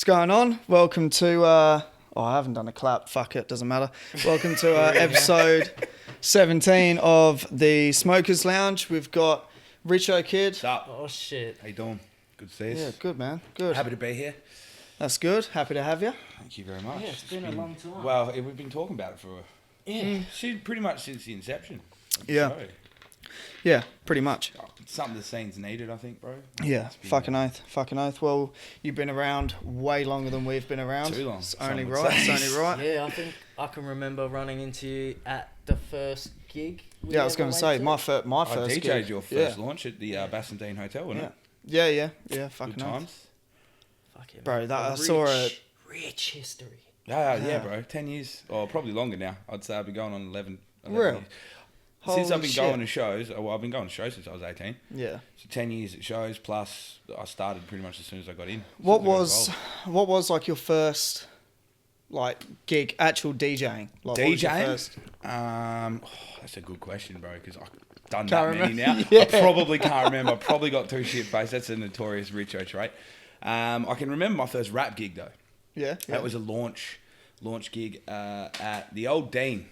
going on? Welcome to, I haven't done a clap, fuck it, doesn't matter. Welcome to episode 17 of the Smokers Lounge. We've got Richo Kidd. What's up? Oh shit. How you doing? Good to see you. Yeah, good man, good. Happy to be here. That's good, happy to have you. Thank you very much. Yeah, it's been a long time. Well, we've been talking about it for pretty much since the inception. Of the show. Yeah, pretty much. It's something the scene's needed, I think, bro. Yeah, fucking oath. Well, you've been around way longer than we've been around. Too long. It's only right. Yeah, I think I can remember running into you at the first gig. Yeah, I was going to say, my first I DJ'd gig. your first launch at the Bassendean Hotel, wasn't it? Yeah, fucking Good oath. times. Fuck it, Bro, man. that I saw it. Rich history. Yeah, bro. 10 years, or probably longer now. I'd say I've been going on 11 Real? years. Since I've been Holy going to shows, well, I've been going to shows since I was 18. Yeah. So 10 years at shows, plus I started pretty much as soon as I got in. What was like your first like gig, actual DJing? Like, what was your DJing? first? That's a good question, bro, because I've done Can't that many now. remember. Yeah. I probably can't remember. I probably got too shit-faced. That's a notorious Richo trait. I can remember my first rap gig, though. Yeah. That was a launch gig at the old Dean.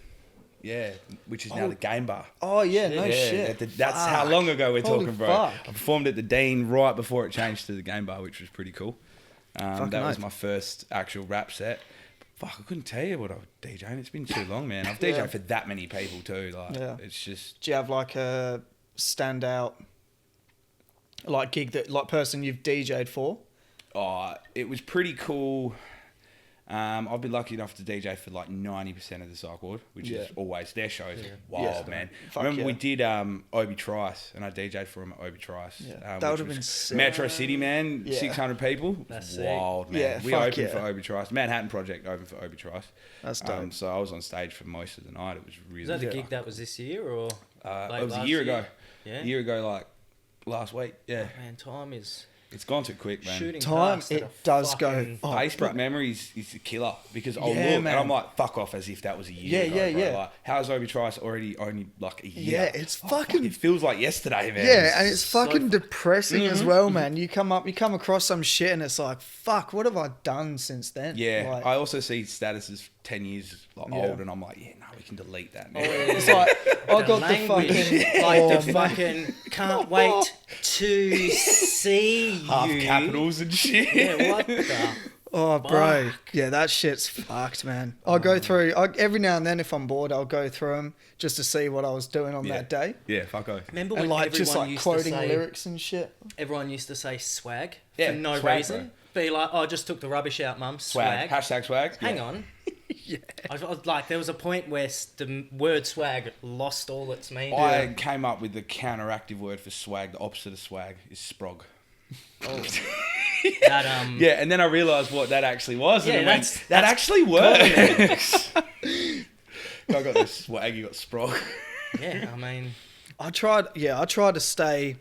Yeah, which is now the Game Bar. Oh yeah, no shit. That's how long ago we're Holy talking, bro. fuck. I performed at the Dean right before it changed to the Game Bar, which was pretty cool. That was my first actual rap set. Fuck, I couldn't tell you what I was DJing. It's been too long, man. I've DJed for that many people too. Like, it's just. Do you have like a standout like gig that like person you've DJ'd for? Oh, it was pretty cool. I've been lucky enough to DJ for like 90% of the Psych Ward, which is always their shows. Wild, man. I remember we did Obi Trice, and I DJ'd for him at Obi Trice. Yeah. That would have been sick. Metro City, man. 600 people. That's wild, man. Yeah, we opened for Obi Trice. Manhattan Project opened for Obi Trice. That's dope. So I was on stage for most of the night. It was really. Was that the gig that was this year or? It was a year ago. Yeah. A year ago, like last week. Yeah. Man, time is. It's gone too quick, man. Shooting Time, past at it a does go. fucking- Oh, Facebook bro. memories is a killer because I'll Yeah, look and man. I'm like, fuck off, as if that was a year ago. Bro. Yeah. Like, how's Obi Trice only like a year? Yeah, it's fucking. It feels like yesterday, man. Yeah, and it's fucking so- depressing as well, man. You come across some shit, and it's like, fuck, what have I done since then? Yeah, Like, I also see statuses 10 years old, and I'm like, yeah, no, we can delete that now. it's like I got the fucking like the fucking can't wait to see you. Half capitals and shit. Yeah, what the? Oh, bro. Fuck. Yeah, that shit's fucked, man. I'll go through, every now and then if I'm bored, I'll go through them just to see what I was doing on that day. Yeah, fuck off. Remember when And like everyone just like used quoting to say, lyrics and shit. Everyone used to say swag Yeah, for no swag, reason. Be like, oh, I just took the rubbish out, mum. Swag. Hashtag swag. Hang on. Yeah. I was like, there was a point where the word swag lost all its meaning. I came up with the counteractive word for swag. The opposite of swag is sprog. Oh. Yeah, and then I realised what that actually was. Yeah, and that's actually works. I got this swag, you got sprog. Yeah, I mean, I tried to stay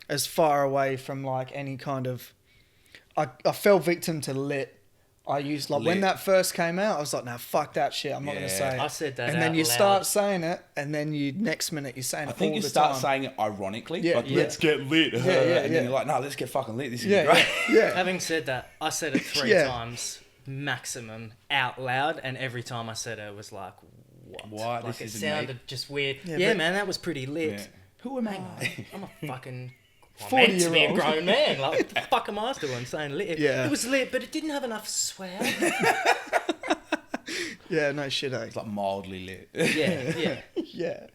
as far away from like any kind of, I fell victim to lit. I used like when Lit. that first came out, I was like, "Nah, fuck that shit. I'm not gonna say it." I said that and then out you loud. start saying it, and then you next minute you're saying I it think all you the start time. saying it ironically, Yeah, like yeah. let's get lit, yeah, and yeah. then you're like, no, let's get fucking lit. This is yeah, great. yeah. having said that, I said it 3 Yeah. times maximum out loud, and every time I said it, it was like, what? What? Like This it isn't sounded me. just weird. Yeah, Yeah, but- man, that was pretty lit. Yeah. Who am I? I'm a fucking. I'm 40 meant to be a year old. grown man. Like, what the fuck am I doing saying lit? Yeah. It was lit, but it didn't have enough swag. Yeah, no shit, It's like mildly lit. Yeah. Yeah.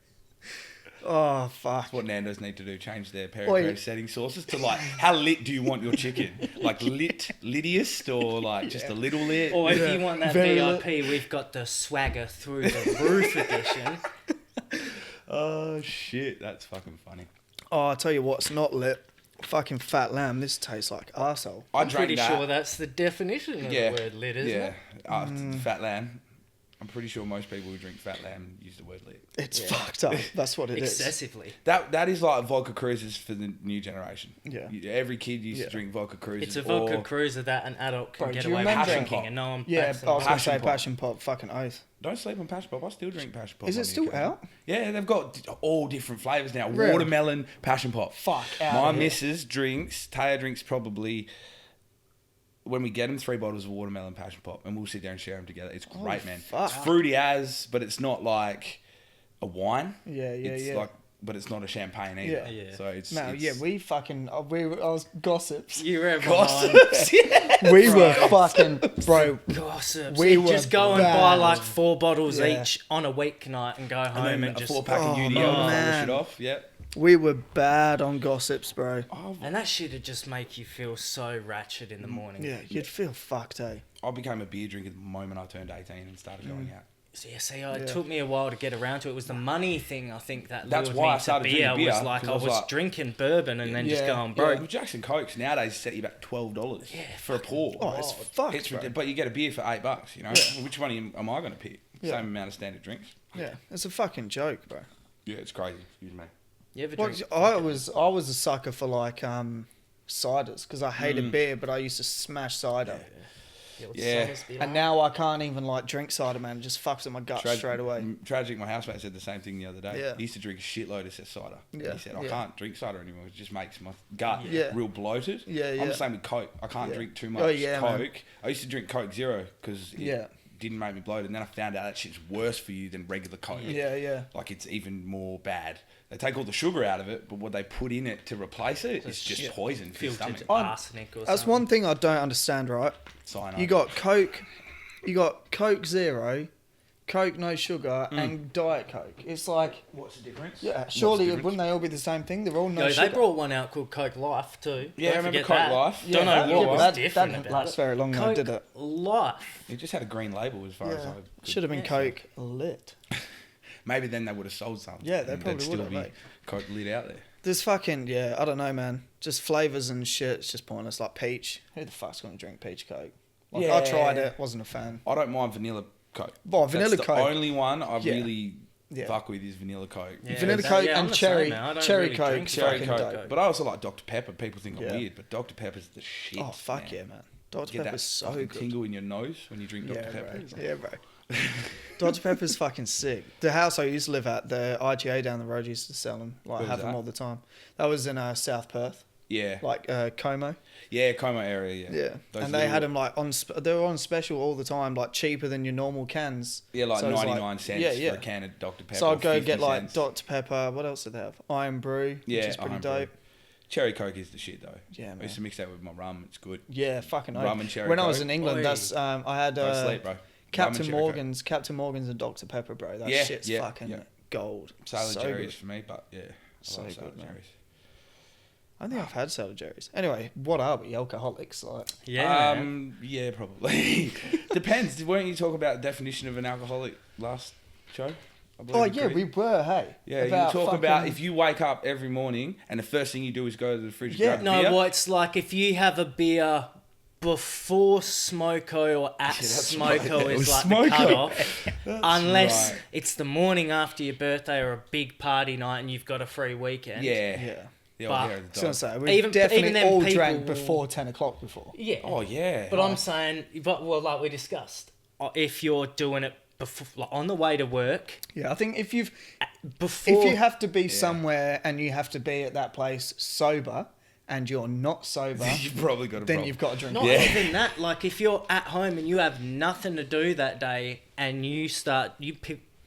Oh fuck. What Nando's need to do, change their Oi. paragraph setting sources to like, how lit do you want your chicken? Like littiest or like just a little lit? Or if Yeah. you want that Very VIP, we've got the swagger through the roof edition. Oh shit, that's fucking funny. Oh, I'll tell you what's not lit. Fucking fat lamb. This tastes like arsehole. I I'm drank pretty that. sure that's the definition of the word lit, isn't it? Fat lamb. I'm pretty sure most people who drink fat lamb use the word lit. It's fucked up. That's what it is. Excessively. That is like vodka cruisers for the new generation. Yeah. Every kid used to drink vodka cruisers. It's a vodka or- cruiser that an adult can Bro, get do you away with remember- drinking, Passion and no one Yeah, backs them I was up. going to say Passion Pop. passion pop. Fucking oath. Don't sleep on Passion Pop. I still drink Passion Pop. Is it on the still occasion. out? Yeah, they've got all different flavours now. Really? Watermelon Passion Pop. Fuck out My of here. missus drinks, Taya drinks probably when we get them 3 bottles of watermelon passion pop, and we'll sit there and share them together. It's great, man. Fuck. It's fruity but it's not like a wine. Yeah. Like, but it's not a champagne either. Yeah. So it's we fucking I was gossips. You were gossips. We were fucking bro. Gossips. We We'd were just go and bad. buy like 4 bottles each on a weeknight and go home And then and a just 4-pack of UDL to polish it off. Yeah. We were bad on gossips, bro. And that shit would just make you feel so ratchet in the morning. Yeah, you'd feel fucked, eh? I became a beer drinker the moment I turned 18 and started going out. So, it took me a while to get around to it. It was the money thing, I think, that That's lured why I me to started beer. drinking beer, Was like 'cause I was like, drinking bourbon and then just going broke. Well, Jackson Cokes nowadays set you back $12 for a pour. Oh, it's fucked, bro. But you get a beer for $8, you know? Yeah. Which one am I going to pick? Yeah. Same amount of standard drinks. Yeah, it's a fucking joke, bro. Yeah, it's crazy. Excuse me. You ever Well, drink? I was a sucker for like ciders because I hated beer, but I used to smash cider. Yeah. And now I can't even like drink cider, man. It just fucks with my gut straight away. Tragic, my housemate said the same thing the other day. Yeah. He used to drink a shitload of cider. Yeah. He said, I can't drink cider anymore. It just makes my gut Yeah. real bloated. Yeah, I'm the same with Coke. I can't drink too much man. Coke. I used to drink Coke Zero because it didn't make me bloated. And then I found out that shit's worse for you than regular Coke. Yeah. Like it's even more bad. They take all the sugar out of it, but what they put in it to replace it is just poison for your stomach. Filtered arsenic or That's something. one thing I don't understand, right? Cyanide. You got Coke Zero, Coke no sugar, and Diet Coke. It's like, What's the difference? yeah, surely wouldn't they all be the same thing? They're all no Yo, sugar. they brought one out called Coke Life too. Yeah, I Don't remember forget Coke that. Life. Don't know but what was that different didn't about last it. very long when I Coke did it. Life. It just had a green label as far as I could. Should have been Coke Lit. Maybe then they would have sold some. Yeah, they and probably there'd still would have, be mate. Coke lit out there. There's fucking, I don't know, man. Just flavours and shit. It's just pointless. Like peach. Who the fuck's going to drink peach Coke? Like, I tried it. Wasn't a fan. I don't mind vanilla Coke. Oh, vanilla That's Coke. the only one I really Yeah. fuck with is vanilla Coke. Yeah, Vanilla Coke I'm and the cherry- same, man. I don't cherry really Coke, drink Cherry fucking Coke. dope. But I also like Dr. Pepper. People think Yeah. I'm weird, but Dr. Pepper's the shit. Oh, fuck yeah, man. Dr. Get Pepper's that so fucking good. tingle in your nose when you drink Dr. Yeah, Pepper. bro. Yeah, bro. Dr. Pepper's fucking sick. The house I used to live at, the IGA down the road used to sell them. Like, Where have was them that? all the time. That was in South Perth. Yeah. Like Como. Yeah, Como area, yeah. Yeah. Those And they little- had them like they were on special all the time, like cheaper than your normal cans. Yeah, like So it was 99 cents yeah. for a can of Dr. Pepper. So I'd go 50 get like cents. Dr. Pepper. What else did they have? Iron Brew, which is pretty Iron dope. Brew. Cherry Coke is the shit though. Yeah, I used to mix that with my rum. It's good. Yeah, fucking oath. Rum and cherry When I was Coke. in England, Oi. that's I had Go sleep, bro. Rum and Captain cherry Coke. Morgan's and Dr. Pepper, bro. That Yeah, shit's yeah, fucking yeah. gold. Sailor So Jerry's good. for me, but yeah. I So love Sailor good, man. Jerry's. I don't think I've had soda jerry's. Anyway, what are we? Alcoholics, like. Yeah, man. Yeah, probably. Depends. Weren't you talking about the definition of an alcoholic last show? I believe Oh we yeah, agreed. we were. Hey. Yeah, you talk about if you wake up every morning and the first thing you do is go to the fridge and grab No, beer. well, it's like if you have a beer before Smoko or at that's Smoko right. is like Smoko. the cutoff. Unless right. it's the morning after your birthday or a big party night and you've got a free weekend. Yeah. Yeah. The But- old hair of the So I'm dog. saying we've Even definitely them all people drank will- before 10 o'clock before. Yeah. Oh, yeah. But I'm saying, well, like we discussed, if you're doing it before, like on the way to work, Yeah, I think if you before have to be somewhere and you have to be at that place sober and you're not sober, You've probably got a then problem. you've got to drink. Not Yeah. even that. Like if you're at home and you have nothing to do that day, and you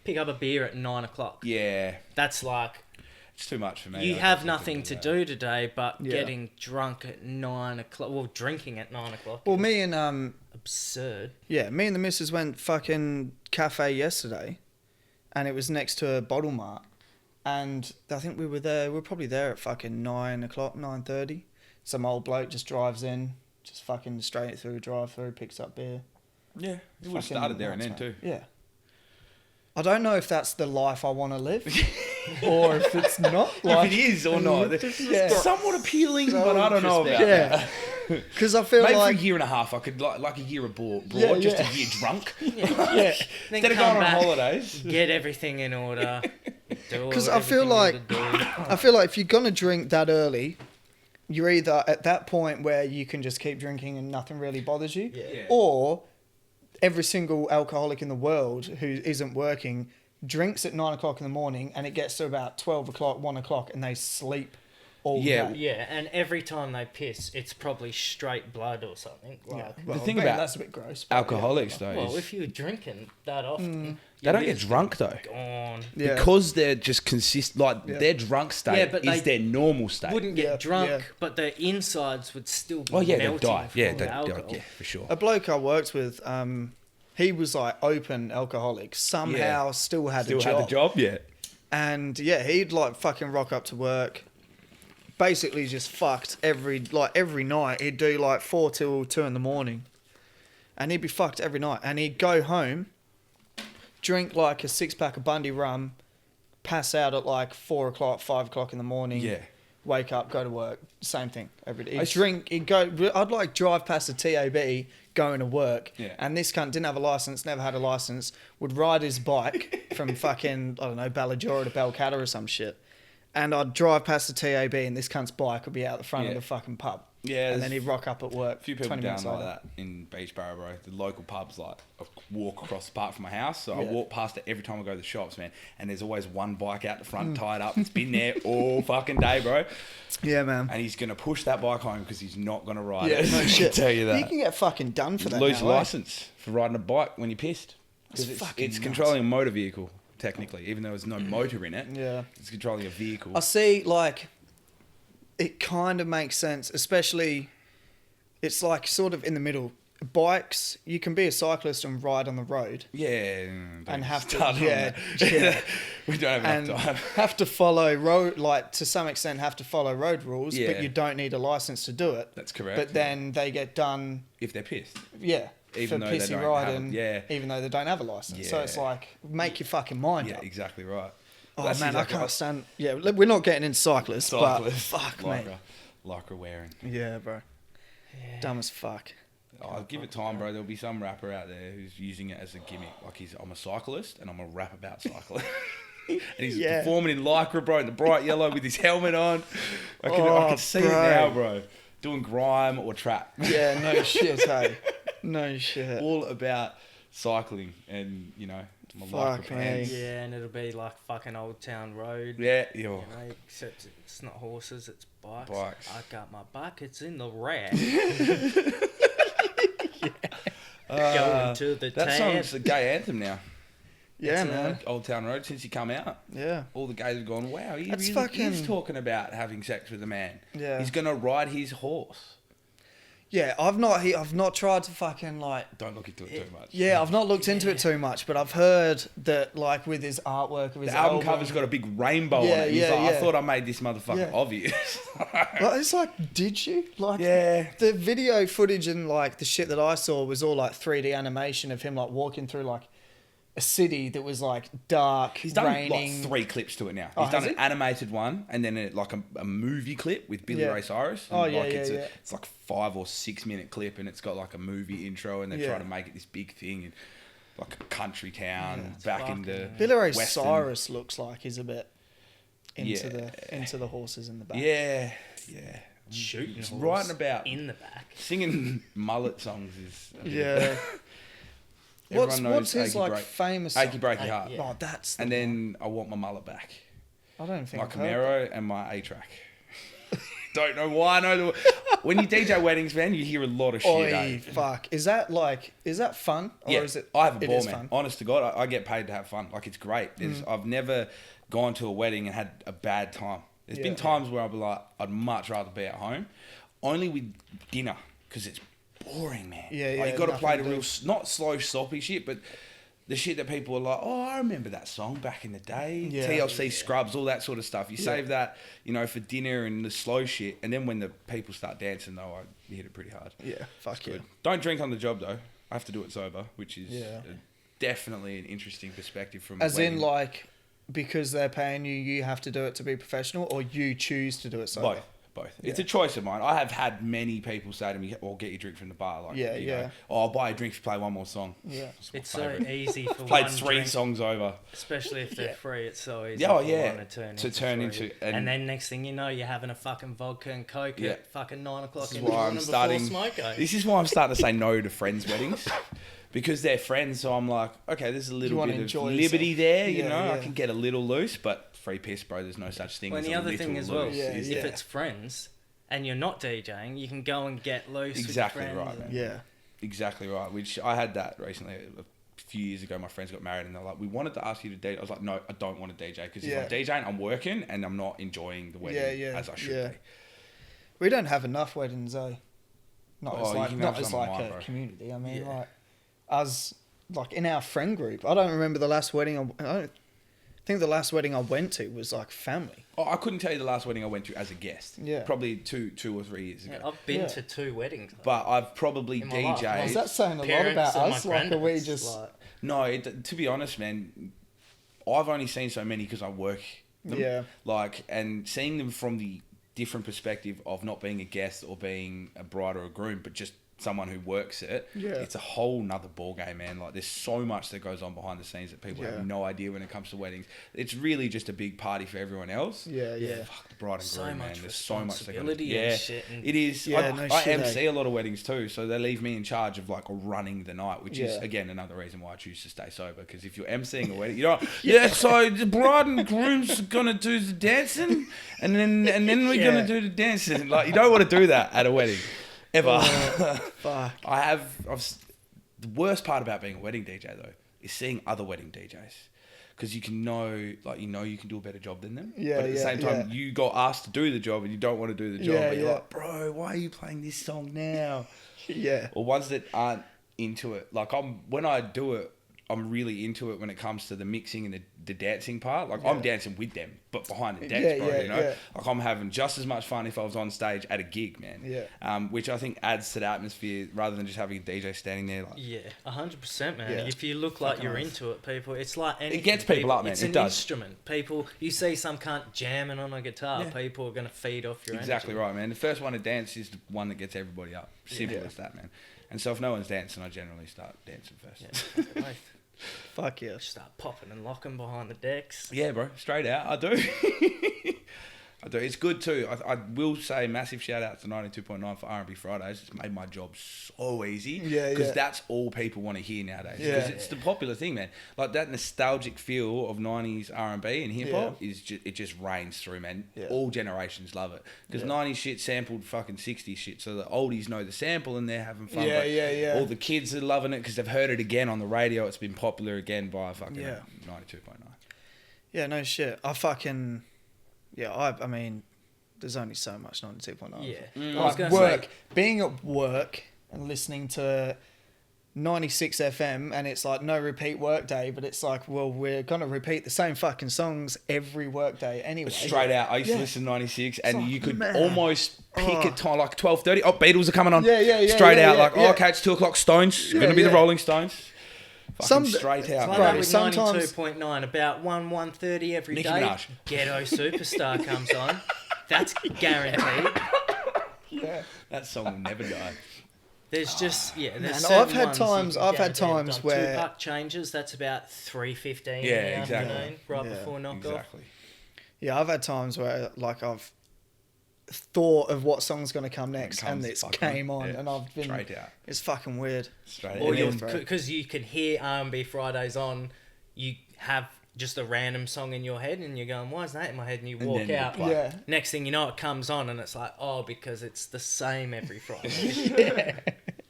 pick up a beer at 9 o'clock. Yeah. That's like It's too much for me. you I have definitely nothing couldn't to that. do today, but Yeah. getting drunk at 9 o'clock. Well, drinking at 9 o'clock. Well, is me and absurd. me and the missus went fucking cafe yesterday, and it was next to a bottle mart, and I think we were there. We were probably there at fucking 9 o'clock, 9:30. Some old bloke just drives in, just fucking straight through drive-through, picks up beer. Yeah. You would have Fucking started there and nuts, then mate. too. Yeah. I don't know if that's the life I want to live, or if it's not. Like, if it is or not. Yeah. Somewhat appealing, but I don't know about Yeah. that. Because I feel Maybe like for a year and a half, I could like a year abroad, Yeah, just yeah. a year drunk. yeah. Then Instead of come going on back, holidays. get everything in order. Because I feel like if you're gonna drink that early, you're either at that point where you can just keep drinking and nothing really bothers you, Yeah. or every single alcoholic in the world who isn't working drinks at 9 o'clock in the morning and it gets to about 12 o'clock, 1 o'clock, and they sleep all Yeah. day. Yeah, and every time they piss, it's probably straight blood or something. Yeah. Like, Well, thing man, about that's a bit gross. but alcoholics though well, is if you're drinking that often, they don't get drunk though. gone. Yeah. Because they're just their drunk state Yeah, but is they their normal state. Wouldn't get drunk, yeah. but their insides would still be Oh yeah, they'd melting die. from Yeah, the they'd die. alcohol. Yeah, for sure. A bloke I worked with, he was like open alcoholic. Somehow still had a job. Had the job, yeah. And yeah, he'd like fucking rock up to work. Basically just fucked every night. He'd do like 4 till 2 in the morning. And he'd be fucked every night. And he'd go home, drink like a 6-pack of Bundy rum, pass out at like 4 o'clock, 5 o'clock in the morning. Yeah. Wake up, go to work. Same thing every day. I'd like drive past the TAB going to work. Yeah. And this cunt didn't have a license, never had a license, would ride his bike from fucking, I don't know, Ballajora to Balcatta or some shit. And I'd drive past the TAB and this cunt's bike would be out the front of the fucking pub. Yeah, And then he'd rock up at work. A few people 20 down minutes like later. that in Beachboro, bro. The local pubs, like, I walk across the park from my house. So I Yeah. walk past it every time I go to the shops, man. And there's always one bike out the front tied up. It's been there all fucking day, bro. Yeah, man. And he's going to push that bike home because he's not going to ride Yeah, it. no I shit. can tell you that. You can get fucking done for that Lose now, your eh? license for riding a bike when you're pissed. That's 'Cause fucking it's nuts. controlling a motor vehicle, technically, even though there's no motor in it. Yeah. It's controlling a vehicle. I see, like, it kind of makes sense, especially, it's like sort of in the middle. Bikes, you can be a cyclist and ride on the road. Yeah. And have to, start on yeah, that. yeah. We don't have And enough time. have to follow road, like, to some extent have to follow road rules, Yeah. but you don't need a license to do it. That's correct. But then they get done, If they're pissed. yeah, Even for though they pissy don't have riding, a- even though they don't have a license. So it's Yeah. like, make your fucking mind Yeah, up. exactly right. Oh, That's man, exactly I can't right. stand, yeah, we're not getting into cyclists, but fuck, mate. Lycra wearing. Yeah, bro. Yeah. Dumb as fuck. I'll give it time, bro. There'll be some rapper out there who's using it as a gimmick. Like I'm a cyclist and I'm a rap about cycling. And he's Yeah. performing in Lycra, bro, in the bright yellow with his helmet on. I can see it bro. now, bro. Doing grime or trap. Yeah, no shit, hey. No shit. All about cycling and, you know, my Lycra Fuck me. pants. Yeah, and it'll be like fucking Old Town Road. Yeah, You know, except it's not horses, it's bikes. Bikes. I got my buckets in the rack. Going to the That tab. song's the gay anthem now. Yeah, It's, man. Old Town Road, since he come out. Yeah. All the guys have gone, wow, he That's really fucking- is talking about having sex with a man. Yeah. He's going to ride his horse. Yeah, I've not tried to fucking like. Don't look into it too much. Yeah, I've not looked into it too much, but I've heard that like with his artwork of his The album cover's got a big rainbow Yeah, on it. He's yeah, like, I yeah. thought I made this motherfucker Yeah. obvious. Like, it's like, did you? Like, Yeah. The video footage and like the shit that I saw was all like 3D animation of him like walking through like a city that was like dark, He's done raining. like 3 clips to it now. Oh, He's done has an he? animated one and then a movie clip with Billy Yeah. Ray Cyrus. Oh, And, yeah, like, yeah, it's yeah. It's like 5 or 6 minute clip and it's got like a movie intro and they're Yeah. trying to make it this big thing in like a country town back in the Billy Ray Western. Cyrus looks like he's a bit into Yeah. the horses in the back. Yeah. Shooting Just horse writing about in the back. singing mullet songs is a bit- Yeah. Everyone what's knows his Achy like Break- famous Achy song? Breaky Heart. Yeah. Oh, that's the And one. then I want my mullet back. I don't think My I've heard Camaro and my A-Track. Don't know why. I know when you DJ weddings, man, you hear a lot of that. shit. Oi, fuck. Is that fun? Or Yeah, is it I have a it ball, is man. fun? Honest to God, I get paid to have fun. Like, it's great. Mm. I've never gone to a wedding and had a bad time. There's been Yeah. times where I'll be like, I'd much rather be at home. Only with dinner, because it's boring, man. Yeah, Like, yeah, you got to nothing play to the do. real, not slow, soppy shit, but the shit that people are like, oh, I remember that song back in the day. Yeah. TLC, Scrubs, all that sort of stuff. You save that, you know, for dinner and the slow shit. And then when the people start dancing, though, I hit it pretty hard. Yeah, fuck yeah. Good. Don't drink on the job, though. I have to do it sober, which is Yeah. definitely an interesting perspective from As wedding. in, like, because they're paying you, you have to do it to be professional, or you choose to do it sober? Both. It's a choice of mine. I have had many people say to me, "Well, get your drink from the bar." Like, Yeah, you yeah. know, "Oh, I'll buy a drink if you play one more song." Yeah. That's my It's so favourite. easy for Played one 3 drink, songs over. especially if they're Yeah. free. It's so easy. Yeah, oh, for yeah. one to To turn turn into- into, and- and then next thing you know, you're having a fucking vodka and coke Yeah. at fucking 9 o'clock This is in the why morning I'm starting. before smoke. This is why I'm starting to say no to friends' weddings, because they're friends. So I'm like, okay, there's a little bit of liberty there. You know, I can get a little loose, but free piss, bro. There's no such thing as a little loose. And the other thing as well is if it's friends and you're not DJing, you can go and get loose. Exactly with your friends. Right, man. Exactly right. Which I had that recently. A few years ago, my friends got married and they're like, we wanted to ask you to DJ. I was like, no, I don't want to DJ because if I'm DJing, I'm working and I'm not enjoying the wedding as I should be. We don't have enough weddings, though. Not as like a community. I mean, like us, like in our friend group. I don't remember the last wedding. I think the last wedding I went to was like family. Oh, I couldn't tell you the last wedding I went to as a guest. Yeah. Probably two or 3 years ago. I've been to 2 weddings. But I've probably DJed. Is that saying a lot about us? Like, are we just... No, to be honest, man, I've only seen so many because I work them. Yeah. Like, and seeing them from the different perspective of not being a guest or being a bride or a groom, but just someone who works it, it's a whole nother ball game, man. Like, there's so much that goes on behind the scenes that people have no idea when it comes to weddings. It's really just a big party for everyone else. Fuck the bride and groom, man. There's so much that goes on. It is. I MC a lot of weddings too, so they leave me in charge of like running the night, which is again another reason why I choose to stay sober. Because if you're MCing a wedding, you know, so the bride and groom's gonna do the dancing, and then we're gonna do the dancing. Like, you don't want to do that at a wedding. Ever. Fuck. The worst part about being a wedding DJ though is seeing other wedding DJs, because you can know you can do a better job than them. But at the same time, you got asked to do the job and you don't want to do the job. But you're like, bro, why are you playing this song now? Or ones that aren't into it. Like, when I do it, I'm really into it when it comes to the mixing and the dancing part. Like, I'm dancing with them, but behind the decks, bro, you know? Like, I'm having just as much fun if I was on stage at a gig, man. Which I think adds to the atmosphere rather than just having a DJ standing there. Like, 100%, man. If you look like you're into it, people, it's like anything. It gets people up, man. It's an instrument. People, you see some cunt jamming on a guitar, people are going to feed off your Exactly energy. Right, man. The first one to dance is the one that gets everybody up. Simple as that, man. And so if no one's dancing, I generally start dancing first. Fuck yeah. Start popping and locking behind the decks. Yeah, bro. Straight out. I do. I do. It's good too. I will say massive shout out to 92.9 for R&B Fridays. It's made my job so easy. Because that's all people want to hear nowadays. Because it's the popular thing, man. Like, that nostalgic feel of 90s R&B and hip-hop, it just reigns through, man. All generations love it. Because 90s shit sampled fucking 60s shit. So the oldies know the sample and they're having fun. All the kids are loving it because they've heard it again on the radio. It's been popular again by fucking 92.9. Yeah, no shit. I mean, there's only so much 92.9. Yeah. I was going to say, being at work and listening to 96 FM and it's like no repeat work day, but it's like, well, we're going to repeat the same fucking songs every work day anyway. Straight out. I used to listen to 96 and like, you could almost pick a time, like 12:30. Oh, Beatles are coming on. Straight out. Okay, it's 2 o'clock, Stones. Going to be the Rolling Stones. Straight out. Like with 92.9, about 1:30 every Nicki day, Minaj. Ghetto Superstar comes on. That's guaranteed. That song will never die. There's just there's I've had times where Tupac changes. That's about 3:15 in the afternoon, right before knockoff. Exactly. Yeah, I've had times where like I've thought of what song's going to come next and it's came on and I've been straight out. It's fucking weird. Straight or out. Because you can hear R&B Fridays on, you have just a random song in your head and you're going, why is that in my head? And you walk out. Next thing you know, it comes on and it's like, oh, because it's the same every Friday.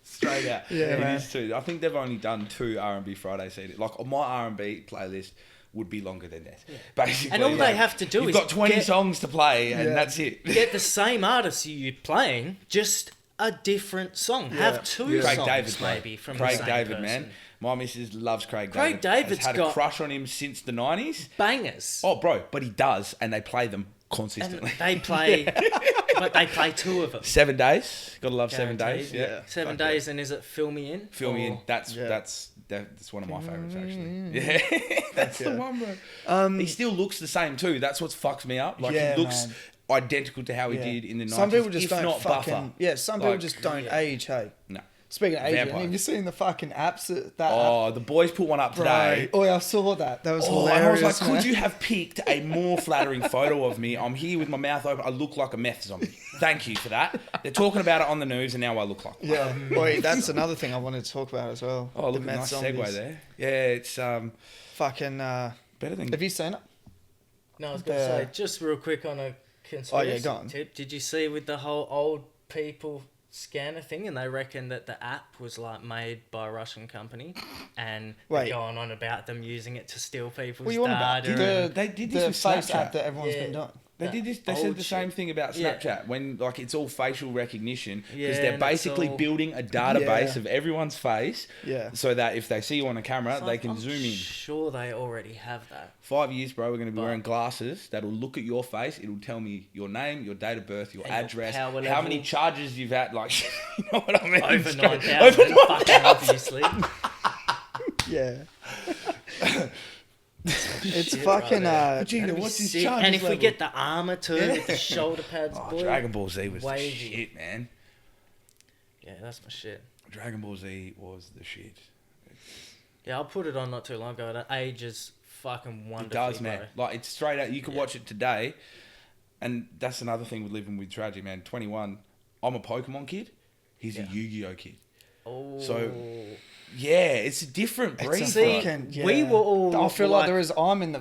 Straight out. It is too. I think they've only done 2 R&B Friday CDs. Like, on my R&B playlist would be longer than that. Basically. And all they have to do is... You've got 20 songs to play and that's it. Get the same artist you're playing, just a different song. Have 2 Craig songs David, maybe from Craig the same David, person. Man. My missus loves Craig David. Craig David's has had a crush on him since the 90s. Bangers. Oh, bro, but he does, and they play them consistently. And they play... But they play 2 of them. 7 Days. Gotta love Guaranteed. 7 Days. Yeah. 7 Days, and is it Fill Me In? Fill Me In. That's one of my favourites, actually. Yeah. That's the one, bro. He still looks the same, too. That's what fucks me up. Like, he looks identical to how he did in the 90s. Some people just don't not fucking... buffer. Yeah, some people just don't age, hey? No. Speaking of Adrian, Vampires. have you seen the fucking apps? The boys put one up today. Oh, yeah, I saw that. That was hilarious. And I was like, man. could you have picked a more flattering photo of me? I'm here with my mouth open. I look like a meth zombie. Thank you for that. They're talking about it on the news, and now I look like one. Yeah. Wait, that's another thing I wanted to talk about as well. Oh, look, nice segue there. Yeah, it's fucking better than. Have you seen it? No, I was going to say, just real quick on a conspiracy tip. Did you see with the whole old people scanner thing, and they reckon that the app was like made by a Russian company, and they're going on about them using it to steal people's data. They did this with face Snapchat app that everyone's been doing. They did this. They said the same thing about Snapchat when like it's all facial recognition because they're basically building a database of everyone's face, so that if they see you on a camera, they can zoom in. Sure, they already have that. 5 years, bro. We're going to be wearing glasses that'll look at your face. It'll tell me your name, your date of birth, your address, how many charges you've had. Like, you know what I mean? Over 9,000, fucking obviously. Yeah. It's fucking Vegeta, what's his charges And if level? we get the armor too with the shoulder pads, boy, Dragon Ball Z was the shit, man. Yeah, that's my shit. Dragon Ball Z was the shit. Yeah, I put it on not too long ago. It ages fucking wonderfully. It does, man. Bro. Like it's straight out. You can watch it today, and that's another thing with living with tragedy, man. 21. I'm a Pokemon kid. He's a Yu-Gi-Oh kid. Oh. So. Yeah, it's a different breed. We were all. I feel like there is. I'm in the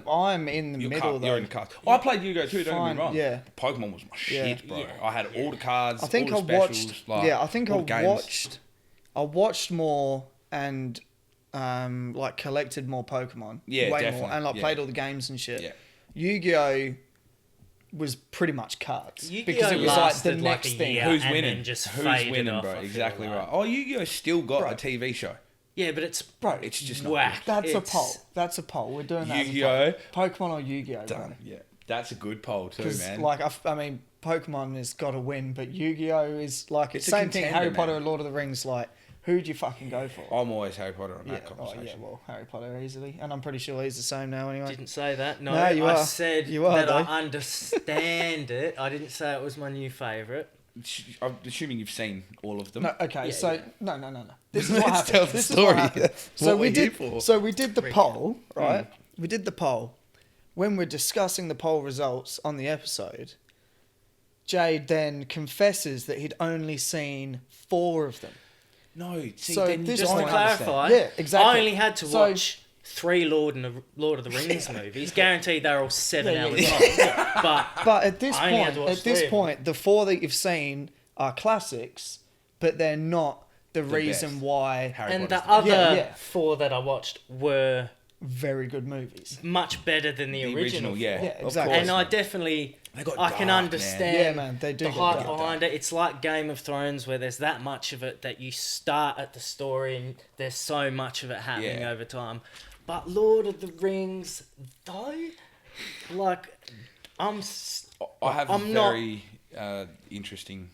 middle. You're in the cards. I played Yu-Gi-Oh too. Don't get me wrong. Yeah. Pokemon was my shit, bro. Yeah. I had all the cards. I think all the specials, I watched more and like collected more Pokemon. Yeah, way definitely. more, and like played all the games and shit. Yeah. Yu-Gi-Oh was pretty much cards Yu-Gi-Oh because it was like the lasted next like a thing. year. Who's and winning? then just Who's faded winning, off, bro? I feel Exactly like. right. Oh, Yu-Gi-Oh still got a TV show. Yeah, but it's It's just not whack. That's a poll. That's a poll. We're doing that. Yu-Gi-Oh. As a poll. Pokemon or Yu-Gi-Oh. Done. Yeah, that's a good poll too, man. Like I mean, Pokemon has got to win, but Yu-Gi-Oh is like it's It's the a same thing. contender, Harry Potter man. and Lord of the Rings. Like, who'd you fucking go for? I'm always Harry Potter on that conversation. yeah, well, Harry Potter easily, and I'm pretty sure he's the same now anyway. Didn't say that. No, No, you I are. said You are, that though. I understand it. I didn't say it was my new favourite. I'm assuming you've seen all of them. No, okay, Yeah, so yeah. no. This is what Let's happened. tell the This is story. what happened. So What we we're here did. for. So we did the Richo. poll, right? We did the poll. When we're discussing the poll results on the episode, Jade then confesses that he'd only seen 4 of them. No, see, So then this you Just don't to point- understand. clarify, Yeah, exactly. I only had to So- watch 3 Lord of the Rings movies. Guaranteed they're all 7 Yeah, hours yeah. long. But But at this I only had point, to watch 3 of them. the 4 that you've seen are classics, but they're not the reason best. why. Harry and Potter's the other Yeah. 4 that I watched were Very good movies. much better than the original. yeah. Yeah, of exactly. course, And I man. definitely, They got I can dark, understand Yeah, man, they do the get hype dark. behind it. It's like Game of Thrones where there's that much of it that you start at the story and there's so much of it happening Yeah. over time. But Lord of the Rings, though, like, I have I'm a very interesting.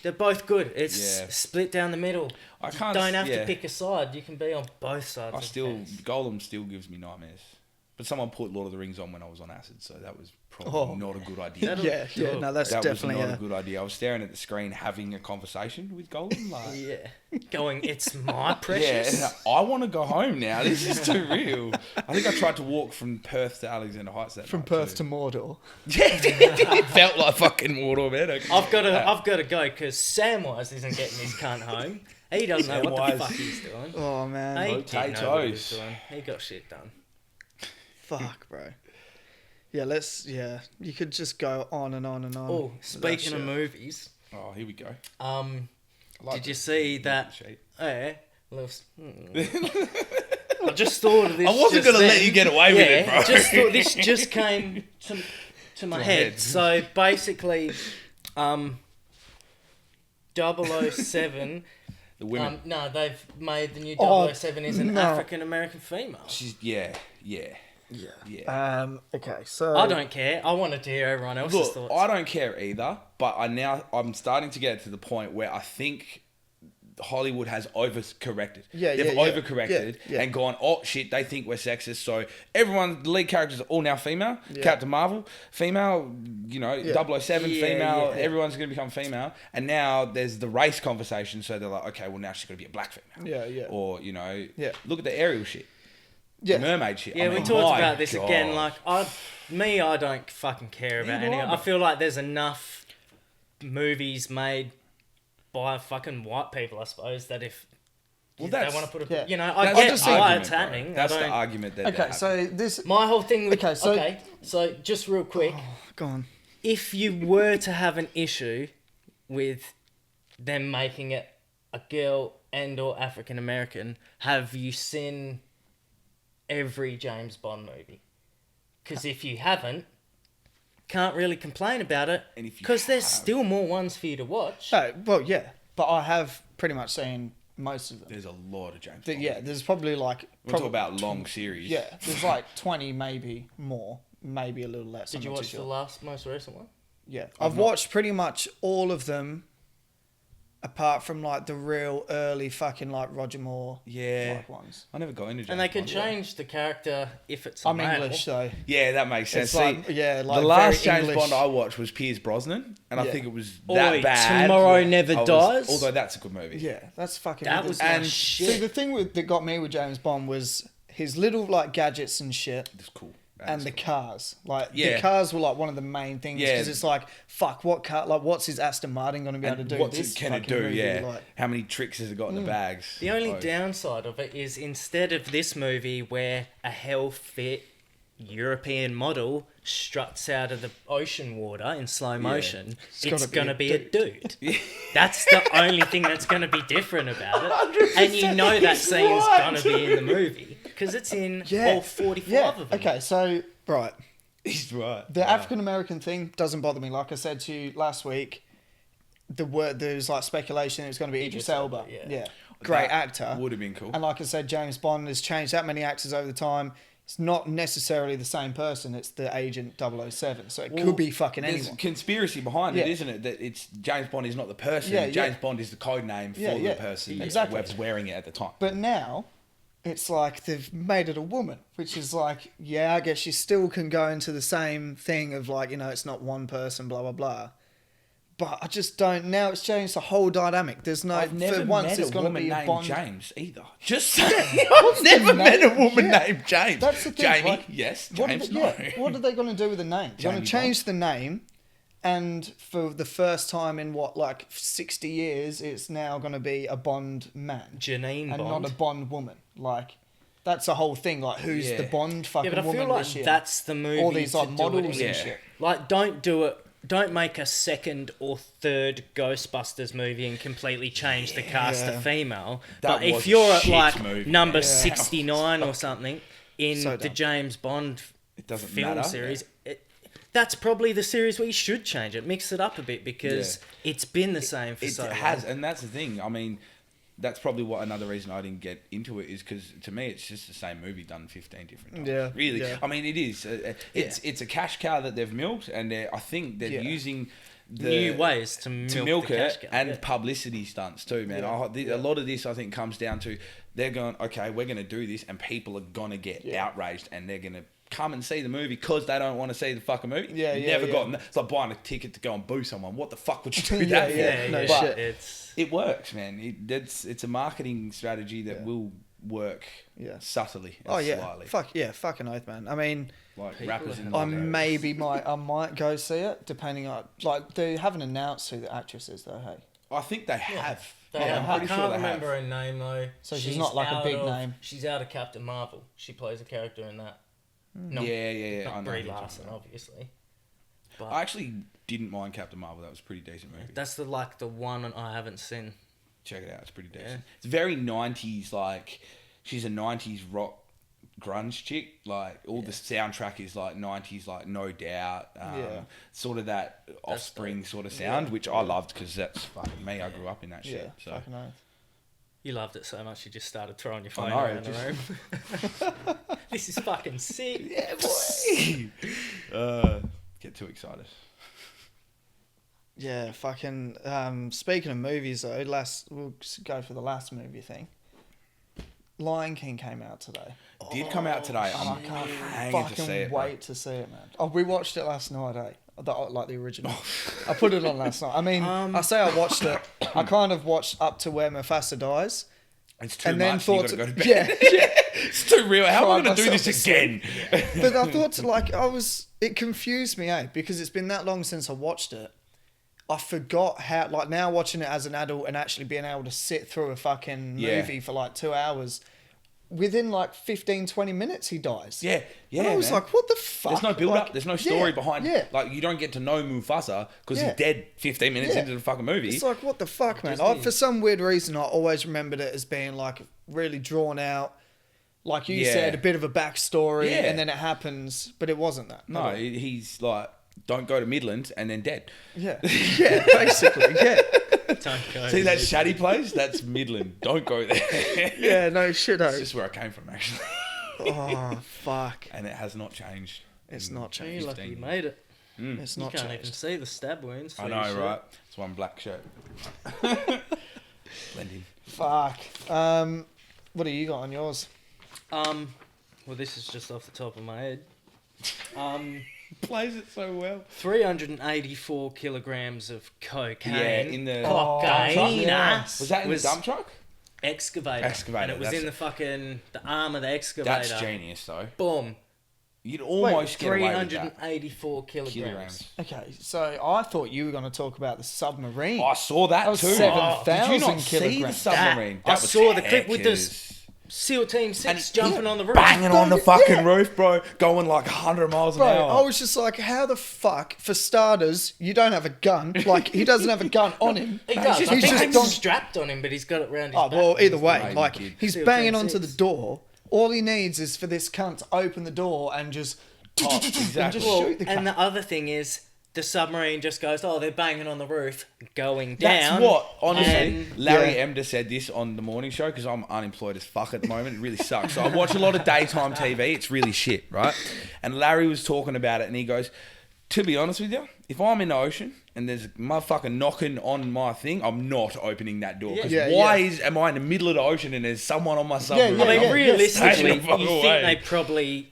they're both good. It's Yeah. split down the middle. I can't. Don't have yeah. to pick a side. You can be on both sides. I of still the fence. Golem still gives me nightmares. But someone put Lord of the Rings on when I was on acid, so that was probably not a good idea. Yeah, no, that's That definitely was not a good idea. I was staring at the screen having a conversation with Golden. Like, Yeah, going. It's my precious. yeah, I want to go home now. This is too real. I think I tried to walk from Perth to Alexander Heights that from night Perth too. to Mordor. Yeah, it felt like fucking Mordor, man. I've got to go because Samwise isn't getting his cunt home. He doesn't know what the fuck he's doing. Oh man, He didn't know what he was Potatoes. doing. He got shit done. fuck, bro. Yeah, you could just go on and on and on. Oh, with that speaking of shit. movies, Oh, here we go. um, I like did you the- see the that? shape. Oh, yeah, I just thought of this. I wasn't just gonna let then. you get away with it, bro. Just thought this just came to my head. head. So basically, 007. The women. No, they've made the new Oh, 007 is an no. African American female. She's yeah. Okay, so I don't care. I wanted to hear everyone else's Look, thoughts. I don't care either, but I'm starting to get to the point where I think Hollywood has overcorrected. Yeah, They've yeah, overcorrected yeah. and gone, oh shit, they think we're sexist. So everyone, the lead characters are all now female. Yeah. Captain Marvel, female. You know, 007, female. Everyone's going to become female. And now there's the race conversation. So they're like, okay, well now she's going to be a black female. Yeah, yeah. Or, you know, yeah. look at the Ariel shit. Yeah. The mermaid shit. Yeah, we talked about this again. Like, I don't fucking care about any. I feel like there's enough movies made by fucking white people, I suppose, that if they want to put a, you know, I get why it's happening. That's the argument that. Okay, so this. My whole thing with so just real quick. Go on. If you were to have an issue with them making it a girl and or African American, have you seen every James Bond movie? Because if you haven't, can't really complain about it, because there's still more ones for you to watch. Oh, well, yeah, but I have pretty much seen most of them. There's a lot of James Bond. Yeah, there's probably like... We'll talk about long series. Yeah, there's like 20, maybe more, maybe a little less. Did you watch the most recent one? Yeah, I've watched pretty much all of them, apart from like the real early fucking like Roger Moore ones. I never got into James And they can Bond. change the character if it's I'm English, though. Yeah, that makes sense. Like, See, yeah, like the last very James English. Bond I watched was Pierce Brosnan, and I think it was Oi, bad. Tomorrow Never Dies. Although that's a good movie. Yeah, that's fucking... That was and shit. see, the thing that got me with James Bond was his little like gadgets and shit. It's cool. And the cars, like the cars were like one of the main things, because it's like, fuck, what car? Like, what's his Aston Martin going to be able to do? What's it can it do? Movie? Like, how many tricks has it got in the bags? The only downside of it is, instead of this movie where a hell-fit European model struts out of the ocean water in slow motion, it's going to be a dude. That's the only thing that's going to be different about it. And you know that scene's going to be in the movie, because it's in all 45 of them. Okay, so, right. He's right. The African American thing doesn't bother me. Like I said to you last week, there's like speculation it was going to be Idris Elba. Yeah. Great actor. Would have been cool. And like I said, James Bond has changed that many actors over the time. It's not necessarily the same person. It's the agent 007. So it could be fucking anyone. There's conspiracy behind it, isn't it? That it's James Bond is not the person. James Bond is the code name for the person whoever's wearing it at the time. But now, it's like they've made it a woman, which is like, yeah, I guess you still can go into the same thing of like, you know, it's not one person, blah, blah, blah. But I just don't. Now it's changed the whole dynamic. There's no. I've never met a woman named Bond. James either. Just saying. I've never met a woman named James. That's the thing. Jamie, like, yes. James, no. What are they going to do with the name? They're going to change the name, and for the first time in like 60 years, it's now going to be a Bond man, Janine and Bond, not a Bond woman. Like. That's the whole thing. Like, who's the Bond fucking woman? Yeah, but I feel like that's the movie. All these like models and shit. Like, don't do it. Don't make a second or third Ghostbusters movie and completely change the cast to female. But if you're at like number 69 or something in the James Bond film series, that's probably the series where you should change it. Mix it up a bit, because it's been the same for so long. It has, and that's the thing. I mean, that's probably another reason I didn't get into it, is because to me it's just the same movie done 15 different times. Yeah, really. Yeah. I mean, it is. It's a cash cow that they've milked, and I think they're using new ways to milk it, and publicity stunts too, man. A lot of this I think comes down to they're going, okay, we're going to do this, and people are going to get outraged, and they're going to come and see the movie because they don't want to see the fucking movie. It's like buying a ticket to go and boo someone. What the fuck would you do that for? No but shit. It works, man. It's a marketing strategy that will work subtly and slightly. Fucking oath, man. I mean, like rappers in I might go see it, depending on, like, they haven't announced who the actress is though, hey? I think they have. I'm pretty sure I can't remember her name though. So she's not like a big name. She's out of Captain Marvel. She plays a character in that. No, not Brie Larson, obviously. But I actually didn't mind Captain Marvel. That was a pretty decent movie. That's the one I haven't seen. Check it out. It's pretty decent. It's very 90s, like, she's a 90s rock grunge chick. Like, all the soundtrack is like 90s, like No Doubt. Sort of that Offspring sort of sound, which I loved, because that's fucking me. I grew up in that shit. So. Fucking oath. You loved it so much you just started throwing your phone around the room. This is fucking sick. Yeah, boy. Get too excited. Yeah, fucking. Speaking of movies, though, we'll go for the last movie thing. Lion King came out today. Did come out today. I can't fucking wait to see it, man. Oh, we watched it last night, like the original. I put it on last night. I mean, I say I watched it. I kind of watched up to where Mufasa dies. It's too much. And you got to go to bed. Yeah. It's too real. How am I going to do this again? But I thought, it confused me, because it's been that long since I watched it. I forgot how, now watching it as an adult and actually being able to sit through a fucking movie for 2 hours, within 15, 20 minutes he dies. Yeah, yeah. And I was like, what the fuck? There's no build up. There's no story behind. Yeah. You don't get to know Mufasa because he's dead 15 minutes into the fucking movie. It's like, what the fuck, man? For some weird reason, I always remembered it as being really drawn out. Like you said, a bit of a backstory, and then it happens, but it wasn't that. No, he's don't go to Midland and then dead. Yeah. Yeah, basically, yeah. Don't go. See that shady place? That's Midland. Don't go there. Yeah, no shit. It's just where I came from, actually. Oh, fuck. And it has not changed. It's not changed. You're lucky you made it. It's not You can't changed. even see the stab wounds. I know, right? It's one black shirt. Blending. Fuck. What do you got on yours? Well, this is just off the top of my head. Plays it so well. 384 kilograms of cocaine. Yeah, in the cocaine. Was that in the dump truck? Excavator. And it was in the arm of the excavator. That's genius, though. Boom. You'd almost get away with that. 384 kilograms. Okay, so I thought you were going to talk about the submarine. I saw that too. 7,000 did you not kilograms. see the submarine? I saw the clip with this SEAL Team 6 jumping on the roof. Banging on the fucking roof, bro. Going 100 miles an hour. I was just like, how the fuck, for starters, you don't have a gun. He doesn't have a gun on him. He does. He's just strapped on him, but he's got it around his back. Well, either way, he's banging onto the door. All he needs is for this cunt to open the door and just... exactly. And just shoot the cunt. And the other thing is, the submarine just goes, they're banging on the roof, going down. That's what, honestly, Larry Emder said this on the morning show, because I'm unemployed as fuck at the moment. It really sucks. So I watch a lot of daytime TV. It's really shit, right? And Larry was talking about it, and he goes, to be honest with you, if I'm in the ocean and there's a motherfucker knocking on my thing, I'm not opening that door. Because am I in the middle of the ocean and there's someone on my submarine? Realistically, you think they probably,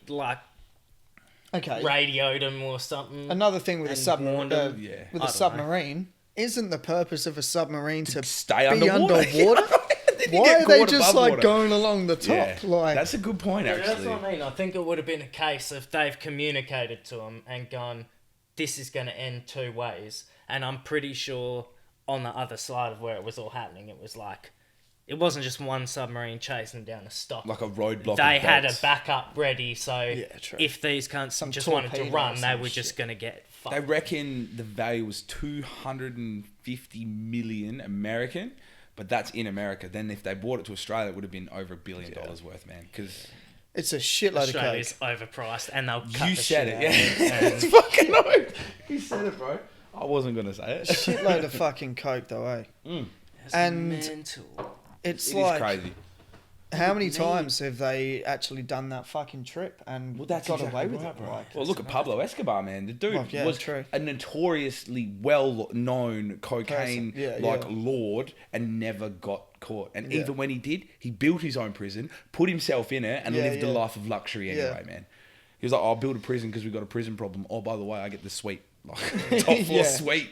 radioed him or something. Another thing with a submarine, isn't the purpose of a submarine to stay be underwater? Why are they just going along the top? Yeah. That's a good point, actually. That's what I mean. I think it would have been a case if they've communicated to him and gone, this is going to end two ways. And I'm pretty sure on the other side of where it was all happening, it was it wasn't just one submarine chasing down a stock. Like a roadblock. They had a backup ready, so if these cunts just wanted to run, they were just going to get fucked. They reckon the value was 250 million American, but that's in America. Then if they bought it to Australia, it would have been over $1 billion worth, man. Because it's a shitload of coke. Australia's overpriced, and they'll cut you the said shit it, out. It's fucking oak. You said it, bro. I wasn't going to say it. Shitload of fucking coke, though, eh? That's and mental. It is crazy. How many times have they actually done that fucking trip and got away with it? Bro. Well, look at Pablo Escobar, man. The dude was a notoriously well-known cocaine lord and never got caught. And even when he did, he built his own prison, put himself in it, and lived a life of luxury anyway, man. He was like, I'll build a prison because we've got a prison problem. Oh, by the way, I get the suite. Top floor suite.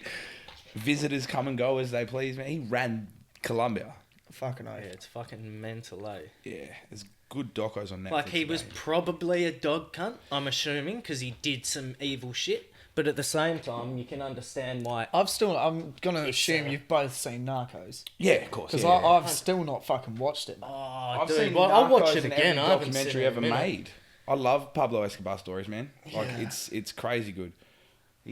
Visitors come and go as they please, man. He ran Colombia. Fucking oath. Yeah, it's fucking mental, eh? Yeah, there's good docos on Netflix. He was probably a dog cunt, I'm assuming, because he did some evil shit. But at the same time, you can understand why. I'm gonna assume you've both seen Narcos. Yeah, of course. Because I've still not fucking watched it. I've seen I'll watch it again. I haven't seen documentary ever made. I love Pablo Escobar stories, man. It's crazy good.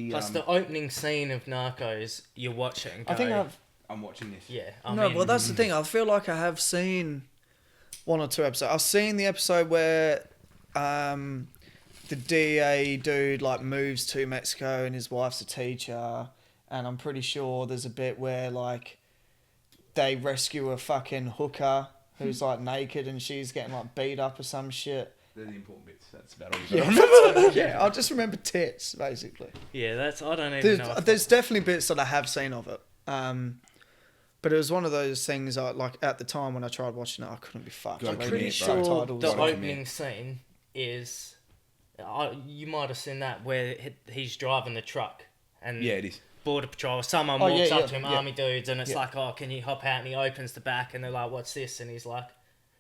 Plus the opening scene of Narcos, you watch it and go... I'm watching this. Yeah. Well, that's the thing. I feel like I have seen one or two episodes. I've seen the episode where the DA dude moves to Mexico and his wife's a teacher, and I'm pretty sure there's a bit where they rescue a fucking hooker who's naked and she's getting beat up or some shit, They're the important bits. That's about all you remember. Yeah, I just remember tits, basically. Yeah, I don't even know. There's definitely bits that I have seen of it. But it was one of those things, like, at the time when I tried watching it, I couldn't be fucked. I'm pretty sure the opening scene is... you might have seen that where he's driving the truck and it is. Border Patrol, someone walks up to him, army dudes, and it's like, oh, can you hop out? And he opens the back and they're like, what's this? And he's like,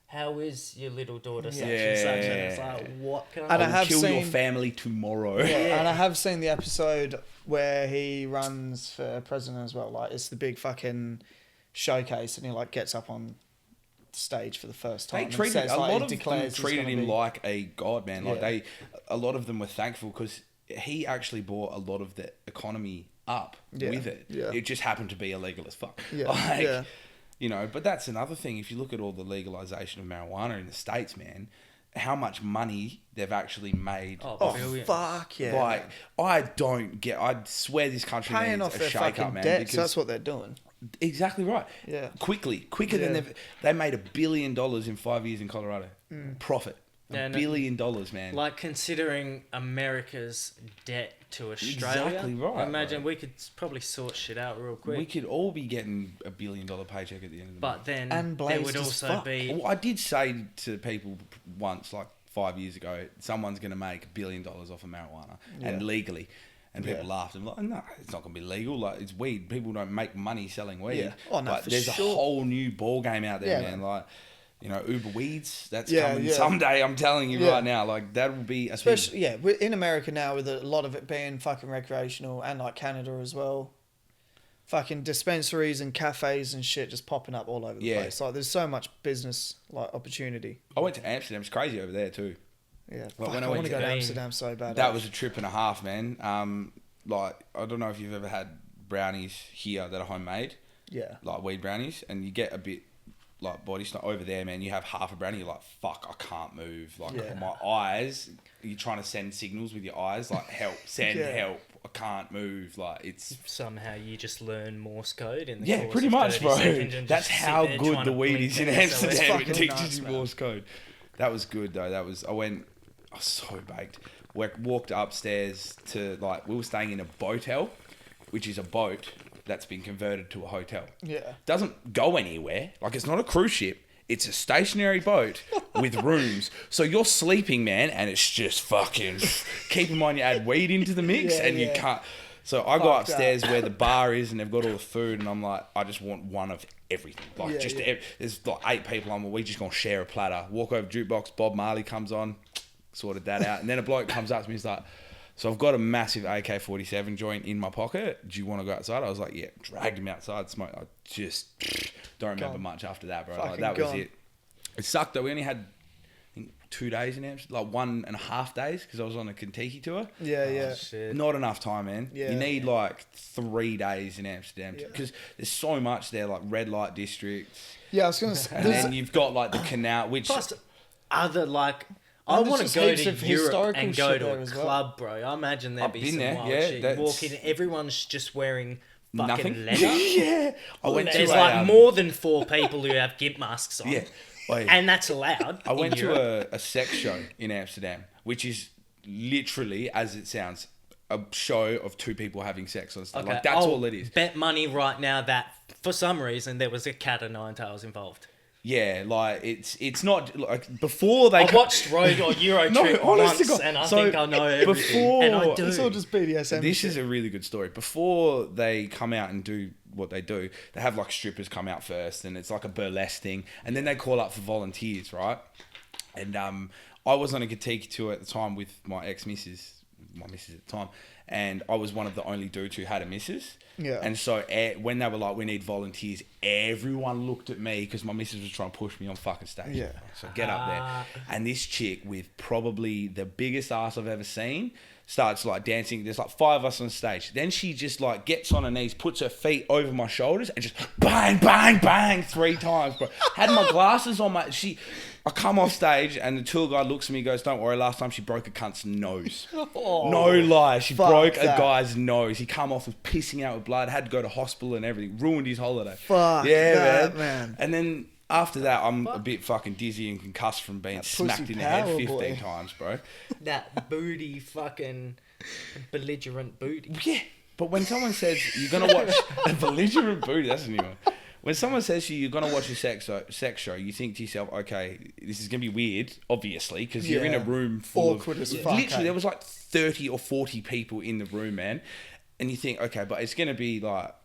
how is your little daughter such and such? And it's like, what can I kill your family tomorrow. Yeah, and I have seen the episode where he runs for president as well. Like, it's the big fucking showcase and he like gets up on stage for the first time. They treated a lot of them treated him like a god, man. Like a lot of them were thankful because he actually brought a lot of the economy up with it. Yeah. It just happened to be illegal as fuck. Yeah. You know, but that's another thing. If you look at all the legalization of marijuana in the States, man, how much money they've actually made. Oh fuck yeah. Like, I swear this country paying needs off a their shake fucking up, man. Debts, that's what they're doing. Exactly right. Yeah. Quicker than they made $1 billion in 5 years in Colorado. Profit. $1 billion, man. Like, considering America's debt to Australia. Exactly right. Imagine we could probably sort shit out real quick. We could all be getting $1 billion paycheck at the end of the month. But then there would also be... Well, I did say to people once, like 5 years ago, someone's going to make $1 billion off of marijuana and legally. And people laughed and like, no, it's not going to be legal. Like, it's weed. People don't make money selling weed. Yeah. Oh, no, but there's a whole new ball game out there, man. Like, you know, Uber Weeds, that's coming someday. I'm telling you right now. Like, that will be a especially thing. We're in America now with a lot of it being fucking recreational, and like Canada as well. Fucking dispensaries and cafes and shit just popping up all over the place. Like, there's so much business like opportunity. I went to Amsterdam. It's crazy over there too. Yeah, like, when I want to go to Amsterdam so bad. That was a trip and a half, man. Like, I don't know if you've ever had brownies here that are homemade. Yeah. Like weed brownies, and you get a bit like body stuff over there, man. You have half a brownie, you're like, fuck, I can't move. Like my eyes, you're trying to send signals with your eyes, like help, send help. I can't move. Like, it's somehow you just learn Morse code in the course pretty much, bro. That's how good the weed is in Amsterdam. It teaches you Morse code. That was good though. I was so baked. Walked upstairs to, like, we were staying in a boatel, which is a boat that's been converted to a hotel. Yeah. Doesn't go anywhere. Like, it's not a cruise ship. It's a stationary boat with rooms. So you're sleeping, man, and it's just fucking... Keep in mind you add weed into the mix and you can't... So I go upstairs where the bar is and they've got all the food and I'm like, I just want one of everything. Like, there's like 8 people. We just going to share a platter. Walk over jukebox, Bob Marley comes on, sorted that out. And then a bloke comes up to me, he's like... So I've got a massive AK-47 joint in my pocket. Do you want to go outside? I was like, yeah. Dragged him outside, smoked. I just don't remember much after that, bro. Like, that was it. It sucked though. We only had, I think, 2 days in Amsterdam, like 1.5 days, because I was on a Kentucky tour. Yeah. Shit. Not enough time, man. Yeah. You need like 3 days in Amsterdam because there's so much there, like red light districts. Yeah, I was gonna say. And then you've got like the canal, which plus other like. I want to go to Europe and go to a club, bro. I imagine there'd be some wild shit. You walk in, everyone's just wearing fucking leather. I went There's like more than 4 people who have gimp masks on. Yeah. And that's allowed. I went to a sex show in Amsterdam, which is literally, as it sounds, a show of 2 people having sex on stage. Okay. Like, that's all it is. Bet money right now that for some reason there was a cat of 9 tails involved. Yeah, like it's not like before they. I watched Road or Euro Trip once, and I think I know everything. And I do. It's all just BDSM. This is a really good story. Before they come out and do what they do, they have like strippers come out first, and it's like a burlesque thing, and then they call up for volunteers, right? And I was on a Kentucky tour at the time with my missus at the time, and I was one of the only dudes who had a missus. Yeah. And so when they were like, we need volunteers, everyone looked at me because my missus was trying to push me on fucking stage. Yeah. So get up there. And this chick with probably the biggest ass I've ever seen starts like dancing. There's like 5 of us on stage. Then she just like gets on her knees, puts her feet over my shoulders and just bang, bang, bang 3 times, bro. Had my glasses on I come off stage and the tour guide looks at me and goes, don't worry, last time she broke a cunt's nose. No lie. She broke a guy's nose. He come off with pissing out with blood, had to go to hospital and everything. Ruined his holiday. Fuck yeah, that, man. And then After that, I'm a bit fucking dizzy and concussed from being smacked in the head 15 times, bro. That booty fucking belligerent booty. Yeah. But when someone says you're going to watch a belligerent booty, that's a new one. When someone says to you, you're going to watch a sex show, you think to yourself, okay, this is going to be weird, obviously, because you're in a room full awkward as fuck. Literally, there was like 30 or 40 people in the room, man. And you think, okay, but it's going to be like,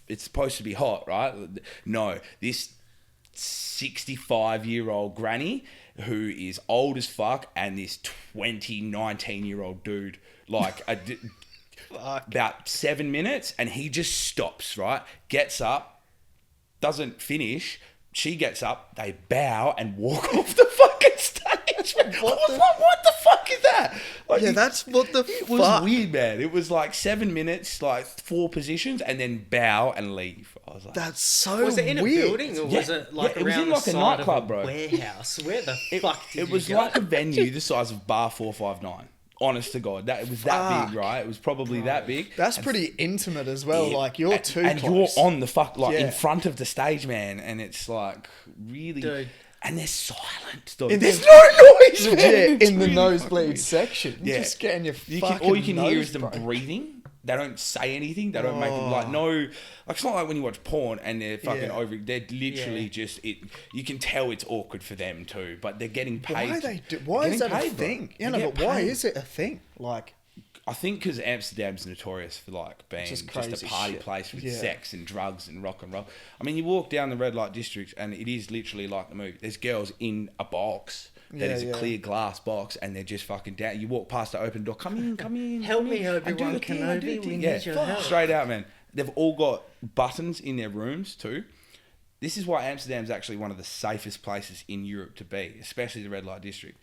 it's supposed to be hot, right? No, this 65-year-old granny who is old as fuck and this 19-year-old dude, like about 7 minutes, and he just stops, right? Gets up, doesn't finish. She gets up, they bow and walk off the fucking stage. What the fuck is that? Like, yeah, that's what the fuck. It was weird, man. It was like 7 minutes, like 4 positions, and then bow and leave. I was like, that's so weird. Was it in a building or was it like it was around in like the a side nightclub, of a bro? Warehouse? Where the fuck did it was you go? like a venue the size of Bar 459. Honest to God, it was that big, right? It was probably that big. That's pretty intimate as well. Like you're too and close. You're on the in front of the stage, man, and it's like really. Dude. And they're silent. There's no noise, man. Legit, in the really nosebleed section. Yeah. Just getting your fucking all you can hear nose is them broke. breathing. They don't say anything. They don't make it like no. Like it's not like when you watch porn and they're fucking over. They're literally just it. You can tell it's awkward for them too, but they're getting paid. Why is that a thing? Yeah, no, but why is it a thing? Like, I think because Amsterdam's notorious for like being just a party place with sex and drugs and rock and roll. I mean, you walk down the red light district and it is literally like the movie. There's girls in a box. That is a clear glass box, and they're just fucking down. You walk past the open door. Come in. Help me, Obi-Wan Kenobi. We need your help. Straight out, man. They've all got buttons in their rooms too. This is why Amsterdam's actually one of the safest places in Europe to be, especially the red light district.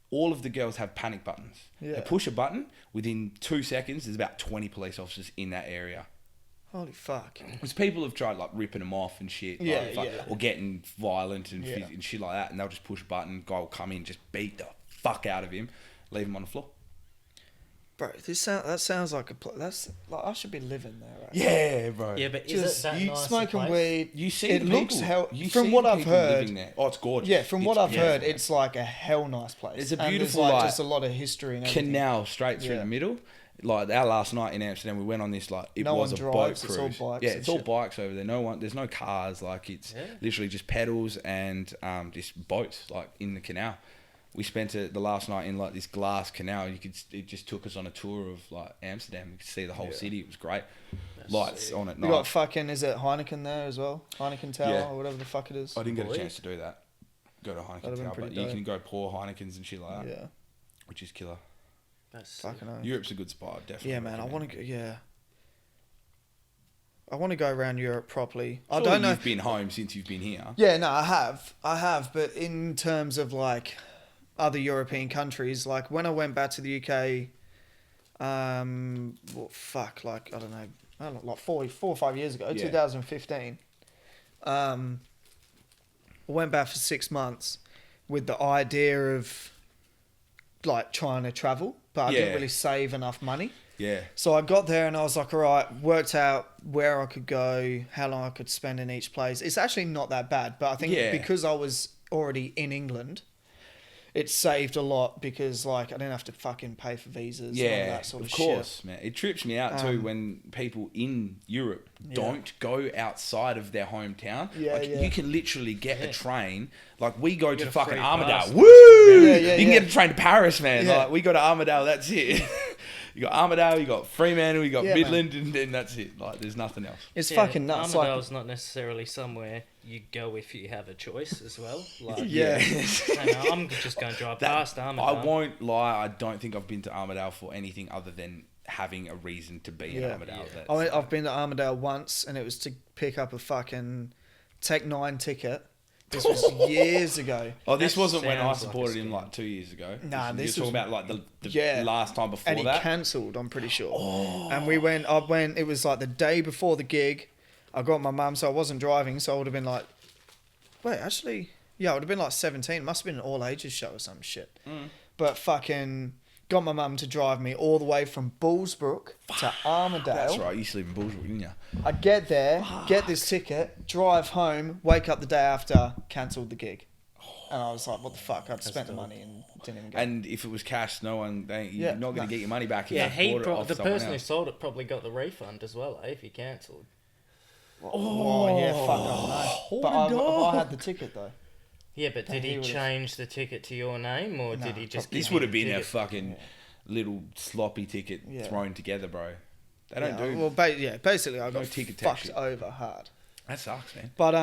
All of the girls have panic buttons. Yeah. They push a button, within 2 seconds, there's about 20 police officers in that area. Holy fuck. Because people have tried like ripping them off and shit. Or getting violent and shit like that. And they'll just push a button, guy will come in, just beat the fuck out of him, leave him on the floor. Bro, that sounds like that's like I should be living there. Right? Yeah, bro. Yeah, but is it that you nice smoking weed? You see, it looks from what I've heard. There. Oh, it's gorgeous. Yeah, from what I've heard, it's like a hell nice place. It's a beautiful, like just a lot of history and everything. Canal straight through the middle. Like our last night in Amsterdam, we went on this like it no was one a drives, boat cruise. it's all bikes. Yeah, it's all bikes over there. There's no cars. Like it's literally just pedals and just boats like in the canal. We spent the last night in like this glass canal. It just took us on a tour of like Amsterdam. We could see the whole city. It was great. Lights on at night. You got fucking, is it Heineken there as well? Heineken Tower or whatever the fuck it is. I didn't get a chance to do that. Go to Heineken Tower, but you can go pour Heinekens and shit like that. Yeah, which is killer. That's fucking nice. Europe's a good spot, definitely. Yeah, man. I want to go. Yeah. I want to go around Europe properly. Surely I don't know. You've been home since you've been here. Yeah, no, I have. But in terms of like other European countries, like when I went back to the UK, like I don't know, like 4 or 5 years ago, 2015. I went back for 6 months with the idea of like trying to travel, but I didn't really save enough money. Yeah. So I got there and I was like, all right, worked out where I could go, how long I could spend in each place. It's actually not that bad, but I think because I was already in England, it saved a lot because like I didn't have to fucking pay for visas and all that sort of shit. Of course, man. It trips me out too when people in Europe don't go outside of their hometown. You can literally get a train. Like we go to fucking Armadale. Woo! You can get a train to Paris, man. Like we go to Armadale, that's it. You got Armadale, you got Fremantle, you got Midland, and then that's it. Like, there's nothing else. It's fucking nuts. Armadale's not necessarily somewhere you go if you have a choice as well. Like, I'm just going to drive past Armadale. I won't lie, I don't think I've been to Armadale for anything other than having a reason to be in Armadale. I've been to Armadale once, and it was to pick up a fucking Tech 9 ticket. This was years ago. Oh, this wasn't when I supported him like 2 years ago. Nah, this was talking about like the last time before that. And he cancelled, I'm pretty sure. And I went, it was like the day before the gig. I got my mum, so I wasn't driving, so I would have been like, wait, actually, I would have been like 17. It must have been an all ages show or some shit. But fucking got my mum to drive me all the way from Bullsbrook to Armadale. That's right. You used to live in Bullsbrook, didn't you? I get there, get this ticket, drive home, wake up the day after, cancelled the gig. And I was like, what the fuck? I'd spent the money and didn't even go. And if it was cash, you're not going to get your money back. The person who sold it probably got the refund as well, if he cancelled. Oh, yeah, fuck, I don't know. But I had the ticket, though. Yeah, but did he change the ticket to your name, or did he just... This would have been a fucking little sloppy ticket thrown together, bro. They don't do... Well, basically, I got fucked over hard. That sucks, man. But,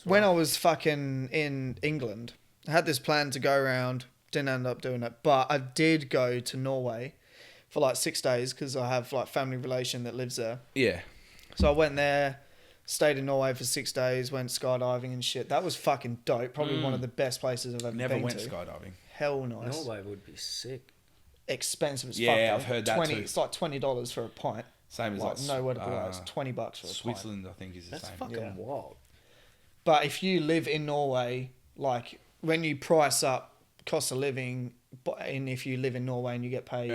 when I was fucking in England, I had this plan to go around, didn't end up doing it, but I did go to Norway for like 6 days because I have like family relation that lives there. Yeah. So I went there, stayed in Norway for 6 days, went skydiving and shit. That was fucking dope. Probably one of the best places I've ever been to. Never went skydiving. Hell nice. Norway would be sick. Expensive as fuck. Yeah, I've heard that too. It's like $20 for a pint. Same as like nowhere to go. It's $20 for a pint. Switzerland, I think, is the same. That's fucking wild. But if you live in Norway, like when you price up cost of living, and if you live in Norway and you get paid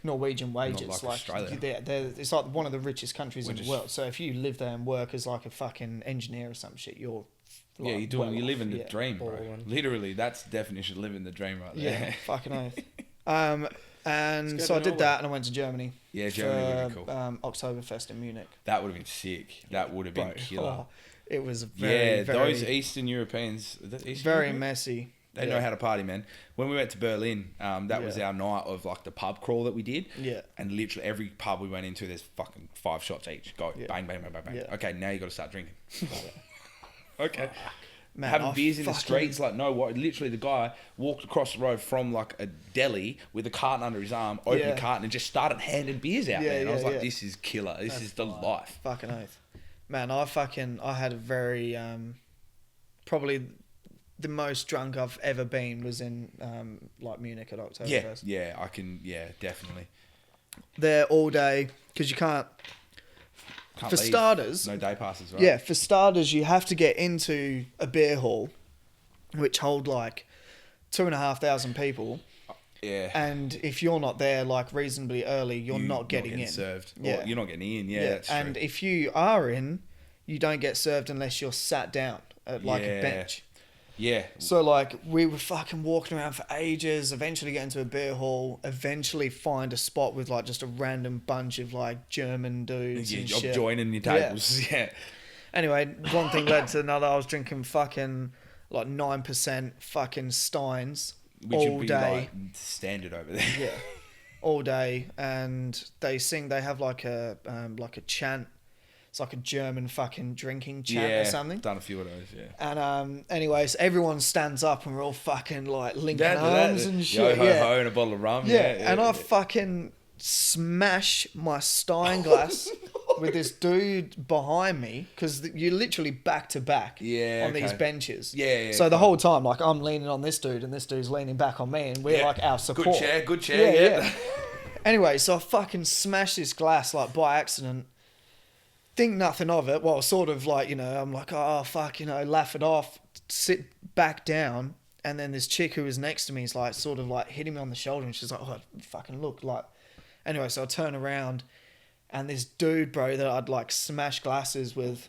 Norwegian wages, not like Australia. It's like one of the richest countries in the world. So if you live there and work as like a fucking engineer or some shit, you're like, you're living the dream, bro. Literally, that's the definition of living the dream right there. Yeah, fucking oath. And so I did that, and I went to Germany. Yeah, Germany would be cool. Oktoberfest in Munich. That would have been sick. That would have been killer. It was very those Eastern Europeans, very messy. They know how to party, man. When we went to Berlin, that was our night of like the pub crawl that we did. Yeah. And literally every pub we went into, there's fucking 5 shots each. Go, bang, bang, bang, bang, bang. Yeah. Okay, now you got to start drinking. Okay. Man, having beers in the streets, like literally the guy walked across the road from like a deli with a carton under his arm, opened a carton and just started handing beers out, man. I was like, this is killer. This is the life. Fucking oath. Man, I had a very, probably the most drunk I've ever been was in like Munich at Oktoberfest. Yeah, definitely. There all day, because you can't for leave. Starters, no day passes, right? Yeah, for starters, you have to get into a beer hall, which hold like 2,500 people. Yeah. And if you're not there like reasonably early, you're not getting in. Served. Yeah. Or you're not getting in. Yeah, that's true. And if you are in, you don't get served unless you're sat down at like a bench. Yeah. So like we were fucking walking around for ages, eventually get into a beer hall, eventually find a spot with like just a random bunch of like German dudes and shit. Joining your tables. Yeah. Anyway, one thing led to another. I was drinking fucking like 9% fucking Steins all would be day. Like standard over there. Yeah. All day. And they have like a chant. It's like a German fucking drinking chant or something. Done a few of those, yeah. And anyways, everyone stands up and we're all fucking like linking arms and shit. Yo ho ho and a bottle of rum. Yeah. And I fucking smash my Stein glass with this dude behind me because you're literally back to back on these benches. Yeah. So the whole time, like I'm leaning on this dude and this dude's leaning back on me and we're like our support. Good chair. Yeah. Anyway, so I fucking smashed this glass like by accident. Think nothing of it. Well, sort of like, I'm like, oh, fuck, laugh it off, sit back down. And then this chick who was next to me is like, sort of like hitting me on the shoulder. And she's like, oh, fucking look. Like, anyway, so I turn around and this dude, bro, that I'd like smashed glasses with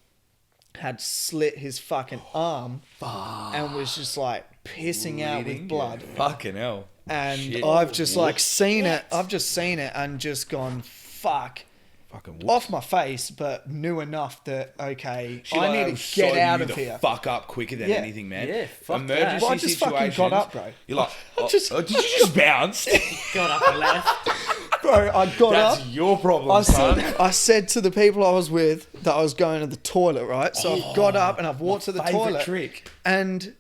had slit his fucking arm and was just like pissing out with blood. Yeah. Fucking hell. And I've just like seen it. I've just seen it and just gone, fuck. Off my face, but knew enough that I need to get out of here. Fuck up quicker than anything, man. Yeah, fuck emergency that. I just fucking got up, bro. You're like, did you just bounce? Got up and left. Bro, I got up. That's your problem, son. I said to the people I was with that I was going to the toilet, right? So I've got up and I've walked to the toilet. Trick. And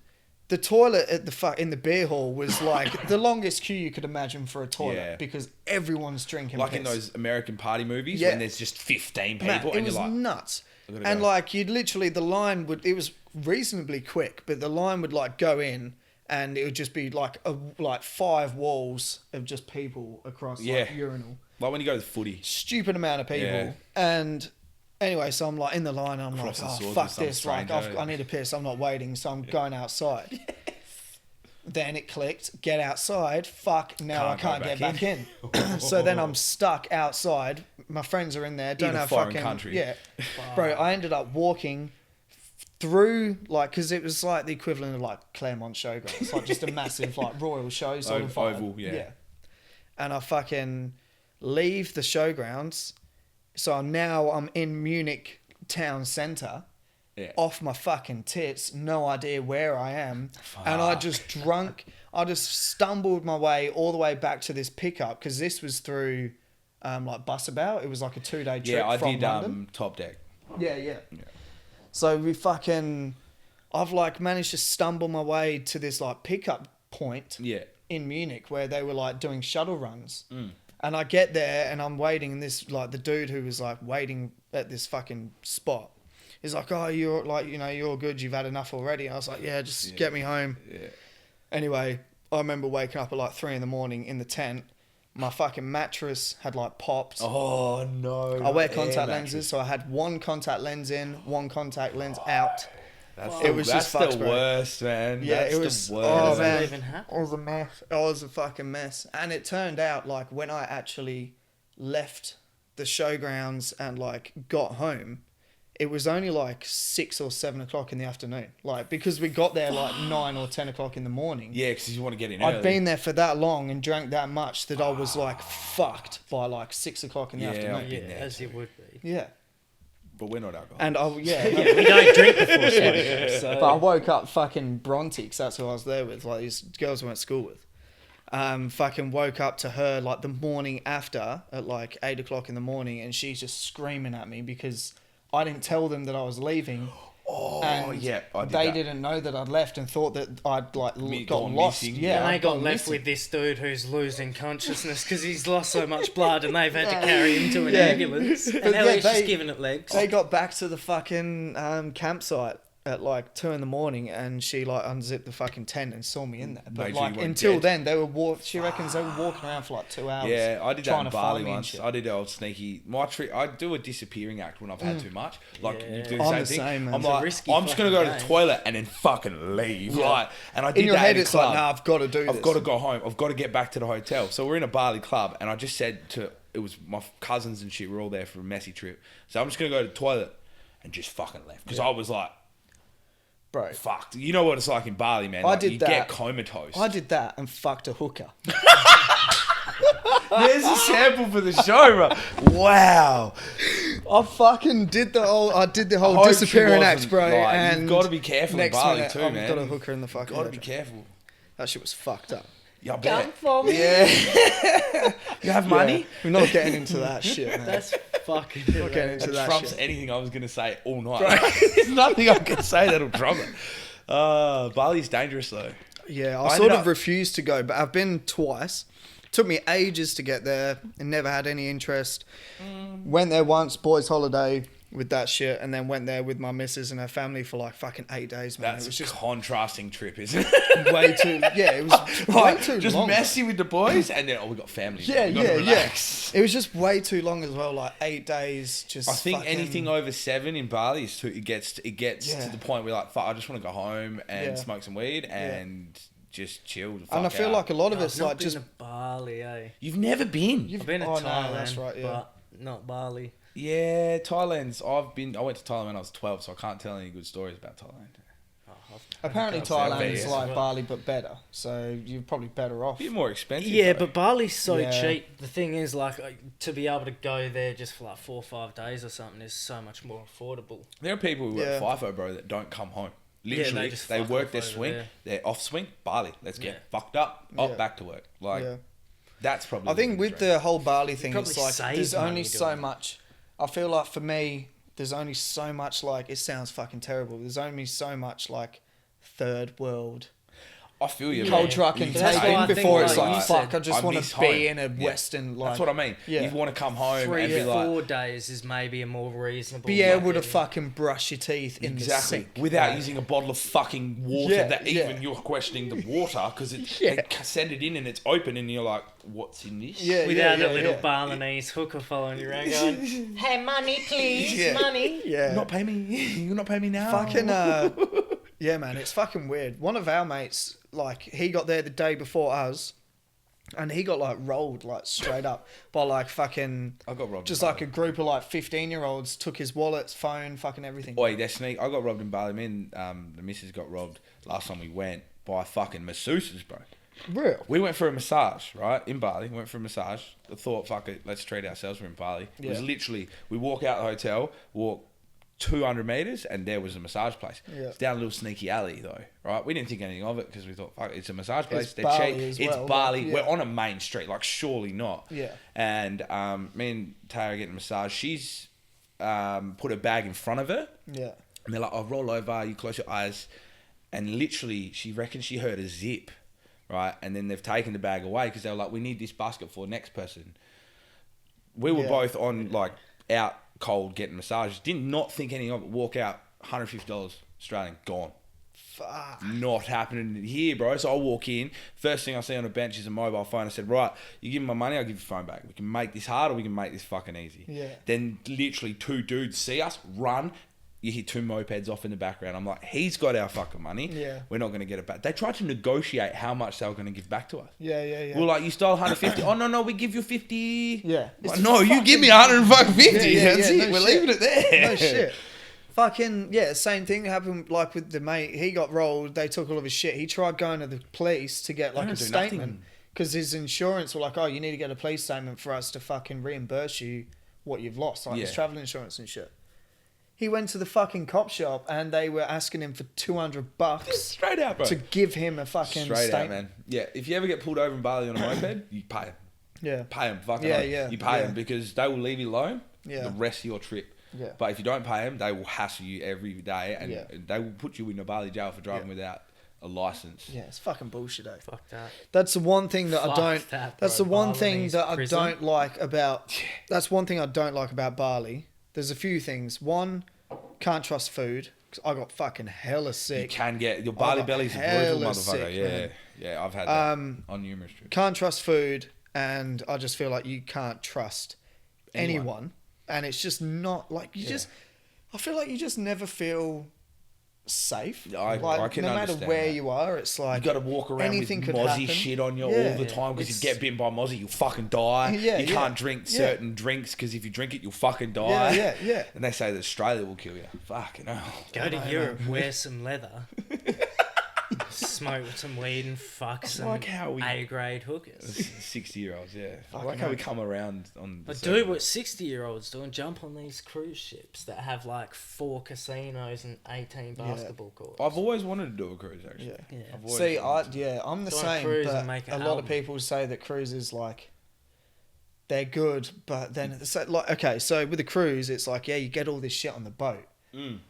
the toilet at in the beer hall was like the longest queue you could imagine for a toilet because everyone's drinking like piss. in those American party movies when there's just 15 people. Man, and it was you're like, nuts. And like you'd literally, the line it was reasonably quick, but the line would like go in and it would just be like 5 walls of just people across like urinal. Like when you go to the footy. Stupid amount of people. Yeah. And anyway, so I'm like in the line. I'm like, oh, fuck this. Like, I need to piss. I'm not waiting. So I'm going outside. Then it clicked, get outside. Fuck, now I can't get back in. So then I'm stuck outside. My friends are in there. Don't have foreign fucking country. Yeah, bro. I ended up walking through because it was like the equivalent of like Claremont Showgrounds. It's like just a massive like Royal Show sort of vibe. Oval, yeah. And I fucking leave the showgrounds. So now I'm in Munich town centre. Yeah. Off my fucking tits, no idea where I am. And I just stumbled my way all the way back to this pickup because this was through like Busabout. It was like a 2-day trip from London. Top Deck. Yeah. So I've like managed to stumble my way to this like pickup point in Munich where they were like doing shuttle runs. And I get there and I'm waiting, and this like the dude who was like waiting at this fucking spot, he's like, oh, you're like, you're all good. You've had enough already. And I was like, yeah, just get me home. Yeah. Anyway, I remember waking up at like 3 a.m. in the tent. My fucking mattress had like popped. Oh no. I wear contact lenses. So I had one contact lens in, one contact lens out. That's the worst, man. Yeah, that's it was. The worst. Oh man, even happen? It was a mess. It was a fucking mess. And it turned out like when I actually left the showgrounds and like got home, it was only like 6 or 7 o'clock in the afternoon. Like because we got there like 9 or 10 o'clock in the morning. Yeah, because you want to get in early. I'd been there for that long and drank that much that I was like fucked by like 6 o'clock in the afternoon. Yeah, as you would be. Yeah. But we're not alcohol. And we don't drink before smoking. So. But I woke up fucking Bronte, because that's who I was there with, like these girls I went to school with. Fucking woke up to her like the morning after at like 8 o'clock in the morning, and she's just screaming at me because I didn't tell them that I was leaving. Oh, and yeah, they didn't know that I'd left and thought that I'd like got lost. Missing. Yeah, and they got left with this dude who's losing consciousness because he's lost so much blood, and they've had to carry him to an ambulance. And Elliott's just giving it legs. They got back to the fucking campsite at like 2 a.m, and she like unzipped the fucking tent and saw me in there. But like until then, they were she reckons they were walking around for like 2 hours. Yeah, I did that in Bali once. I did the old sneaky. My trick, I do a disappearing act when I've had too much. Like you do the same thing. Man. I'm like, I'm just gonna go to the toilet and then fucking leave. Yeah. Like, and I did in your that head, in it's club. like, nah, I've got to do this. I've got to go home. I've got to get back to the hotel. So we're in a Bali club, and I just said to it was my cousins and shit. We're all there for a messy trip. So I'm just gonna go to the toilet and just fucking left because I was like. Bro, fucked. You know what it's like in Bali, man. I did that. You get comatose. I did that and fucked a hooker. There's a sample for the show, bro. Wow. I fucking did the whole disappearing act, bro. And you've got to be careful in Bali minute, too, I've man. got a hooker in the fucking. Got to be careful. That shit was fucked up. Yeah, I bet. Come for me. Yeah. You have money? Yeah, we're not getting into that shit, man. That's fucking. Not getting into that trumps shit. anything I was gonna say all night. There's nothing I can say that'll trump it. Bali's dangerous though. Yeah, I sort of refused to go, but I've been twice. Took me ages to get there and never had any interest. Went there once, boys' holiday with that shit, and then went there with my missus and her family for like fucking 8 days, man. That's it was just a contrasting trip, isn't it? way too, yeah, it was way too just long. Just messy with the boys, and then, we got family. Yeah, we gotta relax. It was just way too long as well, like 8 days, just I think fucking... anything over 7 in Bali, is it gets to the point where like, fuck, I just want to go home and smoke some weed and... just chill the fuck and I feel like a lot of it's like just Bali, eh? You've never been. I've been to Thailand, no, that's right, yeah. but not Bali. Yeah, Thailand's. I went to Thailand when I was 12, so I can't tell any good stories about Thailand. Apparently Thailand is like Bali but better, so you're probably better off. A bit more expensive. Yeah, though. but Bali's so cheap. The thing is, like, to be able to go there just for like 4 or 5 days or something is so much more affordable. There are people who work FIFO, bro, that don't come home. Literally, they work their swing, they're off swing, Bali. Let's get fucked up, back to work. Like, that's probably. I think with the whole Bali thing, it's like there's only so doing much. I feel like for me, there's only so much. Like, it sounds fucking terrible. There's only so much like third world. I feel you. Culture I can take in before it's like, fuck, I just want to be in a Western. Like, that's what I mean. You want to come home 3 and be like, 4 days is maybe a more reasonable. Be able to fucking brush your teeth in the sink without using a bottle of fucking water that even you're questioning the water because they send it in and it's open and you're like, what's in this? Without a little Balinese hooker following you around going, hey, money, please, money. You're not paying me. You're not paying me now. Fucking Yeah, man, it's fucking weird. One of our mates, like, he got there the day before us, and he got, like, rolled, like, straight up by, like, fucking... I got robbed. Just, like, a group of, like, 15-year-olds took his wallet, phone, fucking everything. Oi, they're sneak. I got robbed in Bali. Me and the missus got robbed last time we went by fucking masseuses, bro. Real? We went for a massage, right? In Bali. We went for a massage. I thought, fuck it, let's treat ourselves. We're in Bali. It was literally, we walk out the hotel, walk 200 metres, and there was a massage place. Yeah. It's down a little sneaky alley, though, right? We didn't think anything of it because we thought, fuck, it's a massage place. They're cheap. It's Bali. Yeah. We're on a main street. Like, surely not. Yeah. And me and Tara getting a massage. She's put a bag in front of her. Yeah. And they're like, oh, roll over. You close your eyes. And literally, she reckons she heard a zip. Right, and then they've taken the bag away because they were like, we need this basket for the next person. We were both on, like, out cold getting massages. Did not think anything of it. Walk out, $150 Australian, gone. Fuck. Not happening here, bro. So I walk in. First thing I see on a bench is a mobile phone. I said, right, you give me my money, I'll give you your phone back. We can make this hard or we can make this fucking easy. Yeah. Then literally 2 dudes see us, run. You hear 2 mopeds off in the background. I'm like, he's got our fucking money. Yeah. We're not going to get it back. They tried to negotiate how much they were going to give back to us. Yeah. We're like, you stole 150. Oh, no, we give you 50. Yeah. Like, no, you give me 150. Yeah, That's it. We're leaving it there. No shit. Fucking, yeah, same thing happened, like, with the mate. He got rolled. They took all of his shit. He tried going to the police to get, like, a statement. Because his insurance were like, oh, you need to get a police statement for us to fucking reimburse you what you've lost. Like, his travel insurance and shit. He went to the fucking cop shop and they were asking him for $200 straight out, bro, to give him a fucking straight statement. Out, man. Yeah, if you ever get pulled over in Bali on a moped, you pay him. Yeah, pay him. Fucking you pay him because they will leave you alone the rest of your trip. Yeah, but if you don't pay him, they will hassle you every day and they will put you in a Bali jail for driving without a license. Yeah, it's fucking bullshit. Fuck that. That's the one thing that I don't. That's the one thing that I prison. don't like about. That's one thing I don't like about Bali. There's a few things. One, can't trust food because I got fucking hella sick. You can get your Bali belly's a brutal motherfucker. Sick, yeah, I've had that on numerous trips. Can't trust food, and I just feel like you can't trust anyone. And it's just not like you just. I feel like you just never feel safe. I can no matter understand where that. you are, it's like you got to walk around with mozzie shit on you all the time because you get bitten by mozzie, you'll fucking die. You can't drink certain drinks because if you drink it, you'll fucking die. Yeah. And they say that Australia will kill you. Fucking hell. Go to Europe, wear some leather, smoke some weed, and fuck some A-grade hookers. 60-year-olds, I like how we come around on. But do what 60-year-olds do and jump on these cruise ships that have like 4 casinos and 18 basketball courts. I've always wanted to do a cruise actually. See, I'm the same. But a lot of people say that cruises like they're good, but then so with the cruise, it's like you get all this shit on the boat,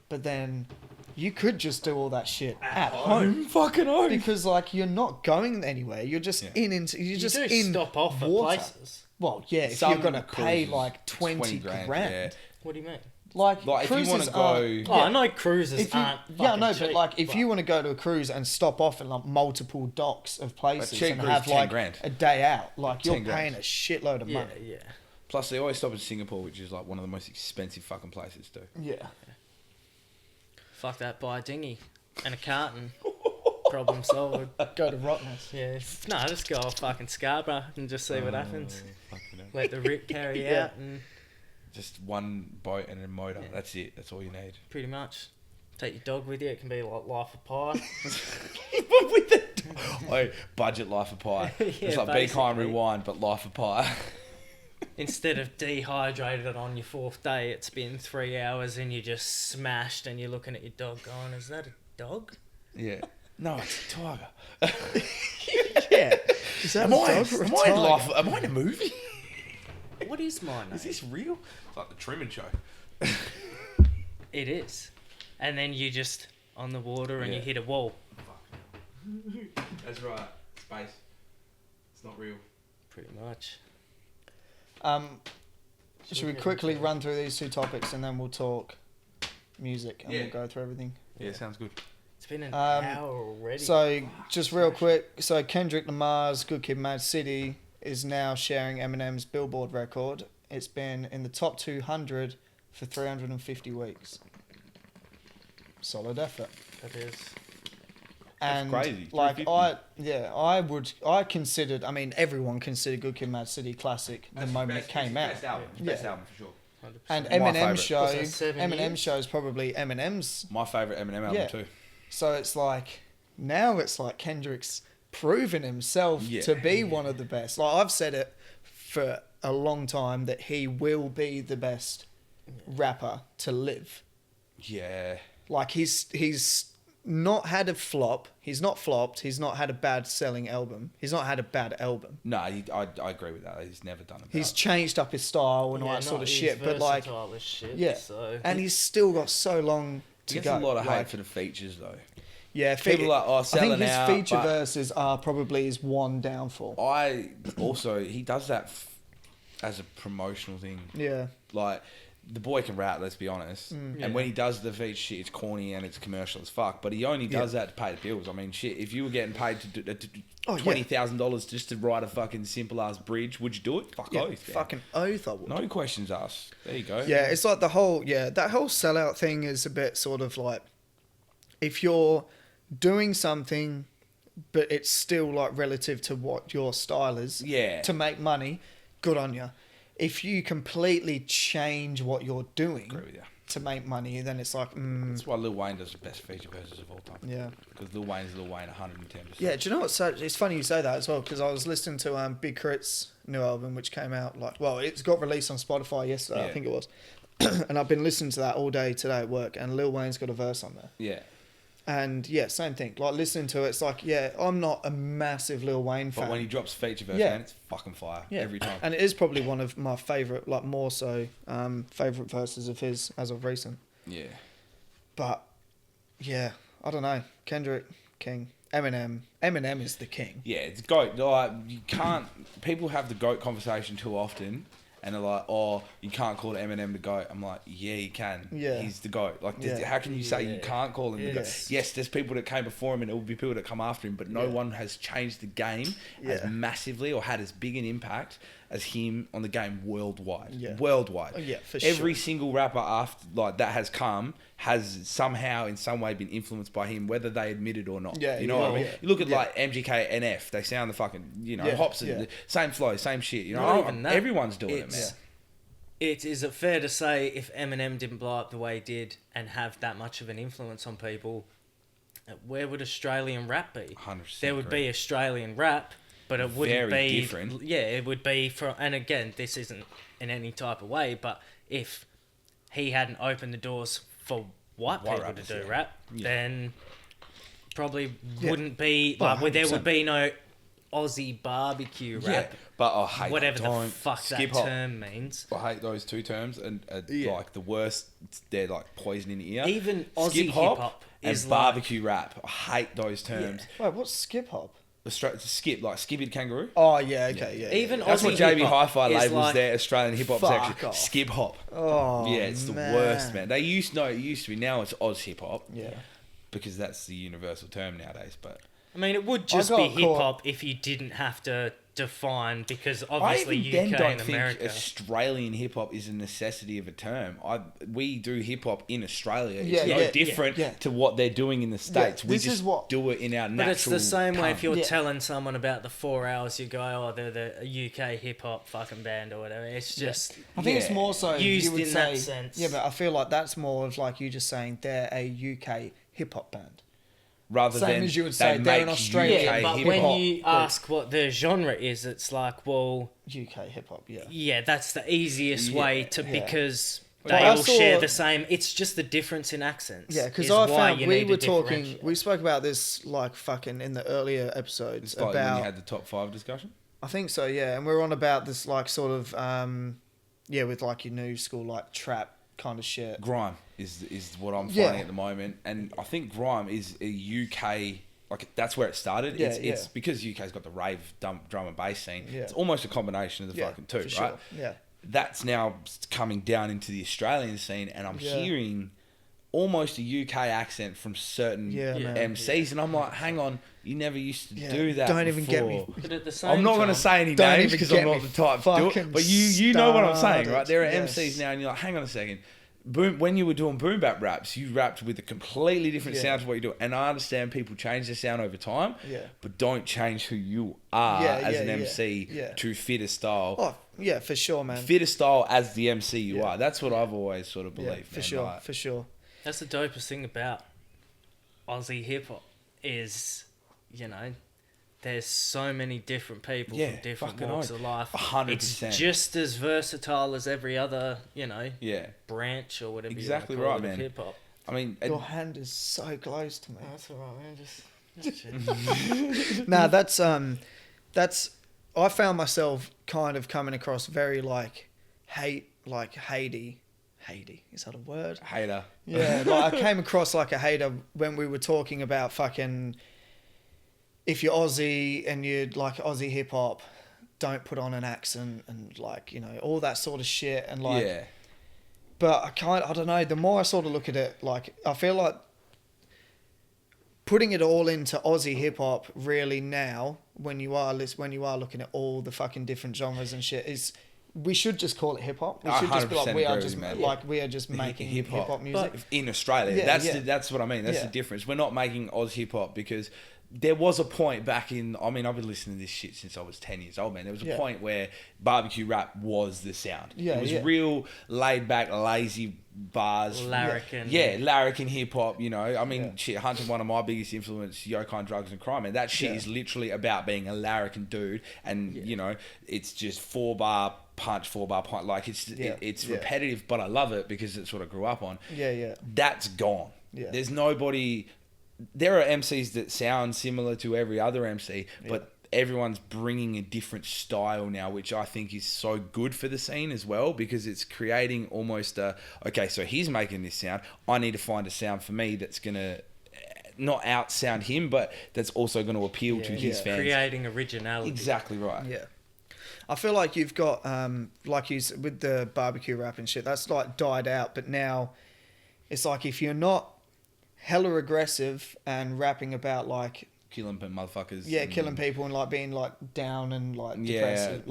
but then. You could just do all that shit at home. Fucking home. Because, like, you're not going anywhere. You're just in stop off water. At places. Well, yeah, if you're going to pay, like, 20 grand. Yeah. What do you mean? Like if you want to go... I know cruises aren't cheap, but, like, if you want to go to a cruise and stop off in, like, multiple docks of places and have, like, a day out, like, you're paying a shitload of money. Yeah. Plus, they always stop in Singapore, which is, like, one of the most expensive fucking places, too. Yeah. Fuck that, buy a dinghy and a carton. Problem solved. Go to Rottnest. Yeah. No, just go off fucking Scarborough and just see what happens. Let the rip carry out and... Just one boat and a motor. That's it. That's all you need. Pretty much. Take your dog with you. It can be like Life of Pi. With the budget Life of Pi. It's like Be Kind Rewind, but Life of Pi. Instead of dehydrated on your 4th day, it's been 3 hours and you're just smashed and you're looking at your dog going, is that a dog? Yeah. No, it's a tiger. Yeah. Is that am I in a movie? What is my name? Is this real? It's like the Truman Show. It is. And then you just on the water and you hit a wall. That's right. Space. It's not real. Pretty much. Should we quickly run through these 2 topics and then we'll talk music and we'll go through everything? Yeah, sounds good. It's been an hour already. So, just real quick. So, Kendrick Lamar's Good Kid, Mad City is now sharing Eminem's Billboard record. It's been in the top 200 for 350 weeks. Solid effort. That is. And that's crazy. Like I considered. I mean, everyone considered Good Kid, Mad City classic the moment it came out. Best album. Best album for sure. 100%. And My Eminem's show. Was that 7 Eminem's years? show is probably Eminem's. My favourite Eminem album too. So it's like now it's like Kendrick's proven himself to be one of the best. Like I've said it for a long time that he will be the best rapper to live. Yeah. Like he's not had a flop. He's not flopped. He's not had a bad selling album. He's not had a bad album. No, I agree with that. He's never done it. He's changed up his style and all that sort of shit. But like, shit, so. and he's still got so long to he go. gets a lot of hate for the features though. Yeah, people are like, oh, selling I think his out, feature but verses are probably his one downfall. He does that as a promotional thing. Yeah. Like, the boy can rap, let's be honest. And when he does the feature shit, it's corny and it's commercial as fuck. But he only does that to pay the bills. I mean, shit, if you were getting paid to do $20,000 just to write a fucking simple ass bridge, would you do it? Fuck oath. Fucking oath I would. No questions asked. There you go. Yeah, it's like that whole sellout thing is a bit sort of like, if you're doing something, but it's still like relative to what your style is, to make money, good on you. If you completely change what you're doing to make money, then it's like... That's why Lil Wayne does the best feature verses of all time. Yeah. Because Lil Wayne's Lil Wayne 110%. Yeah, do you know what's so... It's funny you say that as well, because I was listening to Big Crit's new album, which came out it's got released on Spotify yesterday, I think it was. And I've been listening to that all day today at work, and Lil Wayne's got a verse on there. Yeah. And yeah, same thing. Like listening to it, it's like, I'm not a massive Lil Wayne fan. But when he drops feature verse, man, it's fucking fire every time. And it is probably one of my favourite, like more so, favourite verses of his as of recent. Yeah. But yeah, I don't know. Kendrick, king. Eminem is the king. Yeah, it's GOAT. Like, you can't... People have the GOAT conversation too often. And they're like, oh, you can't call Eminem the GOAT. I'm like, yeah, you can. Yeah. He's the GOAT. Like, how can you say you can't call him the GOAT? Yes, there's people that came before him and there will be people that come after him, but no one has changed the game as massively or had as big an impact as him on the game worldwide. Yeah. Worldwide. Oh, yeah, for sure. Every single rapper after like that has come has somehow in some way been influenced by him, whether they admit it or not. Yeah, you know what I mean? You look at like MGK, NF, they sound the fucking, hops, and same flow, same shit. You know, everyone's doing it, man. Is it fair to say if Eminem didn't blow up the way he did and have that much of an influence on people, where would Australian rap be? 100%. There would be Australian rap, but it wouldn't Very be different. Yeah, it would be from. And again, this isn't in any type of way, but if he hadn't opened the doors for white people rappers, to do rap, then probably wouldn't be like there would be no Aussie barbecue rap. Yeah, but I hate whatever the fuck that term means. I hate those two terms, and like the worst. They're like poison in the ear. Even Aussie hip hop and barbecue rap. I hate those terms. Yeah. Wait, what's skip hop? Skip, like Skippy the Kangaroo. Oh yeah, okay, yeah. Even that's Aussie what JB Hi-Fi labels like, their Australian hip hop section. Off. Skip hop. Oh yeah, it's the worst, man. It used to be. Now it's Oz hip hop. Yeah, because that's the universal term nowadays. But I mean, it would just be hip hop if you didn't have to define, because obviously UK and America. Australian hip hop is a necessity of a term. We do hip hop in Australia. It's no different to what they're doing in the States. We just do it in our natural. But it's the same way if you're telling someone about the 4 hours, you go, oh, they're the UK hip hop fucking band or whatever. It's just. I think it's more so used you would in say, that sense. Yeah, but I feel like that's more of like you just saying they're a UK hip hop band. Rather Same than as you would say they're an Australian. Yeah, but when you ask what the genre is, it's like, well, UK hip hop. Yeah. Yeah, that's the easiest way to because they all share the same. It's just the difference in accents. Yeah, because I found we spoke about this like fucking in the earlier episodes about when you had the top 5 discussion. I think so, yeah, and we're on about this like sort of with like your new school like trap kind of shit. Grime is what I'm finding at the moment, and I think grime is a UK, like that's where it started. It's because UK's got the rave drum and bass scene. Yeah. It's almost a combination of the fucking two, right? Sure. Yeah. That's now coming down into the Australian scene, and I'm hearing almost a UK accent from certain MCs, and I'm like, hang on, you never used to do that. Don't even get me. But at the same I'm not going to say any names because I'm not the type to do it. But you know what I'm saying, right? There are MCs now, and you're like, hang on a second. when you were doing boom bap raps, you rapped with a completely different sound to what you do. And I understand people change their sound over time, but don't change who you are as an MC to fit a style. Oh, yeah, for sure, man. Fit a style as the MC you are. That's what I've always sort of believed. For sure, for sure. That's the dopest thing about Aussie hip hop is, you know, there's so many different people from different walks of life. 100%. It's just as versatile as every other, you know, branch or whatever exactly you want to call right, it, man. of hip hop. I mean, your hand is so close to me. Oh, that's all right, man. Just Nah, that's. I found myself kind of coming across very Haty. Is that a word? Hater. Yeah, like I came across like a hater when we were talking about fucking. If you're Aussie and you're like Aussie hip hop, don't put on an accent and like, you know, all that sort of shit and like. Yeah. But I don't know. The more I sort of look at it, like I feel like putting it all into Aussie hip hop really now, when you are looking at all the fucking different genres and shit, is we should just call it hip hop. We should just be like we are just making hip hop music in Australia. That's what I mean. That's the difference. We're not making Oz hip hop because. There was a point back in... I mean, I've been listening to this shit since I was 10 years old, man. There was a point where barbecue rap was the sound. Yeah, it was real laid-back, lazy bars. Larrikin. Yeah, larrikin hip-hop, you know. I mean, shit, Hunter's one of my biggest influences, Yokai, Drugs and Crime, man. That shit is literally about being a larrikin dude. And, you know, it's just 4-bar punch. Like, it's repetitive, but I love it because it's what I grew up on. Yeah. That's gone. Yeah. There's nobody... There are MCs that sound similar to every other MC, but everyone's bringing a different style now, which I think is so good for the scene as well, because it's creating almost okay, so he's making this sound. I need to find a sound for me that's going to not out-sound him, but that's also going to appeal to his fans. Creating originality. Exactly right. Yeah. I feel like you've got, like you said, with the barbecue rap and shit, that's like died out, but now it's like if you're not hella aggressive and rapping about like killing motherfuckers, killing people and like being like down and like depressed,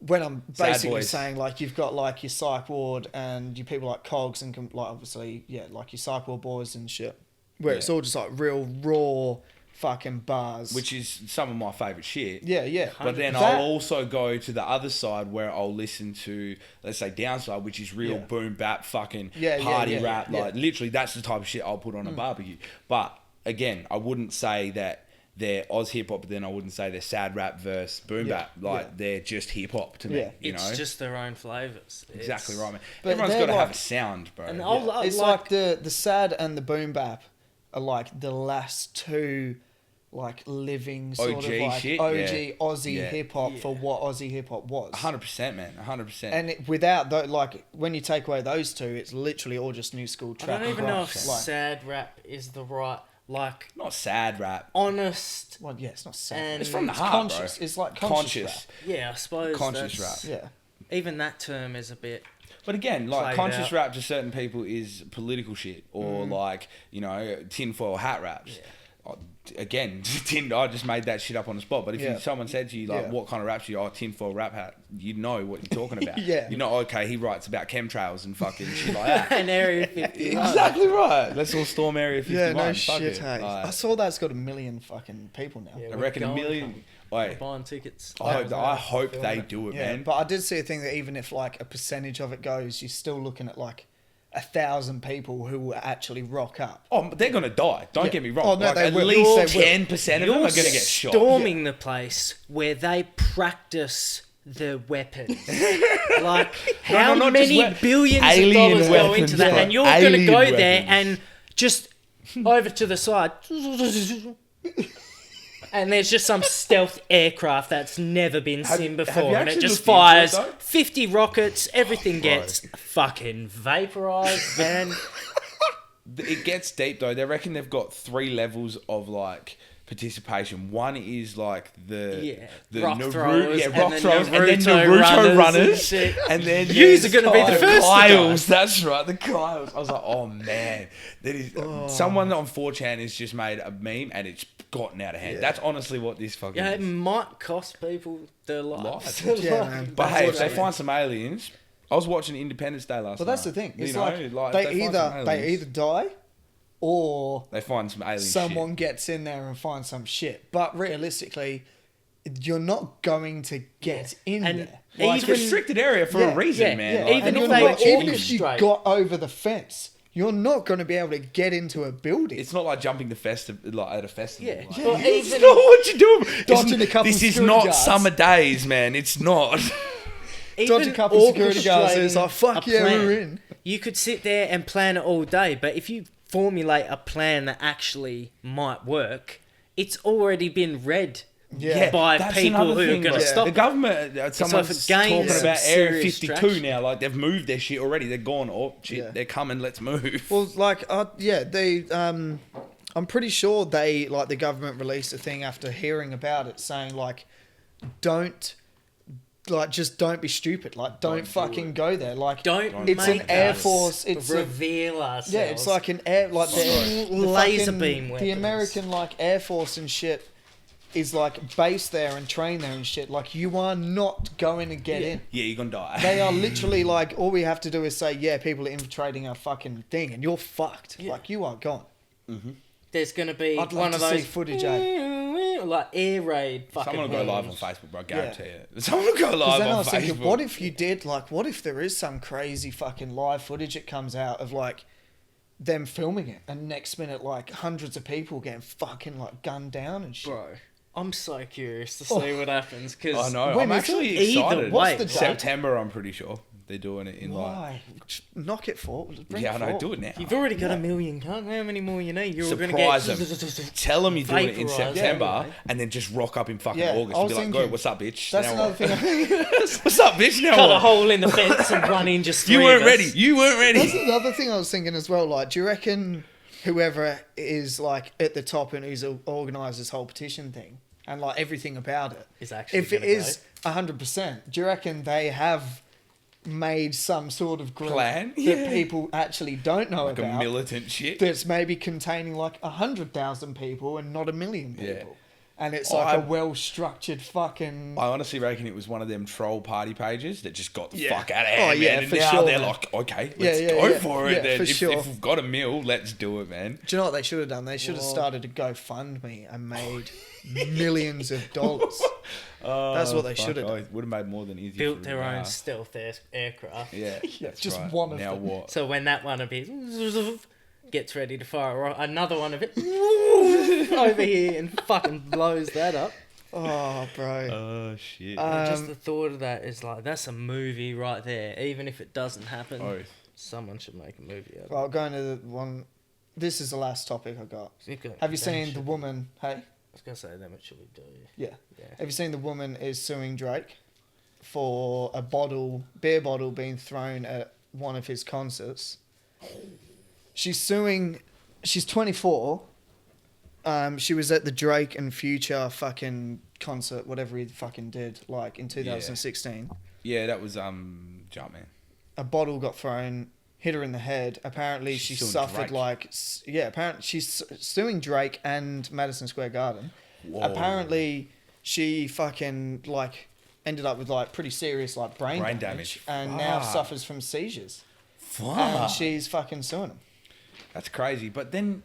when I'm basically saying like you've got like your Psych Ward and your people like Cogs and like obviously like your Psych Ward boys and shit, where it's all just like real raw fucking bars, which is some of my favourite shit. Yeah. But then I'll also go to the other side where I'll listen to, let's say, Downside, which is real boom bap fucking party rap. Like literally, that's the type of shit I'll put on a barbecue. But again, I wouldn't say that they're Oz hip hop, but then I wouldn't say they're sad rap versus boom bap. Like they're just hip hop to me. It's just their own flavours. Exactly right, man. But everyone's got to have a sound, bro. And it's like the sad and the boom bap are like the last two like living sort OG of like shit, OG Aussie hip hop for what Aussie hip hop was. 100%, man. 100%. And without like when you take away those two, it's literally all just new school trap. I don't even know if sad rap is the right not sad rap. Honest. Well, yeah, it's not sad. It's from the heart, conscious. bro. It's like conscious rap. Yeah, I suppose. Conscious rap. Yeah. Even that term is a bit. But again, like conscious rap to certain people is political shit, or like, you know, tinfoil hat raps. Yeah. Again, I just made that shit up on the spot. But if someone said to you, like, what kind of raps do you? Tinfoil rap hat. You'd know what you're talking about. You know, okay, he writes about chemtrails and fucking shit like that. And Area 51. Exactly right. Let's all storm Area 51. Yeah, no shit, hey. I saw that's got 1 million fucking people now. I reckon 1 million. Wait, buying tickets. I hope they do it, man. But I did see a thing that even if like a percentage of it goes, you're still looking at like 1,000 people who will actually rock up. Oh, they're gonna die. Don't get me wrong. Oh, no, like, they at will. least 10% of them are gonna get shot. Storming the place where they practice the weapons. Like how many billions of dollars go into that, and you're gonna go there and just over to the side. And there's just some stealth aircraft that's never been seen before, and it just fires 50 rockets. Everything gets fucking vaporized, man. It gets deep though. They reckon they've got 3 levels of like participation. One is like the rock throwers, and then Naruto runners, and then yous are going to be the first Kyles. That's right, the Kyles. I was like, oh man, that is someone on 4chan has just made a meme and it's gotten out of hand. That's honestly what this fucking is. It might cost people their lives. Yeah, man. But hey, if they find some aliens, I was watching Independence Day last night. But that's the thing. It's like they either die or they find some alien someone shit. gets in there and finds some shit. But realistically, you're not going to get in there. It's a restricted area for a reason, man. Yeah. Even if you got over the fence, you're not going to be able to get into a building. It's not like jumping the at a festival. Yeah. Like. Well, It's not what you're doing. Dodging a couple This is security not guards. summer days, man. It's not. Dodge a couple security guards and it's like, fuck yeah, we're in. You could sit there and plan it all day, but if you formulate a plan that actually might work, it's already been read by people who are going to stop the government. Someone's talking about Area 52 now. Like they've moved their shit already. They're gone. Oh shit, they're coming. Let's move. Well, like, they. I'm pretty sure they the government released a thing after hearing about it, saying just don't be stupid. Like, don't fucking go there. Like, it's an Air Force. It's reveal ourselves. Yeah, it's like an air the laser fucking, beam weapons. The American Air Force and shit is based there and trained there and shit. Like, you are not going to get in. Yeah, you're gonna die. They are literally all we have to do is say, people are infiltrating our fucking thing, and you're fucked. Yeah. Like, you are gone. Mm-hmm. There's gonna be I'd love one to of those see footage, like air raid. Someone will go live on Facebook, bro. I guarantee it. Someone will go live on Facebook. Thinking, what if you did? What if there is some crazy fucking live footage that comes out of them filming it, and next minute hundreds of people getting fucking gunned down and shit. Bro, I'm so curious to see what happens because I know. I'm actually excited. What's the date? September, I'm pretty sure they're doing it in Why? Knock it for. I know. Do it now. You've already got 1 million. How many more you need? You're going to Surprise get. them. Tell them you're doing it in September, and then just rock up in fucking August and be like, "Go, what's up, bitch?" That's another thing. What's up, bitch? Now cut a hole in the fence and run in. Just you weren't ready. You weren't ready. That's another thing I was thinking as well. Do you reckon whoever is at the top and who's organised this whole petition thing and everything about it is actually if it is 100%, do you reckon they have made some sort of group plan that people actually don't know about, a militant shit that's maybe containing 100,000 people and not 1 million people, and it's a well-structured fucking... I honestly reckon it was one of them troll party pages that just got the fuck out of hand, man. And for now sure, they're man. like, okay, let's go for it then. If we've got $1 million, let's do it, man. Do you know what they should have done? They should have started a GoFundMe and made millions of dollars. That's what they should have done. Would have made more than easy. Built their own stealth aircraft. Yeah, that's just right. one of now them. What? So when that one appears, gets ready to fire another one of it over here and fucking blows that up. Oh, bro. Oh, shit. Just the thought of that is that's a movie right there. Even if it doesn't happen, someone should make a movie out of it. Well, going to the one... This is the last topic I got. Have you seen the woman... Hey? I was going to say, then what should we do? Yeah. Have you seen the woman is suing Drake for a beer bottle being thrown at one of his concerts? She's suing... She's 24. She was at the Drake and Future fucking concert, whatever he fucking did, in 2016. Yeah, that was Jumpman. A bottle got thrown, hit her in the head. Apparently, she suffered Drake. apparently she's suing Drake and Madison Square Garden. Whoa. Apparently, she fucking ended up with pretty serious brain damage and now suffers from seizures. Fuck. And she's fucking suing him. That's crazy. But then,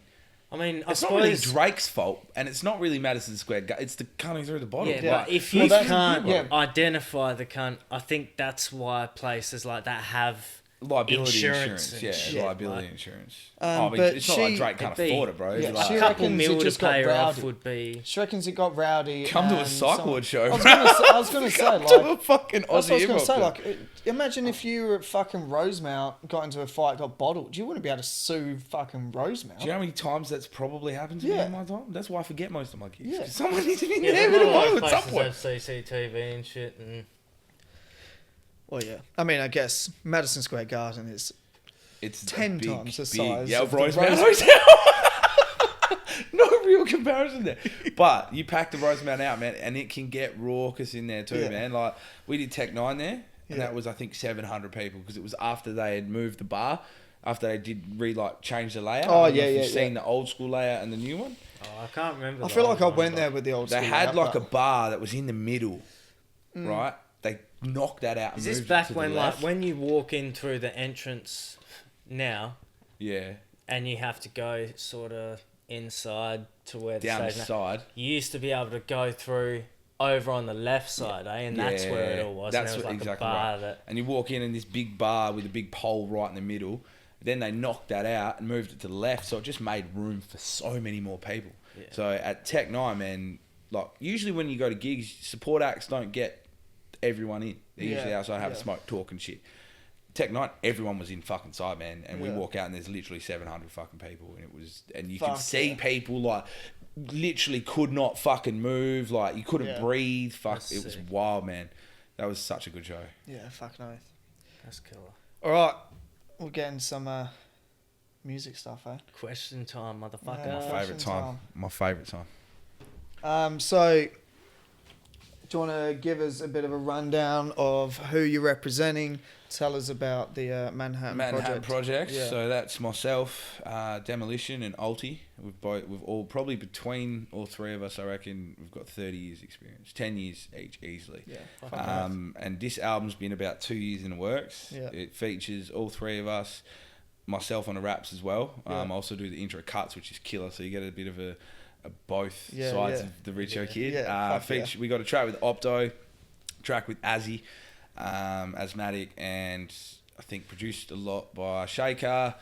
I mean, it's not really Drake's fault, and it's not really Madison Square Garden. It's the cunt who threw the bottle. Yeah, but if you can't identify the cunt, I think that's why places like that have liability insurance. Yeah, liability insurance. But it's not like Drake can't afford it, bro. Yeah, a couple mil to pay her off would be... She reckons it got rowdy. Come to a psych ward show. I was going to say, to a fucking Aussie hip-hop. That's what I was going to say. Imagine if you were at fucking Rosemount, got into a fight, got bottled. You wouldn't be able to sue fucking Rosemount. Do you know how many times that's probably happened to me in my time? That's why I forget most of my kids. Yeah. Someone needs to be there with a bottle at some point. Have CCTV and shit and... Well, yeah. I mean, I guess Madison Square Garden is... It's 10 times the size of Rosemount Hotel. No real comparison there. But you pack the Rosemount out, man, and it can get raucous in there too, man. We did Tech 9 there, and that was, I think, 700 people, because it was after they had moved the bar, after they did change the layout. Oh, yeah, you've seen the old school layout and the new one. Oh, I can't remember. I feel like I went there with the old school layout. They had layout, a bar that was in the middle, right? they knocked that out. Is this back when when you walk in through the entrance now? Yeah. And you have to go sort of inside to where down the side. You used to be able to go through over on the left side, And that's where it all was. That's and there was like exactly a bar right. that... And you walk in this big bar with a big pole right in the middle. Then they knocked that out and moved it to the left, so it just made room for so many more people. Yeah. So at Tech 9, man, like usually when you go to gigs, support acts don't get everyone in. They're usually outside having a smoke, talk and shit. Tech 9, everyone was in fucking side, man, and we walk out and there's literally 700 fucking people, and you could see people like literally could not fucking move, like you couldn't breathe. It was wild, man. That was such a good show. Yeah, fucking oath. That's killer. All right, we'll get in some music stuff, eh? Question time, motherfucker. My favourite time. So, do you want to give us a bit of a rundown of who you're representing? Tell us about the Manhattan Project. Yeah. So that's myself, Demolition, and Ulti. We've all probably between all three of us, I reckon we've got 30 years experience, 10 years each easily. Yeah. And this album's been about 2 years in the works. Yeah. It features all three of us, myself on the raps as well. I also do the intro cuts, which is killer. So you get a bit of a both sides of the Richo Kidd. We got a track with Opto, track with Azzy, Asthmatic, and I think produced a lot by Shaker,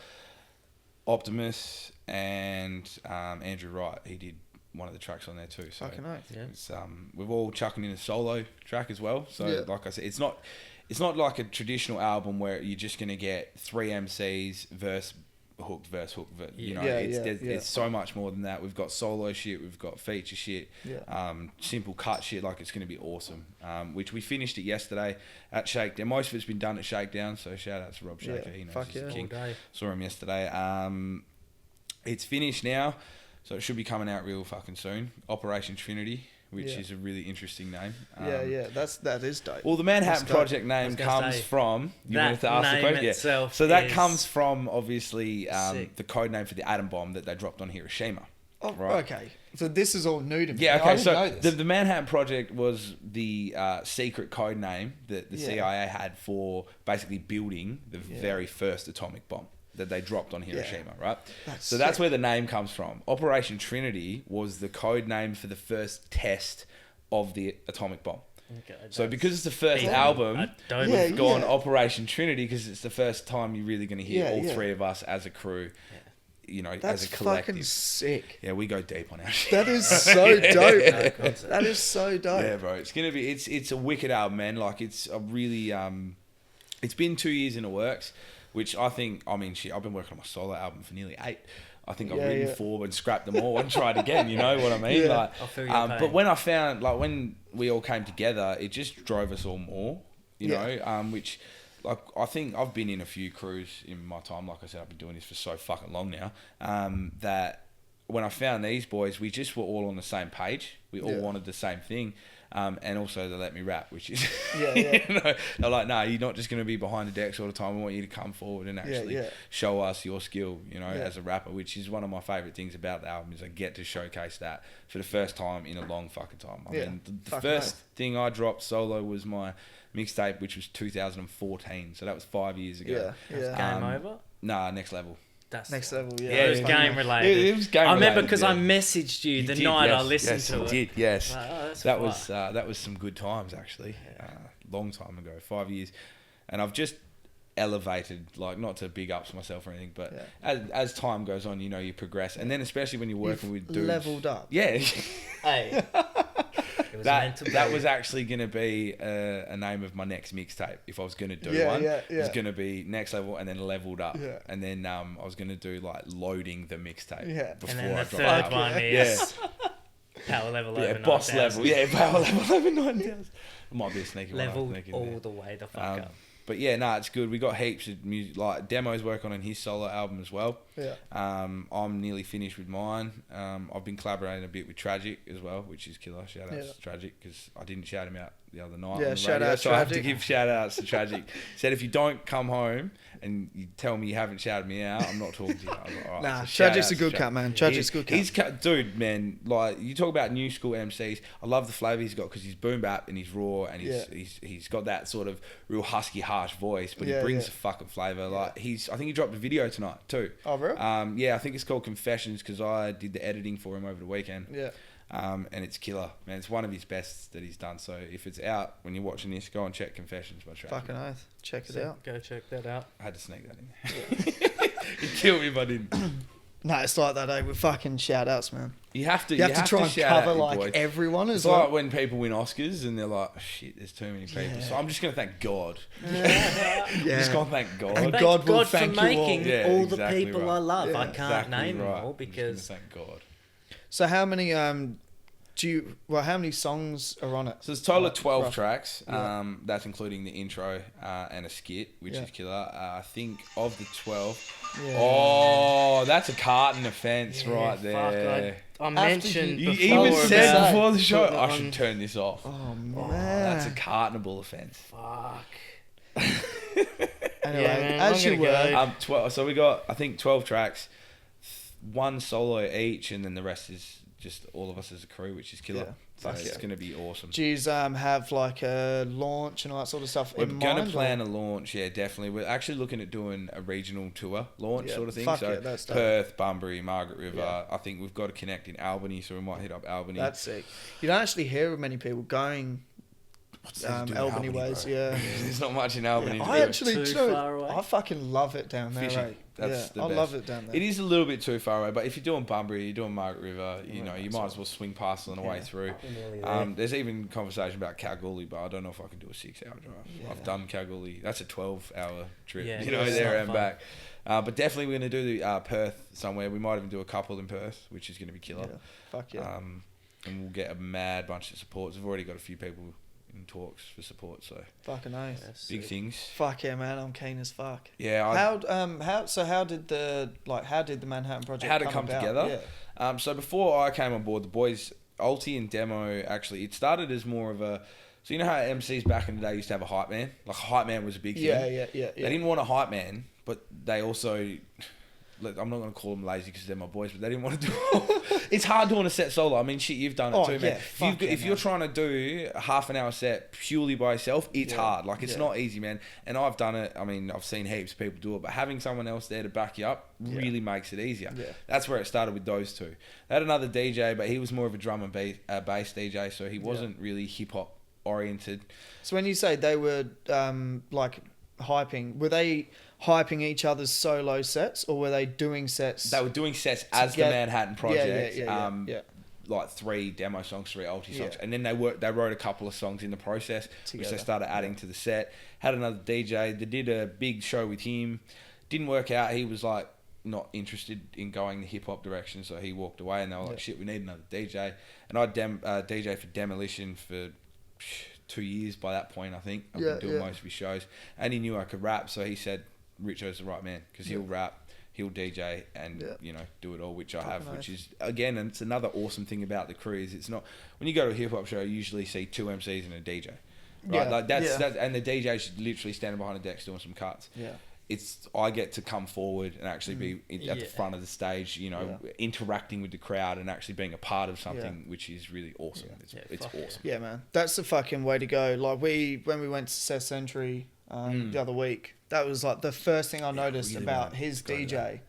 Optimus, and Andrew Wright. He did one of the tracks on there too. So fucking nice. It's, we've all chucking in a solo track as well. So like I said, it's not like a traditional album where you're just gonna get 3 MCs, verse, hook, you know. It's so much more than that. We've got solo shit, we've got feature shit, simple cut shit. Like it's gonna be awesome. Which we finished it yesterday at Shakedown. Most of it's been done at Shakedown, so shout out to Rob Shaker. He knows he's the king. Saw him yesterday. It's finished now, so it should be coming out real fucking soon. Operation Trinity, which is a really interesting name. That is dope. Well, the Manhattan Project name comes from... You wanted to ask the question? So that comes from, obviously, the code name for the atom bomb that they dropped on Hiroshima. Oh, right? Okay. So this is all new to me. Yeah, okay. So the Manhattan Project was the secret code name that the CIA had for basically building the very first atomic bomb that they dropped on Hiroshima, right? That's where the name comes from. Operation Trinity was the code name for the first test of the atomic bomb. Okay, so because it's the first album, we've gone Operation Trinity because it's the first time you're really going to hear all three of us as a crew, you know, as a collective. That's fucking sick. Yeah, we go deep on our shit. That is so dope. That is so dope. Yeah, bro. It's going to be, it's a wicked album, man. Like it's a really, it's been 2 years in the works. Which I think, I mean, shit, I've been working on my solo album for nearly 8. I think I've written 4 and scrapped them all and tried again, you know what I mean? Like, I feel your pain. But when I found, like, when we all came together, it just drove us all more, you know, which, like, I think I've been in a few crews in my time. Like I said, I've been doing this for so fucking long now, that when I found these boys, we just were all on the same page. We all wanted the same thing. And also they let me rap, which is, you know, they're like, no, you're not just going to be behind the decks all the time. I want you to come forward and actually show us your skill, you know, as a rapper, which is one of my favourite things about the album is I get to showcase that for the first time in a long fucking time. I mean, the first thing I dropped solo was my mixtape, which was 2014. So that was 5 years ago. Game over? Nah, Next Level. That's Next Level, it was game related. It was game related. I remember because I messaged you the night I listened to it. Did, yes. Like, that was some good times actually. Long time ago, 5 years, and I've just elevated, like, not to big ups myself or anything, but as time goes on, you know, you progress, and then especially when you're working with dudes, leveled up. Yeah. Hey. That was actually going to be a name of my next mixtape. If I was going to do one, it was going to be Next Level and then Leveled Up. And then I was going to do like Loading the mixtape before and then I the third one is Power Level over 9,000. Boss Level. Yeah, Power Level over 9,000. It might be a sneaky one. Leveled all the way the fuck up. But yeah, it's good. We got heaps of music, like Demo's working on his solo album as well. Yeah. I'm nearly finished with mine. I've been collaborating a bit with Tragic as well, which is killer. Shout out to Tragic, because I didn't shout him out the other night. Yeah, on the shout radio, out so I have to Tragic. give shout outs to Tragic. Said if you don't come home and you tell me you haven't shouted me out, I'm not talking to you. I was like, all right, so Tragic's a good cut, man. Tragic's a good cut. Dude, man. Like, you talk about new school MCs. I love the flavour he's got, because he's boom bap and he's raw and he's got that sort of real husky, harsh voice, but he brings a fucking flavour. Like, I think he dropped a video tonight too. Oh, really? Yeah, I think it's called Confessions, because I did the editing for him over the weekend. Yeah. And it's killer, man. It's one of his best that he's done. So if it's out when you're watching this, go and check Confessions by Tragic. Fucking oath. Check it out. Go check that out. I had to sneak that in. He'd kill me if I didn't. No, it's like that, with fucking shout outs, man. You have to. You have to try and cover like everyone as well. It's like when people win Oscars and they're like, oh, shit, there's too many people. Yeah. So I'm just going to thank God. I'm just going to thank God. And God will thank for making all exactly the people I love. Yeah, I can't name them all because... thank God. So how many how many songs are on it? So there's a total of 12 tracks. That's including the intro and a skit, which is killer. I think of the 12... Yeah. Oh, that's a carton offence right there. I mentioned you before. Even said before the show, I should turn this off. Oh, man. That's a cartonable offence. Fuck. Anyway, man, as you were. So we got, I think, 12 tracks, one solo each, and then the rest is just all of us as a crew, which is killer. So it's going to be awesome. Do you have like a launch and all that sort of stuff We're going to plan a launch, definitely. We're actually looking at doing a regional tour launch sort of thing. So Perth, Bunbury, Margaret River. Yeah. I think we've got to connect in Albany, so we might hit up Albany. That's sick. You don't actually hear of many people going Albany ways, There's not much in Albany. I actually, I fucking love it down there. Right? That's the I best. love it down there. It is a little bit too far away, but if you're doing Bunbury, you're doing Margaret River, you might as well swing past on the way through. There's even conversation about Kalgoorlie, but I don't know if I can do a 6-hour drive. Yeah. I've done Kalgoorlie. That's a 12-hour trip, there and back. But definitely we're going to do the Perth somewhere. We might even do a couple in Perth, which is going to be killer. Yeah. Fuck yeah. And we'll get a mad bunch of supports. We've already got a few people in talks for support, so fucking nice. Big things. Fuck yeah, man! I'm keen as fuck. Yeah. How did the Manhattan Project come together? Yeah. So before I came on board, the boys, Ulti and Demo, actually, it started as more of a. So you know how MCs back in the day used to have a hype man? Like a hype man was a big thing. Yeah. They didn't want a hype man, but they also. Look, I'm not going to call them lazy because they're my boys, but they didn't want to do it. It's hard doing a set solo. I mean, shit, you've done it too, man. If you're trying to do a half an hour set purely by yourself, it's hard. Like, it's not easy, man. And I've done it. I mean, I've seen heaps of people do it, but having someone else there to back you up really makes it easier. Yeah. That's where it started with those two. They had another DJ, but he was more of a drum and bass DJ, so he wasn't really hip-hop oriented. So when you say they were, hyping, were they hyping each other's solo sets, or were they doing sets? They were doing sets as the Manhattan Project. Yeah. Like 3 demo songs, 3 ulti songs, and then they wrote a couple of songs in the process, which they started adding to the set. Had another DJ. They did a big show with him. Didn't work out. He was like not interested in going the hip hop direction, so he walked away. And they were like, "Shit, we need another DJ." And I DJ for Demolition for 2 years by that point. I think I've been doing most of his shows, and he knew I could rap, so he said, Richo's the right man, because he'll rap, he'll DJ, and do it all, which I have. Which is, again, and it's another awesome thing about the crew is it's not, when you go to a hip hop show, you usually see 2 MCs and a DJ, right? And the DJ should literally stand behind the decks doing some cuts. I get to come forward and actually be at the front of the stage, interacting with the crowd and actually being a part of something, which is really awesome. It's awesome. Yeah, man, that's the fucking way to go. Like when we went to Seth Century the other week, that was like the first thing I noticed about his DJ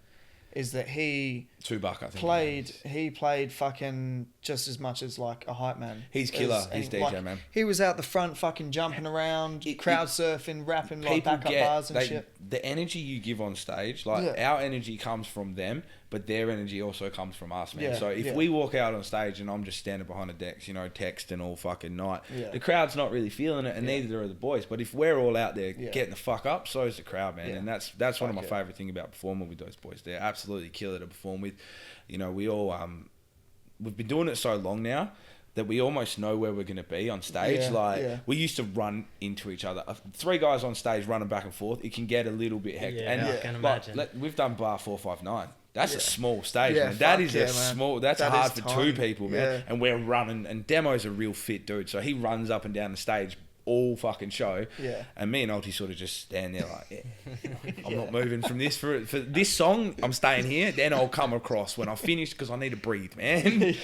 is that he played fucking just as much as like a hype man. He's killer. He's DJ, man. He was out the front fucking jumping around, crowd surfing, rapping like backup bars and shit. The energy you give on stage, our energy comes from them, but their energy also comes from us, man. So if we walk out on stage and I'm just standing behind the decks, texting all fucking night, the crowd's not really feeling it, and neither are the boys. But if we're all out there getting the fuck up, so is the crowd, man. And that's one of my favourite things about performing with those boys. They're absolutely killer to perform with. We all we've been doing it so long now, that we almost know where we're going to be on stage. We used to run into each other. 3 guys on stage running back and forth, it can get a little bit hectic. I can imagine. We've done bar 459. That's a small stage, man. That is small. That's that hard for tiny. 2 people, man. Yeah. And we're running. And Demo's a real fit dude, so he runs up and down the stage all fucking show. Yeah. And me and Alti sort of just stand there like, I'm not moving from this for this song. I'm staying here. Then I'll come across when I finish because I need to breathe, man.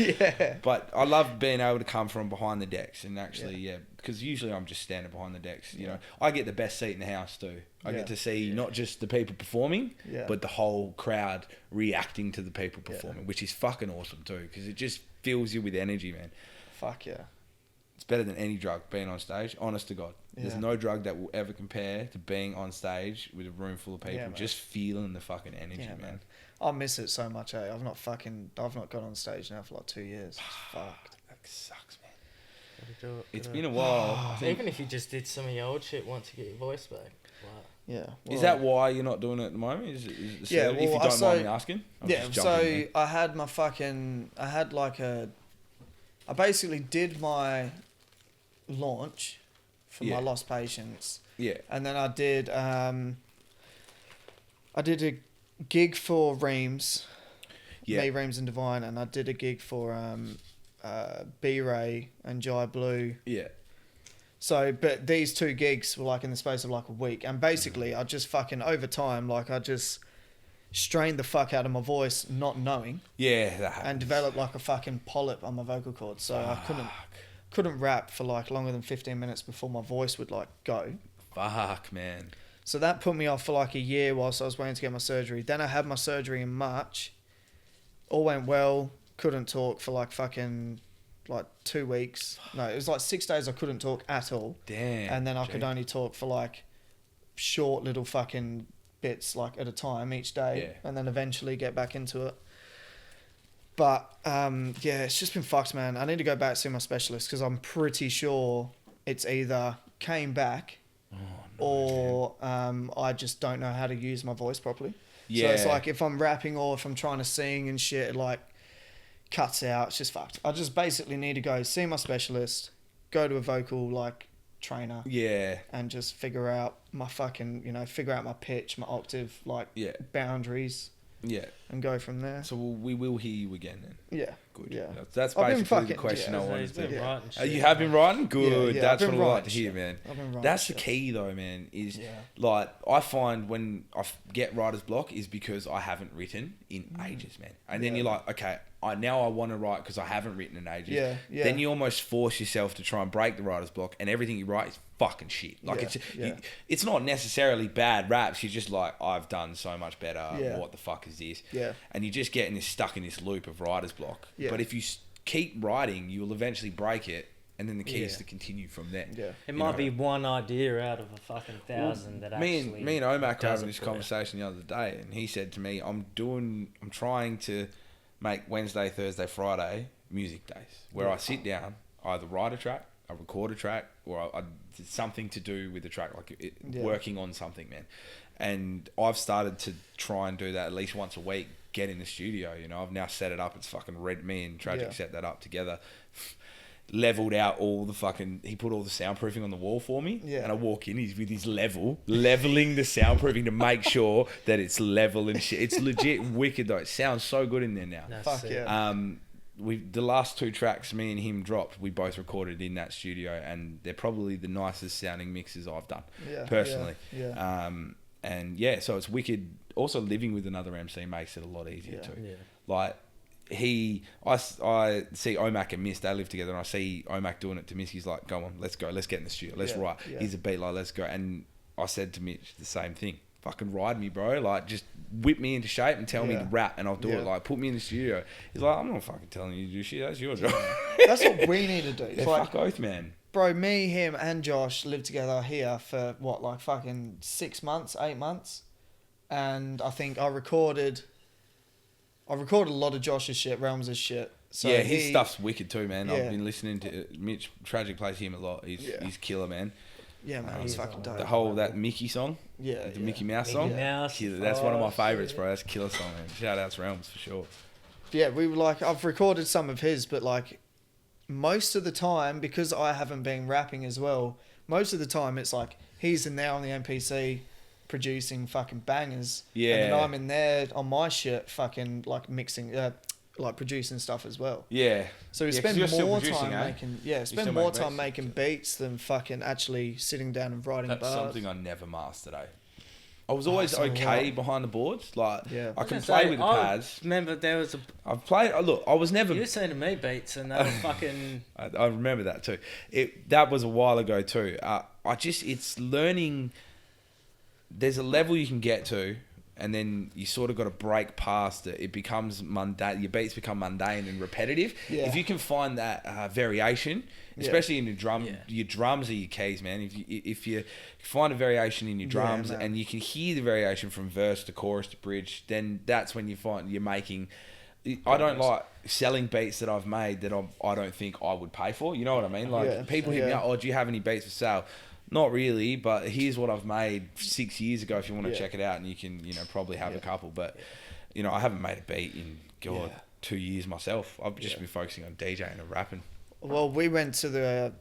But I love being able to come from behind the decks and actually, because usually I'm just standing behind the decks. You know, I get the best seat in the house too. I get to see not just the people performing, but the whole crowd reacting to the people performing, which is fucking awesome too, because it just fills you with energy, man. Fuck yeah. It's better than any drug, being on stage, honest to God. There's no drug that will ever compare to being on stage with a room full of people, just feeling the fucking energy, man. I miss it so much, eh? I've not got on stage now for like 2 years. It's fucked. That sucks, man. It's been a while. Even if you just did some of your old shit once you get your voice back. Wow. Yeah. Well, is that why you're not doing it at the moment? Is it if you don't mind me asking? I basically did my launch for my Lost Patients. Yeah. And then I did a gig for Reams. Me, Reams and Divine, and I did a gig for B-Ray and Jai Blue. Yeah. So, but these 2 gigs were like in the space of like a week, and basically I just fucking over time, like I just strained the fuck out of my voice, not knowing. Yeah, that happens. And developed like a fucking polyp on my vocal cords, so I couldn't rap for like longer than 15 minutes before my voice would like go. Fuck, man. So that put me off for like a year whilst I was waiting to get my surgery. Then I had my surgery in March. All went well. Couldn't talk for like fucking like 2 weeks. No, it was like 6 days I couldn't talk at all. Damn. And then I could only talk for like short little fucking bits like at a time each day. And then eventually get back into it. But it's just been fucked, man. I need to go back to see my specialist because I'm pretty sure it's either came back or I just don't know how to use my voice properly. So it's like if I'm rapping or if I'm trying to sing and shit, it like cuts out. It's just fucked. I just basically need to go see my specialist, go to a vocal like trainer, and just figure out my fucking, figure out my pitch, my octave, like boundaries. Yeah. And go from there. So we will hear you again then. Yeah. Good. Yeah. That's basically the question I wanted to. Writing, you have been writing? Good. Yeah, That's what I like to hear, shit. man. I've been writing That's the key though, man, is like I find when I get writer's block is because I haven't written in ages, man. And then you're like, okay, I want to write because I haven't written in ages. Yeah. Then you almost force yourself to try and break the writer's block, and everything you write is fucking shit. Like it's not necessarily bad raps. You're just like, I've done so much better. Yeah. What the fuck is this? Yeah. And you're just getting stuck in this loop of writer's block. Yeah. But if you keep writing, you will eventually break it, and then the key is to continue from there. Yeah. It might be one idea out of a fucking thousand that actually. Me and Omak were having this conversation the other day, and he said to me, I'm trying to make Wednesday, Thursday, Friday music days where I sit down, I either write a track, I record a track, or I did something to do with the track, like working on something, man. And I've started to try and do that at least once a week. Get in the studio, I've now set it up. It's fucking me and Tragic set that up together. Leveled out all the fucking. He put all the soundproofing on the wall for me, and I walk in. He's with his leveling the soundproofing to make sure that it's level and shit. It's legit wicked though. It sounds so good in there now. Fuck yeah. The last 2 tracks me and him dropped, we both recorded in that studio, and they're probably the nicest sounding mixes I've done personally. And so it's wicked. Also, living with another MC makes it a lot easier too. Yeah. Like I see Omak and Miss, they live together, and I see Omak doing it to Miss. He's like, "Go on, let's go, let's get in the studio, let's write." Here's a beat, like, let's go. And I said to Mitch the same thing. Fucking ride me, bro. Like, just whip me into shape and tell me to rap, and I'll do it. Like, put me in the studio. He's like, I'm not fucking telling you to do shit. That's your job. That's what we need to do. It's like, fuck oath, man. Bro, me, him, and Josh lived together here for what, like fucking 6 months, 8 months, and I think I recorded a lot of Josh's shit, Realms' shit. So his stuff's wicked too, man. I've been listening to Mitch. Tragic plays him a lot. He's killer, man. Yeah, man, he's fucking dope. The whole that Mickey song, the Mickey Mouse song, that's one of my favourites, bro. That's a killer song, man. Shout out to Realms for sure. Yeah, we were like, I've recorded some of his, but like, most of the time, because I haven't been rapping as well, most of the time it's like he's in there on the MPC producing fucking bangers. Yeah. And then I'm in there on my shit fucking like mixing, like producing stuff as well. Yeah. So we spend more time making beats than fucking actually sitting down and writing That's bars. something I never mastered, eh? I was always okay behind the boards. Like, I can say, play with the pads. Remember, there was I've played. Look, I was never. You were sending me beats, and they were fucking. I remember that too. That was a while ago too. It's learning. There's a level you can get to, and then you sort of got to break past it. It becomes mundane. Your beats become mundane and repetitive. Yeah. If you can find that variation, especially in your drum, your drums are your keys, man. If you find a variation in your drums and you can hear the variation from verse to chorus to bridge, then that's when you find you're making. I don't like selling beats that I've made that I don't think I would pay for. You know what I mean? Like people hit me up, oh, do you have any beats for sale? Not really, but here's what I've made 6 years ago if you want to check it out, and you can, probably have a couple. But, I haven't made a beat in, 2 years myself. I've just been focusing on DJing and rapping. Well, we went to the,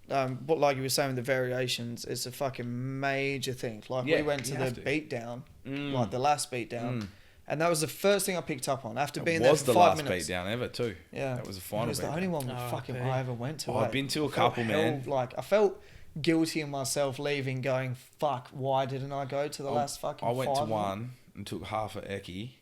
like you were saying, the variations, it's a fucking major thing. Like, we went to the beatdown, like the last beatdown, and that was the first thing I picked up on after being there for 5 minutes. It was the last beatdown ever, too. Yeah. That was the final beatdown. It was the only one I ever went to. I've been to a couple, man. I felt guilty of myself leaving, going, fuck, why didn't I go to the last fucking 5 I went to one and took half a eckie,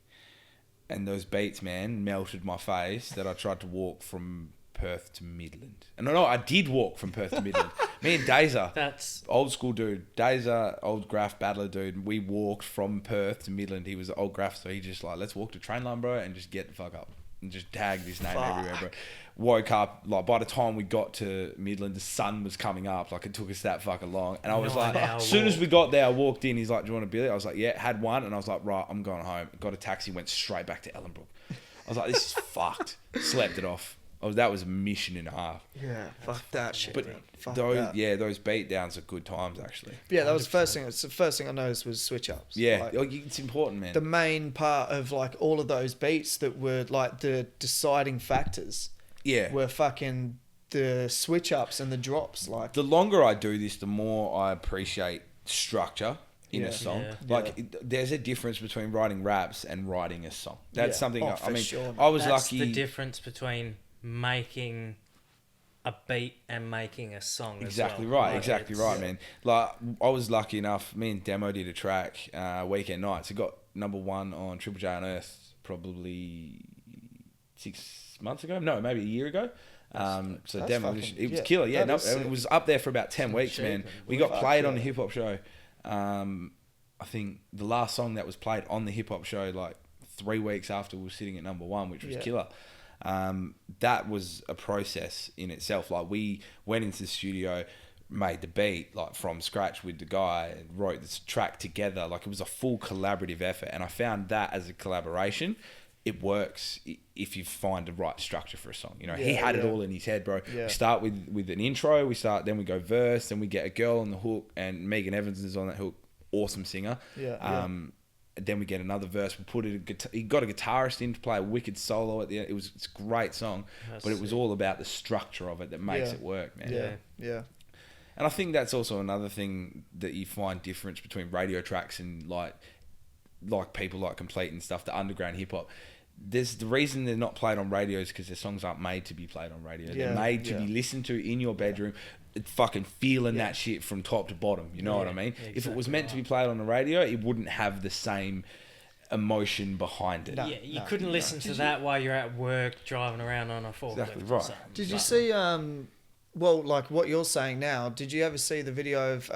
and those beats, man, melted my face that I tried to walk from Perth to Midland. And no, I did walk from Perth to Midland. Me and Dazer, that's old school dude, Dazer, old graph battler dude, we walked from Perth to Midland. He was an old graph, so he just like, let's walk to Trainline, bro, and just get the fuck up. And just tagged his name everywhere, bro. Woke up, like, by the time we got to Midland, the sun was coming up. Like, it took us that fucking long. And I was like, as soon as we got there, I walked in. He's like, do you want a billy? I was like, yeah, had one. And I was like, right, I'm going home. Got a taxi, went straight back to Ellenbrook. I was like, this is fucked. Slept it off. That was a mission and a half. Yeah, fuck that shit. But those beatdowns are good times, actually. Yeah, that was the first thing. It's the first thing I noticed was switch ups. Yeah, it's important, man. The main part of like all of those beats that were like the deciding factors. Yeah, were fucking the switch ups and the drops. Like, the longer I do this, the more I appreciate structure in a song. There's a difference between writing raps and writing a song. That's something. I mean, sure. I was lucky. The difference between making a beat and making a song. Exactly right, man. Like, I was lucky enough. Me and Demo did a track, Weekend Nights. It got #1 on Triple J on Earth probably 6 months ago. No, maybe a year ago. So Demo, it was killer. Yeah, it was up there for about 10 weeks, man. We got played on the hip hop show. I think the last song that was played on the hip hop show, like 3 weeks after we were sitting at #1, which was killer. That was a process in itself. Like, we went into the studio, made the beat like from scratch with the guy, and wrote this track together. Like, it was a full collaborative effort, and I found that as a collaboration, it works if you find the right structure for a song. He had it all in his head, bro. We start with an intro, then we go verse, then we get a girl on the hook, and Megan Evans is on that hook, awesome singer. Then we get another verse. We put it. He got a guitarist in to play a wicked solo at the end. It's a great song, but it was all about the structure of it that makes it work, man. Yeah. And I think that's also another thing that you find difference between radio tracks and like people like Complete and stuff, the underground hip hop. There's the reason they're not played on radios because their songs aren't made to be played on radio. They're made to be listened to in your bedroom, fucking feeling that shit from top to bottom. You know what I mean? Exactly. If it was meant to be played on the radio, it wouldn't have the same emotion behind it. You couldn't listen to that while you're at work driving around on a forklift. Exactly right. Did you see? Well, like what you're saying now. Did you ever see the video of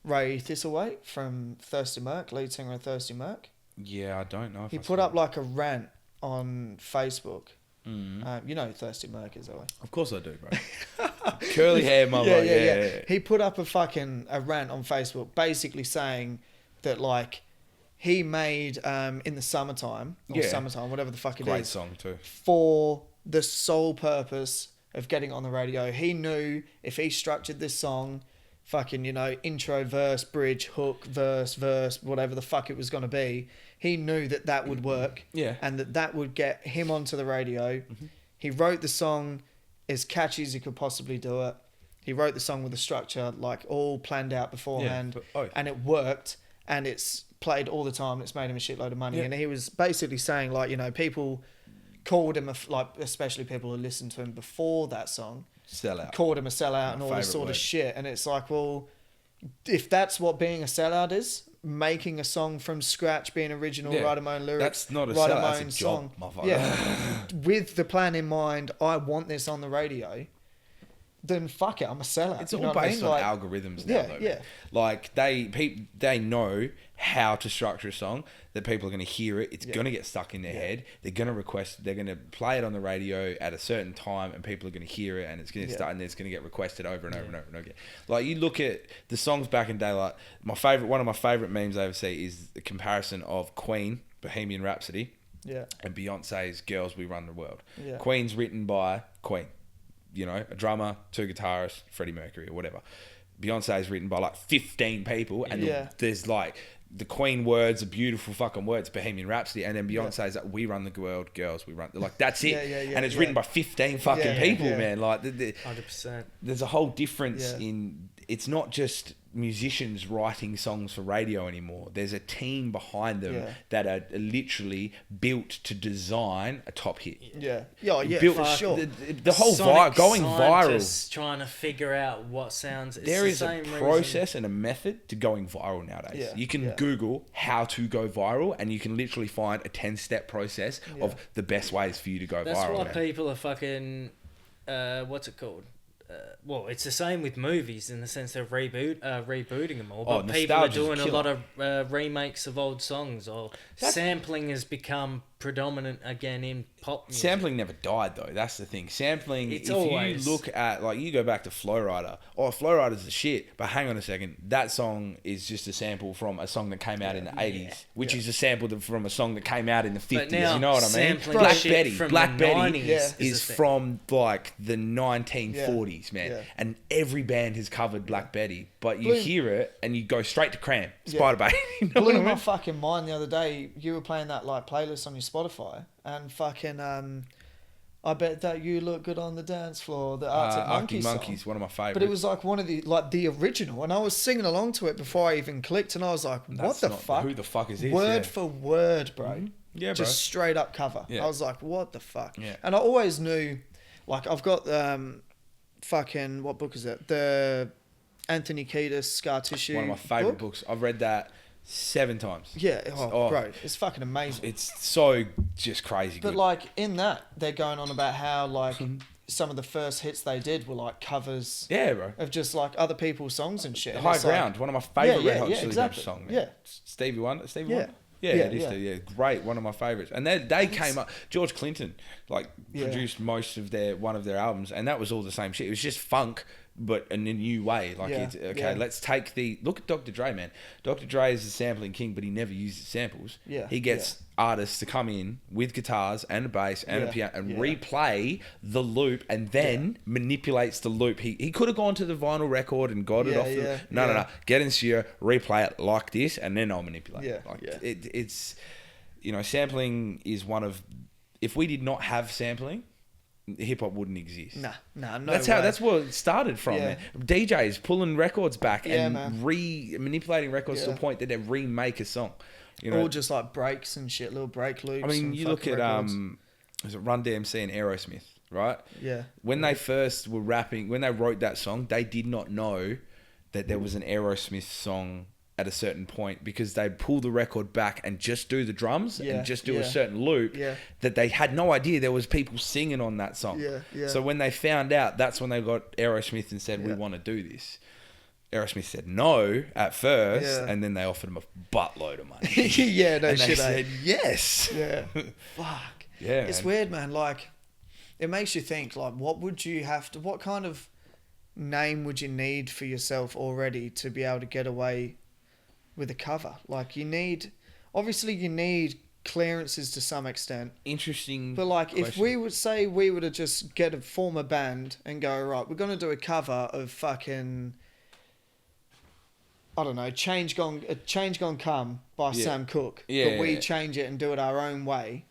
Ray Thistlethwaite from Thirsty Merc, lead singer of Thirsty Merc? Yeah, I don't know. He put up like a rant on Facebook. You know who Thirsty Merc is, Owen? Of course I do, bro. Curly hair, mother. Yeah. He put up a rant on Facebook, basically saying that like he made in the summertime, whatever the fuck it is. Great song too. For the sole purpose of getting on the radio. He knew if he structured this song, fucking, intro, verse, bridge, hook, verse, whatever the fuck it was going to be, he knew that would work. Yeah. And that would get him onto the radio. Mm-hmm. He wrote the song as catchy as he could possibly do it. He wrote the song with a structure like all planned out beforehand, and it worked, and it's played all the time. It's made him a shitload of money, and he was basically saying like, you know, people called him like, especially people who listened to him before that song, sellout, called him a sellout and all this sort of shit. And it's like, well, if that's what being a sellout is, making a song from scratch, being original, write my own lyrics, that's not a sellout, that's a job, motherfucker. Yeah, with the plan in mind, I want this on the radio. Then fuck it, I'm a sellout. It's all based on algorithms now, though. Yeah. Like they know how to structure a song that people are going to hear it. It's going to get stuck in their head. They're going to request. They're going to play it on the radio at a certain time, and people are going to hear it, and it's going to start, and it's going to get requested over and over and over and over again. Like you look at the songs back in day. Like one of my favorite memes I ever see is the comparison of Queen, Bohemian Rhapsody, and Beyonce's Girls We Run the World. Yeah. Queen's written by Queen. You know, a drummer, 2 guitarists, Freddie Mercury or whatever. Beyonce is written by like 15 people, and there's like the Queen words are beautiful fucking words, Bohemian Rhapsody, and then Beyonce's like, we run the world, girls, we run. Like that's it, and it's written by 15 fucking people, man. Like 100%. There's a whole difference in. It's not just musicians writing songs for radio anymore. There's a team behind them that are literally built to design a top hit. Built, for sure. The whole going viral, trying to figure out what sounds. There is a process and a method to going viral nowadays. You can Google how to go viral, and you can literally find a 10-step process of the best ways for you to go viral. That's why people are fucking. What's it called? Well, it's the same with movies in the sense of rebooting them all. But people are doing a lot of remakes of old songs, or sampling has become predominant again in pop music. Sampling never died though. That's the thing. Sampling. If you look at like you go back to Flowrider. Flowrider's the shit. But hang on a second. That song is just a sample from a song that came out in the 80s, which is a sample from a song that came out in the 50s. You know what I mean? Black Betty is from like the 1940s, man. And every band has covered Black Betty. But you hear it and you go straight to Cram. Spider Baby. You know blew my fucking mind the other day. You were playing that like playlist on your Spotify, and fucking I bet that you look good on the dance floor. The Arctic Monkeys, one of my favorites. But it was like one of the original, and I was singing along to it before I even clicked, and I was like, "What the fuck? Who the fuck is this?" Word for word, bro. Mm-hmm. Yeah, bro. Just straight up cover. I was like, "What the fuck?" Yeah. And I always knew, like, I've got fucking what book is it? The Anthony Kiedis Scar Tissue. One of my favorite books. I've read that 7 times. Yeah, bro, it's fucking amazing. It's so just crazy good. But like in that, they're going on about how like some of the first hits they did were like covers. Yeah, bro. Of just like other people's songs and shit. High Ground, one of my favorite Red Hot Chili Peppers songs. Man. Stevie Wonder. Yeah, great, one of my favorites. And they came up. George Clinton produced most of one of their albums, and that was all the same shit. It was just funk, but in a new way. Let's take look at Dr. Dre, man. Dr. Dre is a sampling king, but he never uses samples. He gets artists to come in with guitars and a bass and a piano and replay the loop, and then manipulates the loop. He could have gone to the vinyl record and got it off. No. Get in studio, replay it like this, and then I'll manipulate it. It's, sampling is one of. If we did not have sampling, hip hop wouldn't exist. No. That's where it started from. Man. DJs pulling records back and manipulating records to a point that they remake a song. All just like breaks and shit, little break loops. I mean, you look at was it Run DMC and Aerosmith, right? Yeah. When they first were rapping, when they wrote that song, they did not know that there was an Aerosmith song at a certain point, because they'd pull the record back and just do the drums and just do a certain loop that they had no idea there was people singing on that song. So when they found out, that's when they got Aerosmith and said, we want to do this. Aerosmith said no at first, and then they offered him a buttload of money. And they said yes. Fuck. Yeah, it's weird, man. Like, it makes you think, like, what kind of name would you need for yourself already to be able to get away with a cover? Like, you need clearances to some extent. Interesting. But like, question. if we would say we were to just form a band and go, right, we're going to do a cover of fucking, I don't know, Change Gone Come by Sam Cooke. But we change it and do it our own way.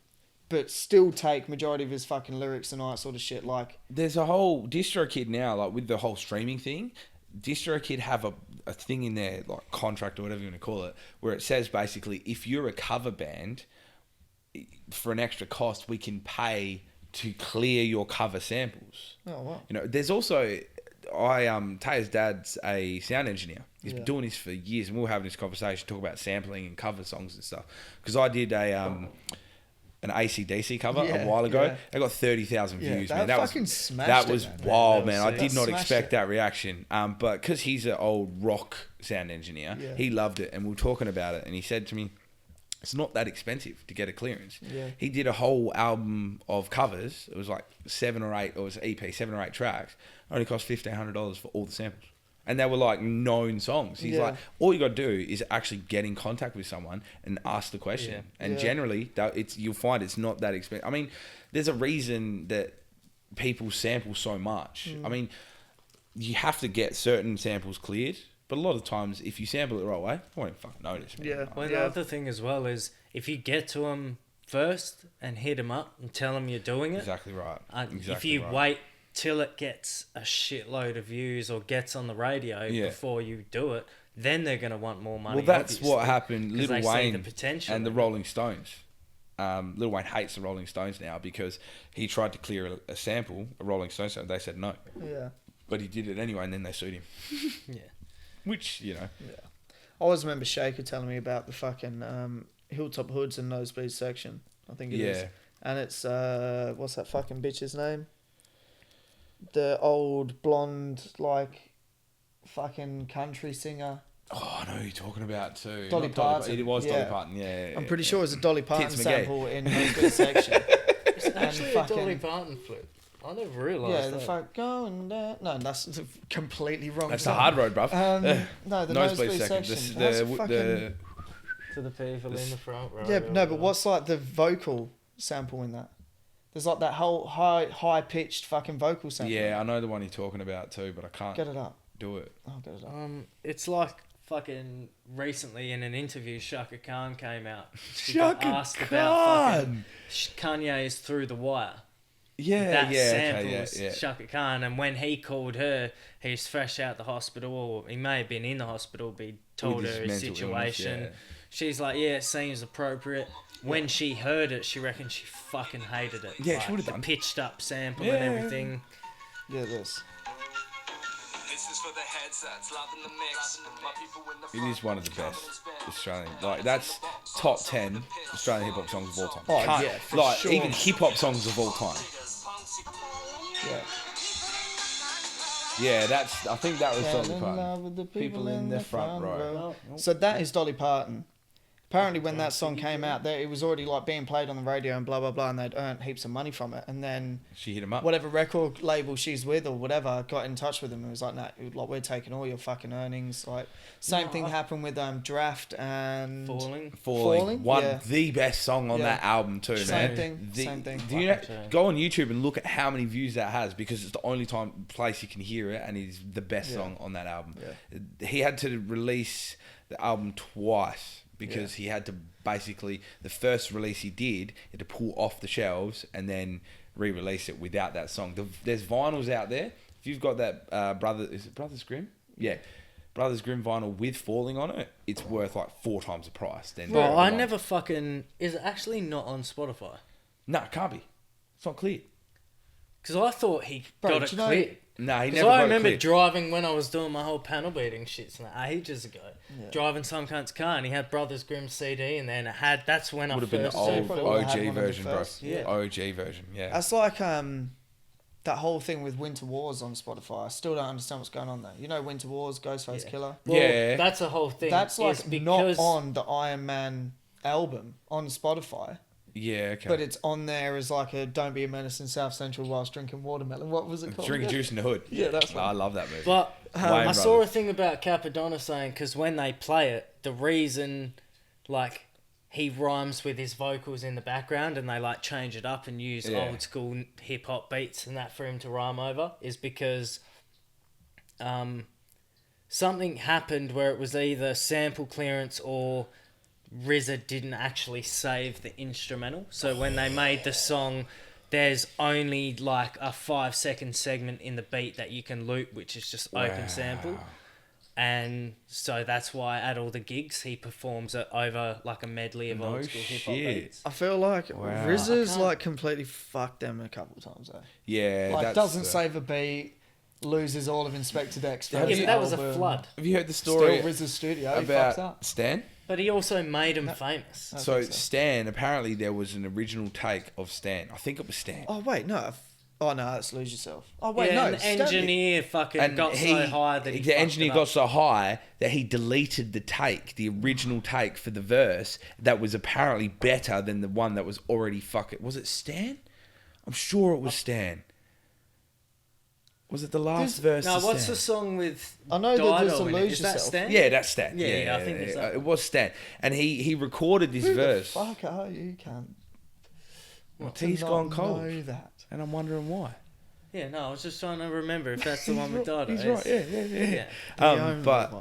but still take majority of his fucking lyrics and all that sort of shit. Like, there's a whole Distro Kid now, like with the whole streaming thing. Distro Kid have a thing in their like contract or whatever you want to call it, where it says basically if you're a cover band, for an extra cost, we can pay to clear your cover samples. oh wow. You know, there's also Taya's dad's a sound engineer. He's been doing this for years, and we were having this conversation, talk about sampling and cover songs and stuff. Because I did an AC/DC cover a while ago. Yeah. They got 30,000 views, man. That fucking smashed. That was wild, man. I did not expect that reaction. But because he's an old rock sound engineer, he loved it, and we were talking about it, and he said to me, it's not that expensive to get a clearance. Yeah. He did a whole album of covers. It was like 7 or 8 tracks. It only cost $1,500 for all the samples. And they were like known songs. He's like, all you got to do is actually get in contact with someone and ask the question. Yeah. And generally, you'll find it's not that expensive. I mean, there's a reason that people sample so much. I mean, you have to get certain samples cleared. But a lot of times, if you sample it the right way, I won't even fucking notice. Man. Yeah. Well, the other thing as well is if you get to them first and hit them up and tell them you're doing it. Exactly right. If you wait till it gets a shitload of views or gets on the radio before you do it, then they're going to want more money. Well, that's what happened. Lil Wayne the potential and the Rolling Stones. Lil Wayne hates the Rolling Stones now because he tried to clear a sample, a Rolling Stones sample. They said no. Yeah. But he did it anyway, and then they sued him. Yeah. Which, you know. Yeah. I always remember Shaker telling me about the fucking Hilltop Hoods and Nosebleed section. I think it is. And it's, what's that fucking bitch's name? The old blonde, like, fucking country singer. Oh, I know who you're talking about too. Dolly Parton. It was Dolly Parton, yeah. I'm pretty sure it was a Dolly Parton sample in Nosebleed section. It's actually a Dolly Parton flip. I never realised that. Yeah, the fuck going down. No, that's completely wrong. That's the hard road, bruv. No, the Nosebleed section. This is the to the people in the front row. Yeah, no, but what's like the vocal sample in that? There's like that whole high pitched fucking vocal sample. Yeah, I know the one you're talking about too, but I can't get it up. Do it. I'll get it up. It's like fucking recently in an interview, Shaka Khan came out. She Shaka got asked Khan. about fucking Kanye's Through the Wire. That samples Shaka Khan, and when he called her, he's fresh out the hospital, or he may have been in the hospital, but he told her his situation. Illness, she's like, yeah, it seems appropriate. When she heard it, she reckoned she fucking hated it. Yeah, she would have done. Pitched up sample and everything. Yeah, this. It is one of the best Australian. Like, that's top 10 Australian hip hop songs of all time. Oh, yeah, for like, sure. even hip hop songs of all time. Yeah, I think that was Dolly Parton. With the people in the front row. So that is Dolly Parton. Apparently, when that song came out, it was already like being played on the radio and blah blah blah, and they'd earned heaps of money from it. And then she hit him up. Whatever record label she's with or whatever got in touch with them and was like, "Nah, like we're taking all your fucking earnings." Like same thing happened with Draft and Falling. One the best song on that album too, same man. Same thing. Do you go on YouTube and look at how many views that has, because it's the only place you can hear it, and it's the best song on that album. Yeah. He had to release the album twice. Because he had to basically, the first release he had to pull off the shelves and then re-release it without that song. There's vinyls out there. If you've got that Brothers Grimm? Yeah. Brothers Grimm vinyl with Falling on it, it's worth like 4 times the price. Well, I never fucking... Is it actually not on Spotify? No, it can't be. It's not clear. Because I thought he got it clear. No, he never got it clear. I remember driving when I was doing my whole panel beating shits ages ago. Yeah. Driving some cunt's car, and he had Brothers Grimm CD, and then that's when I first... Would have been the old OG version, bro. Yeah. OG version, yeah. That's like that whole thing with Winter Wars on Spotify. I still don't understand what's going on there. You know Winter Wars, Ghostface Killer? Well, that's a whole thing. That's like not on the Iron Man album on Spotify. Yeah, okay. But it's on there as like a "Don't be a menace in South Central whilst drinking watermelon." What was it called? Drinking juice in the hood. Yeah, that's I love that movie. But I saw a thing about Capadonna saying, because when they play it, the reason, like, he rhymes with his vocals in the background and they like change it up and use old school hip hop beats and that for him to rhyme over is because something happened where it was either sample clearance or RZA didn't actually save the instrumental. So when they made the song, there's only like a 5-second segment in the beat that you can loop, which is just open sample. And so that's why at all the gigs he performs it over like a medley of old school hip hop beats. I feel like RZA's like completely fucked them a couple of times though. Yeah, like doesn't save a beat, loses all of Inspector Deck's first that was a flood. Have you heard the story? Still RZA's studio about Stan? But he also made him famous. So Stan, apparently there was an original take of Stan. I think it was Stan. Oh wait, no. Oh no, that's Lose Yourself. Oh wait, no. The engineer fucking got so high that the engineer got so high that he deleted the take, the original take for the verse that was apparently better than the one that was already Was it Stan? I'm sure it was Stan. Was it the last verse? No, what's the song with? I know that there's a Lose Yourself. Is that Stan? Yeah, that's Stan. Yeah, I think it's that. It was Stan, and he recorded this verse. Who the fuck are you, cunt? My tea's gone cold. Know that. And I'm wondering why. Yeah, no, I was just trying to remember if that's the one with Dido. He's right, yeah. But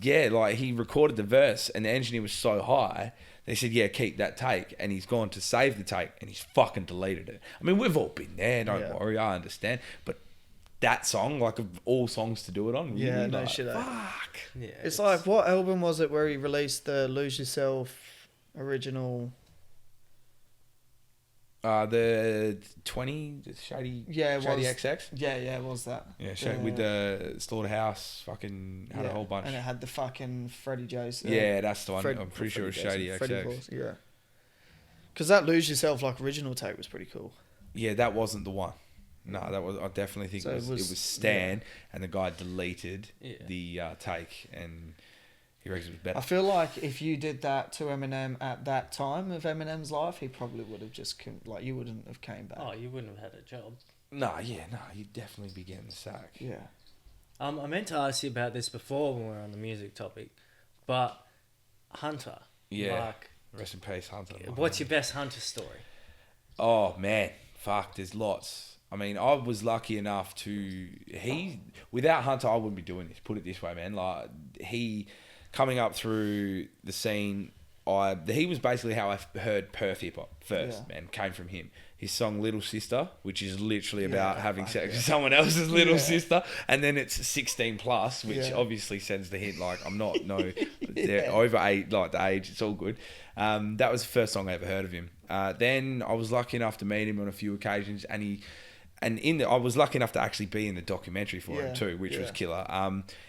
yeah, like he recorded the verse and the engineer was so high, they said, yeah, keep that take. And he's gone to save the take and he's fucking deleted it. I mean, we've all been there, don't worry, I understand. But that song, like of all songs to do it on, yeah, really, no like, shit. Fuck. Yeah, it's like, what album was it where he released the Lose Yourself original? The 20, the Shady XX. Yeah, it was that. Yeah, with the Slaughterhouse, fucking had a whole bunch. And it had the fucking Freddie Jones. Yeah, that's the one. I'm pretty sure it was Shady XX. Yeah. Because that Lose Yourself like original take was pretty cool. Yeah, that wasn't the one. No, that was. I definitely think it was Stan, and the guy deleted the take, and he reckons it was better. I feel like if you did that to Eminem at that time of Eminem's life, he probably would have just you wouldn't have came back. Oh, you wouldn't have had a job. You'd definitely be getting the sack. Yeah. I meant to ask you about this before when we were on the music topic, but Hunter. Yeah. Like, rest in peace, Hunter. What's your best Hunter story? Oh man, fuck, there's lots. I mean, I was lucky enough without Hunter, I wouldn't be doing this. Put it this way, man. Like coming up through the scene, he was basically how I heard Perth hip hop first, man. Came from him. His song Little Sister, which is literally about having sex with someone else's little sister, and then it's 16 plus, which obviously sends the hint like I'm not they're over 8, like the age, it's all good. That was the first song I ever heard of him. Then I was lucky enough to meet him on a few occasions, and I was lucky enough to actually be in the documentary for him too, which was killer.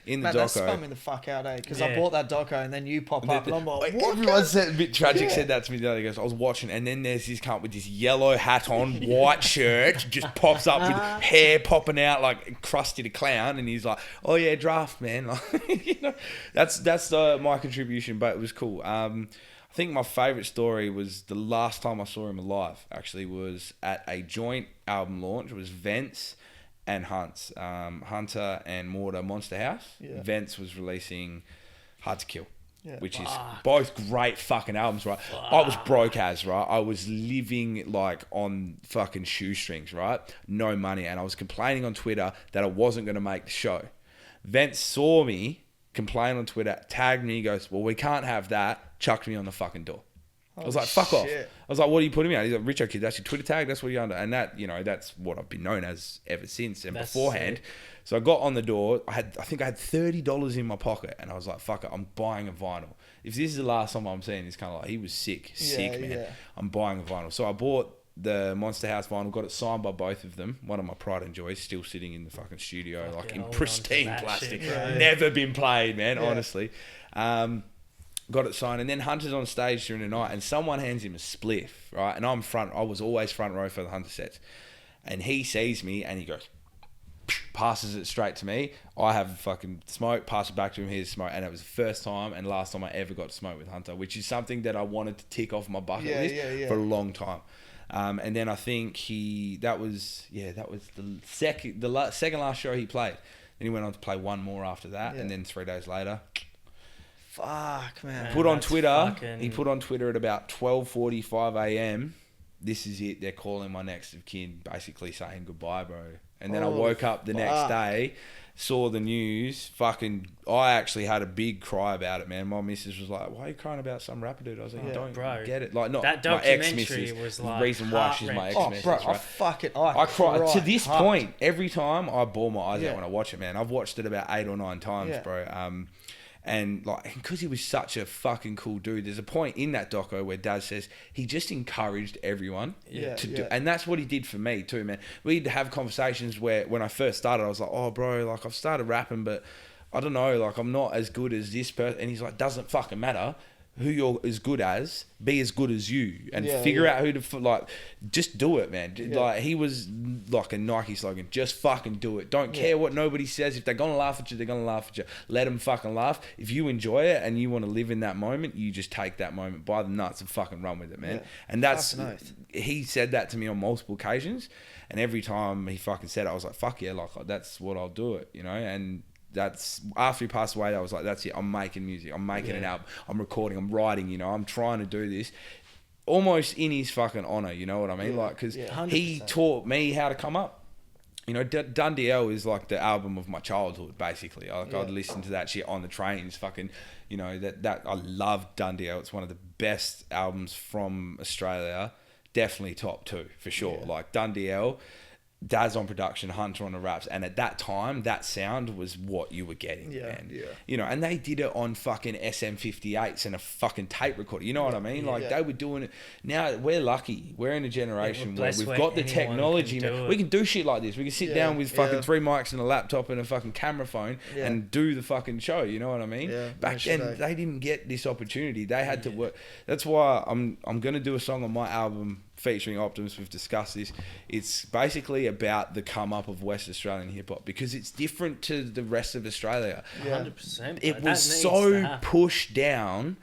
In the doco, that's spun me the fuck out, Because I bought that doco and then you pop up and I'm like, what? Everyone said a bit tragic. Said that to me the other day. He goes, I was watching, and then there's this cunt with this yellow hat on, white shirt, just pops up with hair popping out like crusty to clown, and he's like, oh yeah, draft man. Like, that's my contribution, but it was cool. I think my favourite story was the last time I saw him alive, actually, was at a joint album launch. It was Vents and Hunt's. Hunter and Mortar Monster House. Yeah. Vents was releasing Hard to Kill, which is both great fucking albums, right? I was broke as, right? I was living like on fucking shoestrings, right? No money. And I was complaining on Twitter that I wasn't going to make the show. Vents saw me complain on Twitter, tagged me, he goes, well, we can't have that, chucked me on the fucking door. I was like, fuck off. I was like, what are you putting me on? He's like, Richo Kidd, that's your Twitter tag, that's what you're under. And that, that's what I've been known as ever since and beforehand. So I got on the door, I think I had $30 in my pocket, and I was like, fuck it, I'm buying a vinyl. If this is the last time I'm seeing this, kind of like, he was sick, man. Yeah. I'm buying a vinyl. So I bought the Monster House vinyl, got it signed by both of them. One of my pride and joys, still sitting in the fucking studio, like in pristine plastic. Shit, never been played, man, honestly. Got it signed, and then Hunter's on stage during the night, and someone hands him a spliff, right? And I was always front row for the Hunter sets. And he sees me, and he goes, passes it straight to me. I have fucking smoke, pass it back to him, here's smoke. And it was the first time and last time I ever got to smoke with Hunter, which is something that I wanted to tick off my bucket list for a long time. And then I think that was the second last show he played. Then he went on to play one more after that, and then 3 days later, fuck man. He put on Twitter at about 12:45 a.m. This is it. They're calling my next of kin, basically saying goodbye, bro. And then I woke up the next day, saw the news, I actually had a big cry about it, man. My missus was like, "Why are you crying about some rapper dude?" I was like, "You don't get it." Like, not that my documentary ex-missus. was The like reason why she's my ex-missus. bro, right? I cry to this hard. point. Every time I bawl my eyes out when I watch it, man. I've watched it about 8 or 9 times, bro. And like, because he was such a fucking cool dude, there's a point in that doco where Dad says he just encouraged everyone to do, and that's what he did for me too, man. We'd have conversations where when I first started, I was like, "Oh, bro, like I've started rapping, but I don't know, like I'm not as good as this person." And he's like, "Doesn't fucking matter who you're as good as, be as good as you, and figure out who to like. Just do it, man." Like, he was like a Nike slogan: "Just fucking do it. Don't care what nobody says. If they're gonna laugh at you, they're gonna laugh at you. Let them fucking laugh. If you enjoy it and you want to live in that moment, you just take that moment by the nuts and fucking run with it, man." And that's he said that to me on multiple occasions, and every time he fucking said it, I was like, "Fuck yeah, like that's what I'll do it," you know. And that's after he passed away, I was like, "That's it. I'm making music. I'm making an album. I'm recording. I'm writing. You know, I'm trying to do this." Almost in his fucking honor, you know what I mean? Like, because he taught me how to come up. You know, Dundee L is like the album of my childhood, basically. Like, I'd listen to that shit on the trains, fucking, you know, that I love Dundee L. It's one of the best albums from Australia. Definitely top 2 for sure. Like Dundee L, Daz on production, Hunter on the raps, and at that time, that sound was what you were getting, man. You know, and they did it on fucking SM58s and a fucking tape recorder. You know what I mean? Like, they were doing it. Now, we're lucky. We're in a generation where we've got the technology, man. We can do shit like this. We can sit down with fucking 3 mics and a laptop and a fucking camera phone and do the fucking show. You know what I mean? Back then, they didn't get this opportunity. They had to work. That's why I'm going to do a song on my album featuring Optimus. We've discussed this. It's basically about the come up of West Australian hip hop, because it's different to the rest of Australia. 100%. It was so pushed down,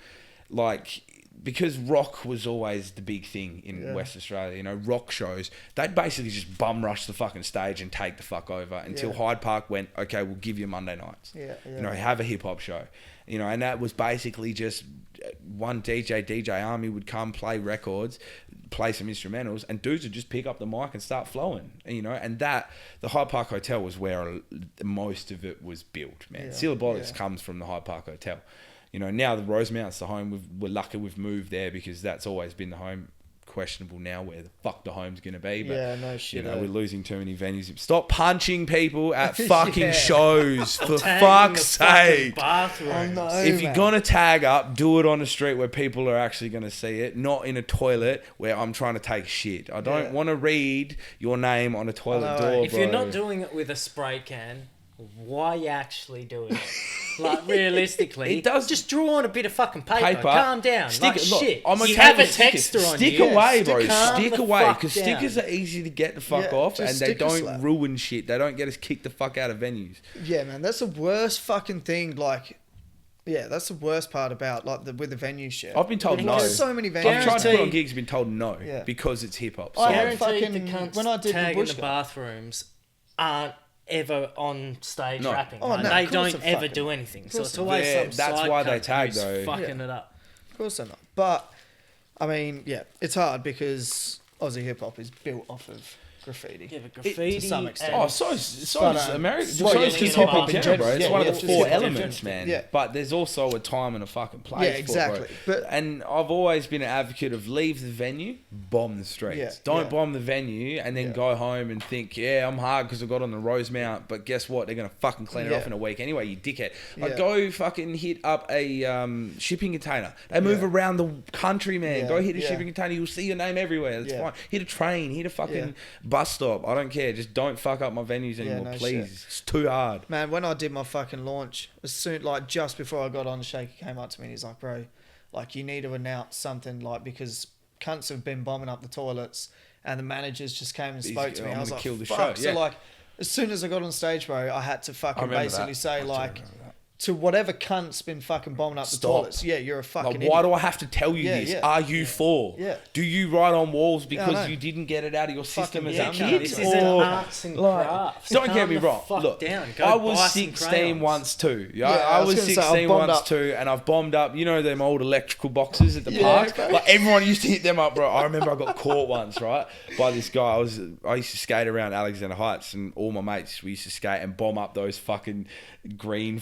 like, because rock was always the big thing in West Australia. You know, rock shows, they'd basically just bum rush the fucking stage and take the fuck over until Hyde Park went, "Okay, we'll give you Monday nights. You know, have a hip hop show." You know, and that was basically just one DJ Army would come, play records, play some instrumentals, and dudes would just pick up the mic and start flowing. And, you know, and that, the Hyde Park Hotel was where most of it was built, man. Syllabolics comes from the Hyde Park Hotel. You know, now the Rosemount's the home. We're lucky we've moved there, because that's always been the home. Questionable now where the fuck the home's gonna be, but no shit, you know, we're losing too many venues. Stop punching people at fucking shows, for fuck's sake. If you're gonna tag up, do it on a street where people are actually gonna see it, not in a toilet where I'm trying to take shit. I don't want to read your name on a toilet door, if you're not doing it with a spray can, why are you actually doing it? Like, realistically, it does just draw on a bit of fucking paper. Calm down. Stick like, it. Look, shit. I'm okay, you have a stickers. texter on Stick you. away, bro. Calm Stick the away, fuck because down. stickers are easy to get the fuck off, and they don't ruin shit. They don't get us kicked the fuck out of venues. Yeah, man, that's the worst fucking thing. Like, yeah, that's the worst part about with the venue shit. I've been told no. There's so many venues. I've tried to put on gigs, been told no because it's hip hop. So. I guarantee the cunts when I did tagging the bathrooms aren't ever on stage rapping. Oh, no, they don't ever do anything. So it's always some that's why they tag, though. Fucking it up. Of course they're not. But, I mean, it's hard because Aussie hip-hop is built off of graffiti. Yeah, but graffiti to some extent. So is American. So is hip-hop in general, bro. It's one of the 4 elements, man. Yeah. But there's also a time and a fucking place. Yeah, exactly. And I've always been an advocate of leave the venue, bomb the streets. Yeah. Don't bomb the venue and then go home and think, I'm hard because I got on the Rosemount, but guess what? They're going to fucking clean it off in a week anyway, you dickhead. Like, go fucking hit up a shipping container. They move around the country, man. Go hit a shipping container. You'll see your name everywhere. That's fine. Hit a train. Hit a fucking bus stop. I don't care. Just don't fuck up my venues anymore, please. Shit. It's too hard. Man, when I did my fucking launch, as soon, like, just before I got on, Shaker came up to me and he's like, "Bro, like, you need to announce something, like, because cunts have been bombing up the toilets," and the managers just came and spoke to me. I was like, kill the fuck. So, like, as soon as I got on stage, bro, I had to fucking basically say, like, to whatever cunt's been fucking bombing up the toilets. Yeah, you're a fucking idiot. Why do I have to tell you this? Yeah. Are you four? Yeah. Do you write on walls because you didn't get it out of your system as a kid? This is an arts and crafts. Don't get me wrong. Look, I was 16 once too. I was 16 once too, and I've bombed up, you know, them old electrical boxes at the park? Like, everyone used to hit them up, bro. I remember I got caught once, right, by this guy. I used to skate around Alexander Heights, and all my mates, we used to skate and bomb up those fucking green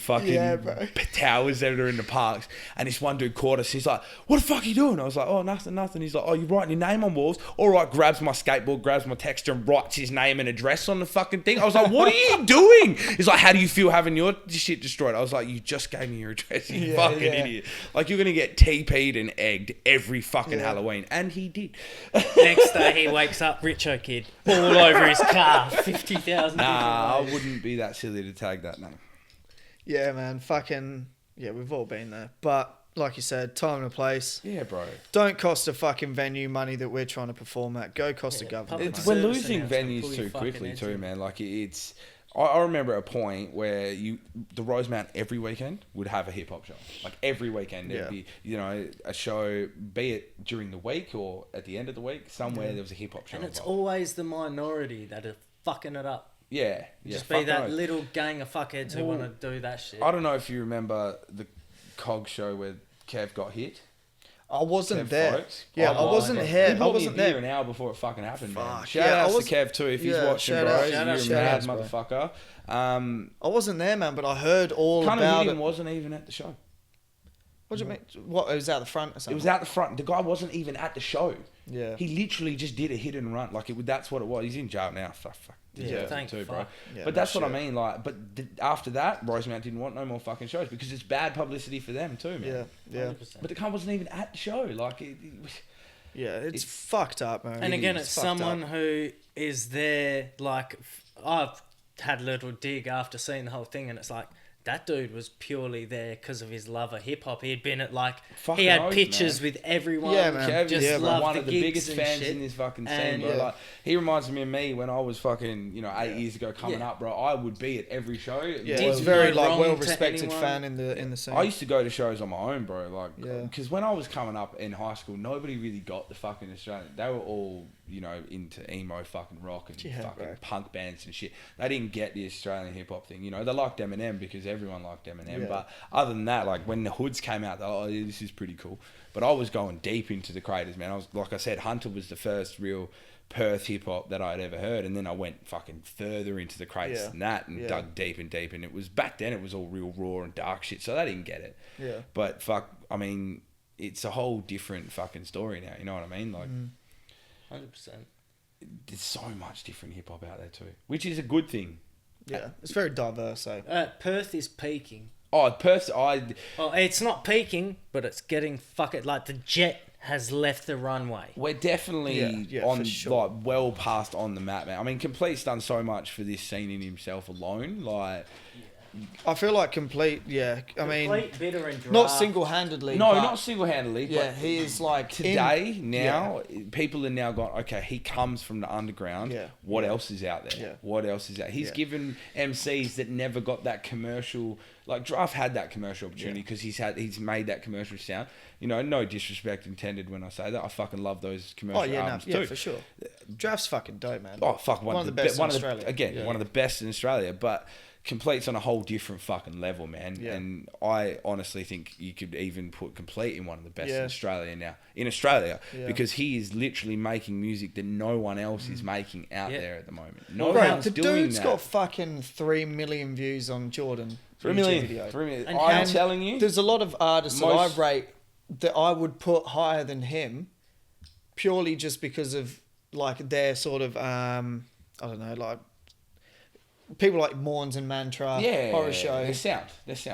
towers that are in the parks. And this one dude caught us. He's like, what the fuck are you doing? I was like, oh, nothing. He's like, oh, you writing your name on walls? All right, grabs my skateboard, grabs my texture, and writes his name and address on the fucking thing. I was like, what are you doing? He's like, how do you feel having your shit destroyed? I was like, you just gave me your address, you fucking idiot. Like, you're going to get TP'd and egged every fucking Halloween. And he did. Next day he wakes up, Richo Kidd, all over his car, 50,000. Nah, I wouldn't be that silly to tag that name. Yeah, man, fucking, yeah, we've all been there. But, like you said, time and a place. Yeah, bro. Don't cost a fucking venue money that we're trying to perform at. Go cost a government. We're losing venues too quickly too, man. Like, it's... I remember a point where the Rosemount every weekend would have a hip hop show. Like, every weekend there'd be, you know, a show, be it during the week or at the end of the week, somewhere there was a hip hop show. And it's always the minority that are fucking it up. Yeah. Just be that little gang of fuckheads who want to do that shit. I don't know if you remember the COG show where Kev got hit. I wasn't there. Folks. Yeah, I wasn't here. I wasn't there an hour before it fucking happened, man. Fuck. Shout out to Kev too if he's watching, bro. You're a mad motherfucker. I wasn't there, man, but I heard all about it. Wasn't even at the show. What do you mean? What? It was out the front or something? It was out the front. The guy wasn't even at the show. Yeah. He literally just did a hit and run. Like, that's what it was. He's in jail now. Fuck. Thank you, bro. Yeah, but that's what I mean. Like, but after that, Rosemount didn't want no more fucking shows because it's bad publicity for them too, man. Yeah. 100%. But the guy wasn't even at the show. Like, it's fucked up, man. And again, it's someone who is there. Like, I've had a little dig after seeing the whole thing, and it's like, that dude was purely there because of his love of hip hop. He had been at he had pictures with everyone. Yeah, man. Kev just loved one of the biggest fans in this fucking scene, bro. Yeah. Like, he reminds me of me when I was fucking, 8 years ago coming up, bro. I would be at every show. Yeah, he's very well respected fan in the scene. I used to go to shows on my own, bro. Like, because when I was coming up in high school, nobody really got the fucking Australian. They were all, into emo fucking rock and fucking punk bands and shit. They didn't get the Australian hip hop thing. They liked Eminem because everyone liked Eminem. But other than that, like, when the Hoods came out, they're like, oh, this is pretty cool. But I was going deep into the creators, man. I was, like I said, Hunter was the first real Perth hip hop that I'd ever heard, and then I went fucking further into the crates than that and dug deep and deep. And it was back then, it was all real raw and dark shit, so they didn't get it. Yeah. But it's a whole different fucking story now. You know what I mean? Like, 100%. There's so much different hip hop out there too, which is a good thing. Yeah, it's very diverse. So Perth is peaking. Oh, Perth, Well, it's not peaking, but it's getting like the jet has left the runway. We're definitely like well past on the map, man. I mean, Complete's done so much for this scene in himself alone. Like, I feel like Complete, I mean, Bitter and Draft. not single-handedly. No, not single-handedly. Yeah, but he is like today. People are now gone. Okay, he comes from the underground. Yeah. What else is out there? Yeah. What else is out? He's given MCs that never got that commercial. Like, Draft had that commercial opportunity because he's made that commercial sound. No disrespect intended when I say that. I fucking love those commercial albums too. Yeah, for sure. Draft's fucking dope, man. Oh fuck, one of the best in Australia. One of the best in Australia, but Complete's on a whole different fucking level, man. Yeah. And I honestly think you could even put Complete in one of the best in Australia now. In Australia, because he is literally making music that no one else is making out there at the moment. No one's the doing dude's that. got fucking 3 million views on Jordan. 3 million. Video. 3 million. And I'm telling you, there's a lot of artists that I rate that I would put higher than him, purely just because of like their sort of I don't know, like people like Morns and Mantra, Horror Show. Their sound.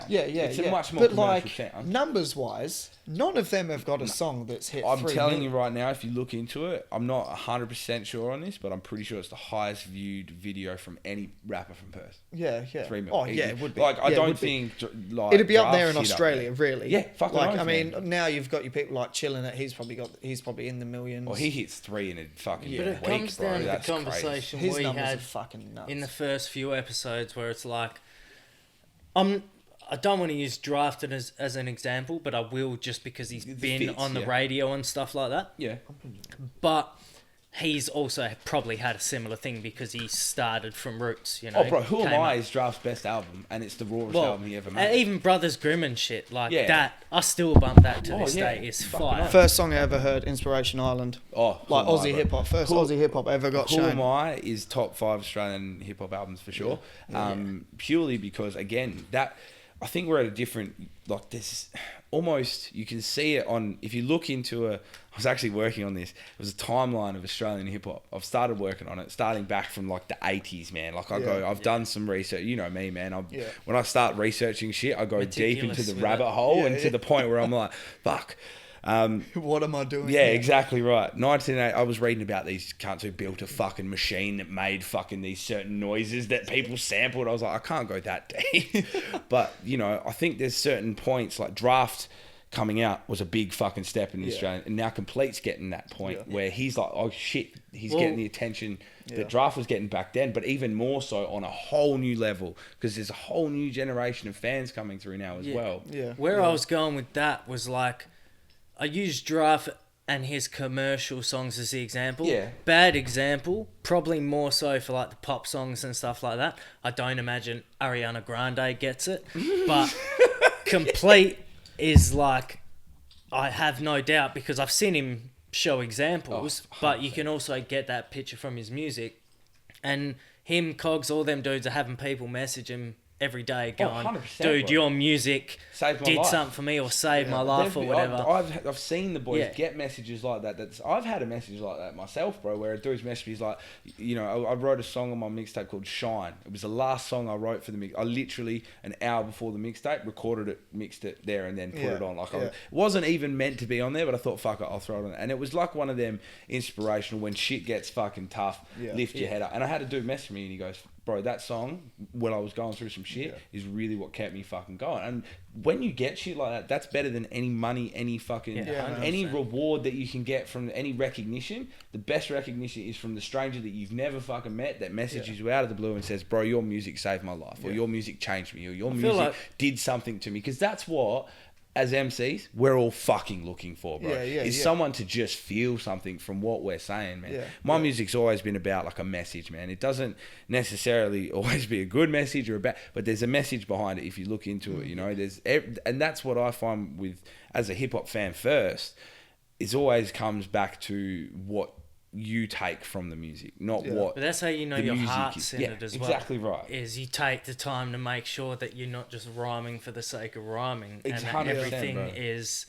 Yeah. It's a much more but commercial like sound. numbers wise, none of them have got a song that's hit. I'm 3 telling million. you right now, if you look into it, I'm not 100% sure on this, but I'm pretty sure it's the highest viewed video from any rapper from Perth. Yeah. 3 million. Oh yeah, it would be. Like, I don't think like it'd be up there in Australia, really. Yeah, fucking like knows, I mean, man. Now you've got your people like Chilling It. He's probably in the millions. Well, he hits 3 in a fucking week, But it comes bro. down to the That's conversation His we numbers had are fucking nuts. in the first few episodes where it's like, I don't want to use Drafted as an example, but I will just because he's been on the radio and stuff like that. Yeah. But he's also probably had a similar thing because he started from roots, you know. Oh, bro, Who Am I is Draft's best album, and it's the rawest album he ever made. Even Brothers Grimm and shit, like that, I still bump that to this day. It's fire. First song I ever heard, Inspiration Island. Oh, like Aussie hip hop. First Aussie hip hop ever got shown. Who Am I is top 5 Australian hip hop albums for sure. Purely because, again, I think we're at a different, like, this almost, you can see it on, if you look into I was actually working on this, it was a timeline of Australian hip hop. I've started working on it, starting back from like the 80s, man. Like I've done some research, you know me, man. When I start researching shit, I go deep into the rabbit hole and to the point where I'm like, fuck. What am I doing? Yeah, exactly right. 1980, I was reading about these cunts who built a fucking machine that made fucking these certain noises that people sampled. I was like, I can't go that deep. But, you know, I think there's certain points, like Draft coming out was a big fucking step in the Australian, and now Complete's getting that point where he's like, oh shit, he's getting the attention that Draft was getting back then, but even more so on a whole new level because there's a whole new generation of fans coming through now as well. Where I was going with that was like, I used Draft and his commercial songs as the example. Bad example, probably more so for like the pop songs and stuff like that. I don't imagine Ariana Grande gets it, but Complete is like, I have no doubt because I've seen him show examples, but you can also get that picture from his music. And him, Cogs, all them dudes are having people message him every day going, dude, your music did something for me or saved my life or whatever. I've seen the boys get messages like that. I've had a message like that myself, bro, where a dude's message is like, you know, I wrote a song on my mixtape called Shine. It was the last song I wrote for the mix. I literally, an hour before the mixtape, recorded it, mixed it there and then put it on. Like it wasn't even meant to be on there, but I thought, fuck it, I'll throw it on. And it was like one of them inspirational, when shit gets fucking tough, lift your head up. And I had a dude message me and he goes, bro, that song, when I was going through some shit, is really what kept me fucking going. And when you get shit like that, that's better than any money, any fucking, any reward that you can get from any recognition. The best recognition is from the stranger that you've never fucking met that messages you out of the blue and says, bro, your music saved my life, or your music changed me, or your music did something to me. Because that's what, as MCs, we're all fucking looking for, bro. Is someone to just feel something from what we're saying, man. My music's always been about like a message, man. It doesn't necessarily always be a good message or a bad, but there's a message behind it if you look into it, you know. And that's what I find with, as a hip hop fan first, it always comes back to what you take from the music, not what. But that's how you know your heart's in it as well. Exactly right. Is you take the time to make sure that you're not just rhyming for the sake of rhyming, and that everything is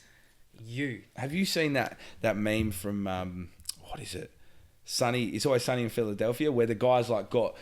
you. Have you seen that meme from what is it? It's Always Sunny in Philadelphia, where the guy's like got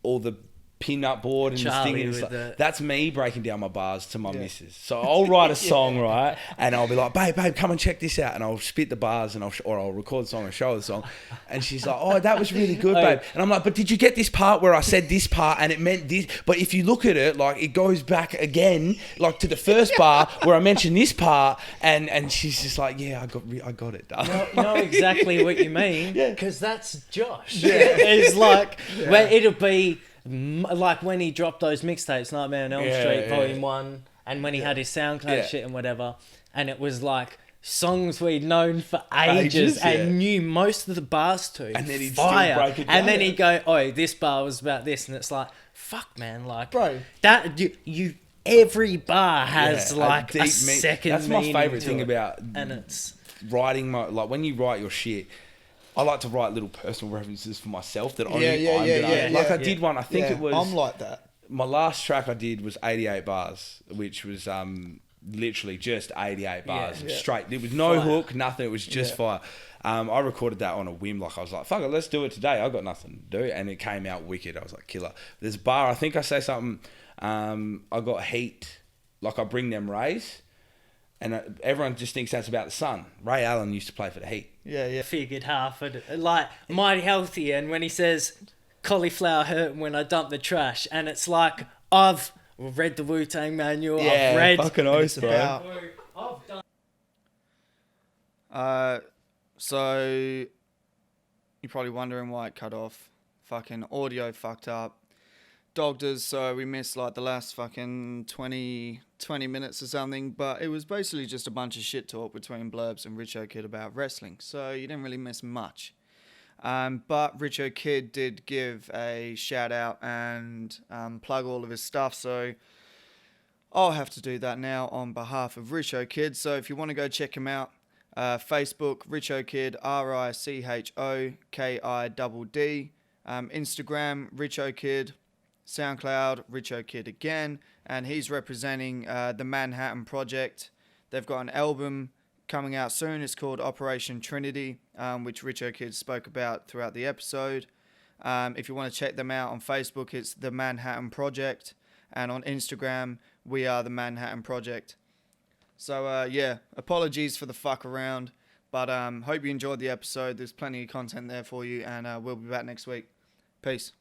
all the pin-up board and Charlie stinging. That's me breaking down my bars to my missus. So I'll write a song, right? And I'll be like, babe, come and check this out. And I'll spit the bars and I'll record the song and show her the song. And she's like, oh, that was really good, babe. And I'm like, but did you get this part where I said this part and it meant this? But if you look at it, like, it goes back again, like to the first bar where I mentioned this part. And she's just like, yeah, I got it done. You know exactly what you mean, because that's Josh. It's like, where it'll be, like when he dropped those mixtapes, Nightmare on Elm Street, Volume 1, and when he had his SoundCloud shit and whatever, and it was like songs we'd known for ages and knew most of the bars to, and then he'd fire, still break it down, and then he'd go, oh, this bar was about this, and it's like, fuck, man, like, bro, that you every bar has like a second. That's my favorite thing about, and it's writing like when you write your shit. I like to write little personal references for myself that only I'm gonna. Like I did one. I think it was. I'm like that. My last track I did was 88 bars, which was literally just 88 bars straight. There was no hook, nothing. It was just fire. I recorded that on a whim. Like I was like, fuck it, let's do it today. I got nothing to do, and it came out wicked. I was like, killer. There's a bar. I think I say something. I got heat. Like I bring them rays. And everyone just thinks that's about the sun. Ray Allen used to play for the Heat. Figured half of it. Like, Mighty Healthy, and when he says, cauliflower hurt when I dump the trash, and it's like, I've read the Wu-Tang Manual, I've read... fucking oath, bro. I've done... So, you're probably wondering why it cut off. Fucking audio fucked up. dogged us, so we missed like the last fucking 20 minutes or something. But it was basically just a bunch of shit talk between Blerbs and Richo Kidd about wrestling, so you didn't really miss much. But Richo Kidd did give a shout out and plug all of his stuff, so I'll have to do that now on behalf of Richo Kidd. So if you want to go check him out, Facebook, Richo Kidd, RichoKidd. Instagram, Richo Kidd. SoundCloud, Richo Kidd again. And he's representing the Manhattan Project. They've got an album coming out soon. It's called Operation Trinity, which Richo Kidd spoke about throughout the episode. If you want to check them out on Facebook, it's the Manhattan Project. And on Instagram, we are the Manhattan Project. So, yeah, apologies for the fuck around. But hope you enjoyed the episode. There's plenty of content there for you. And we'll be back next week. Peace.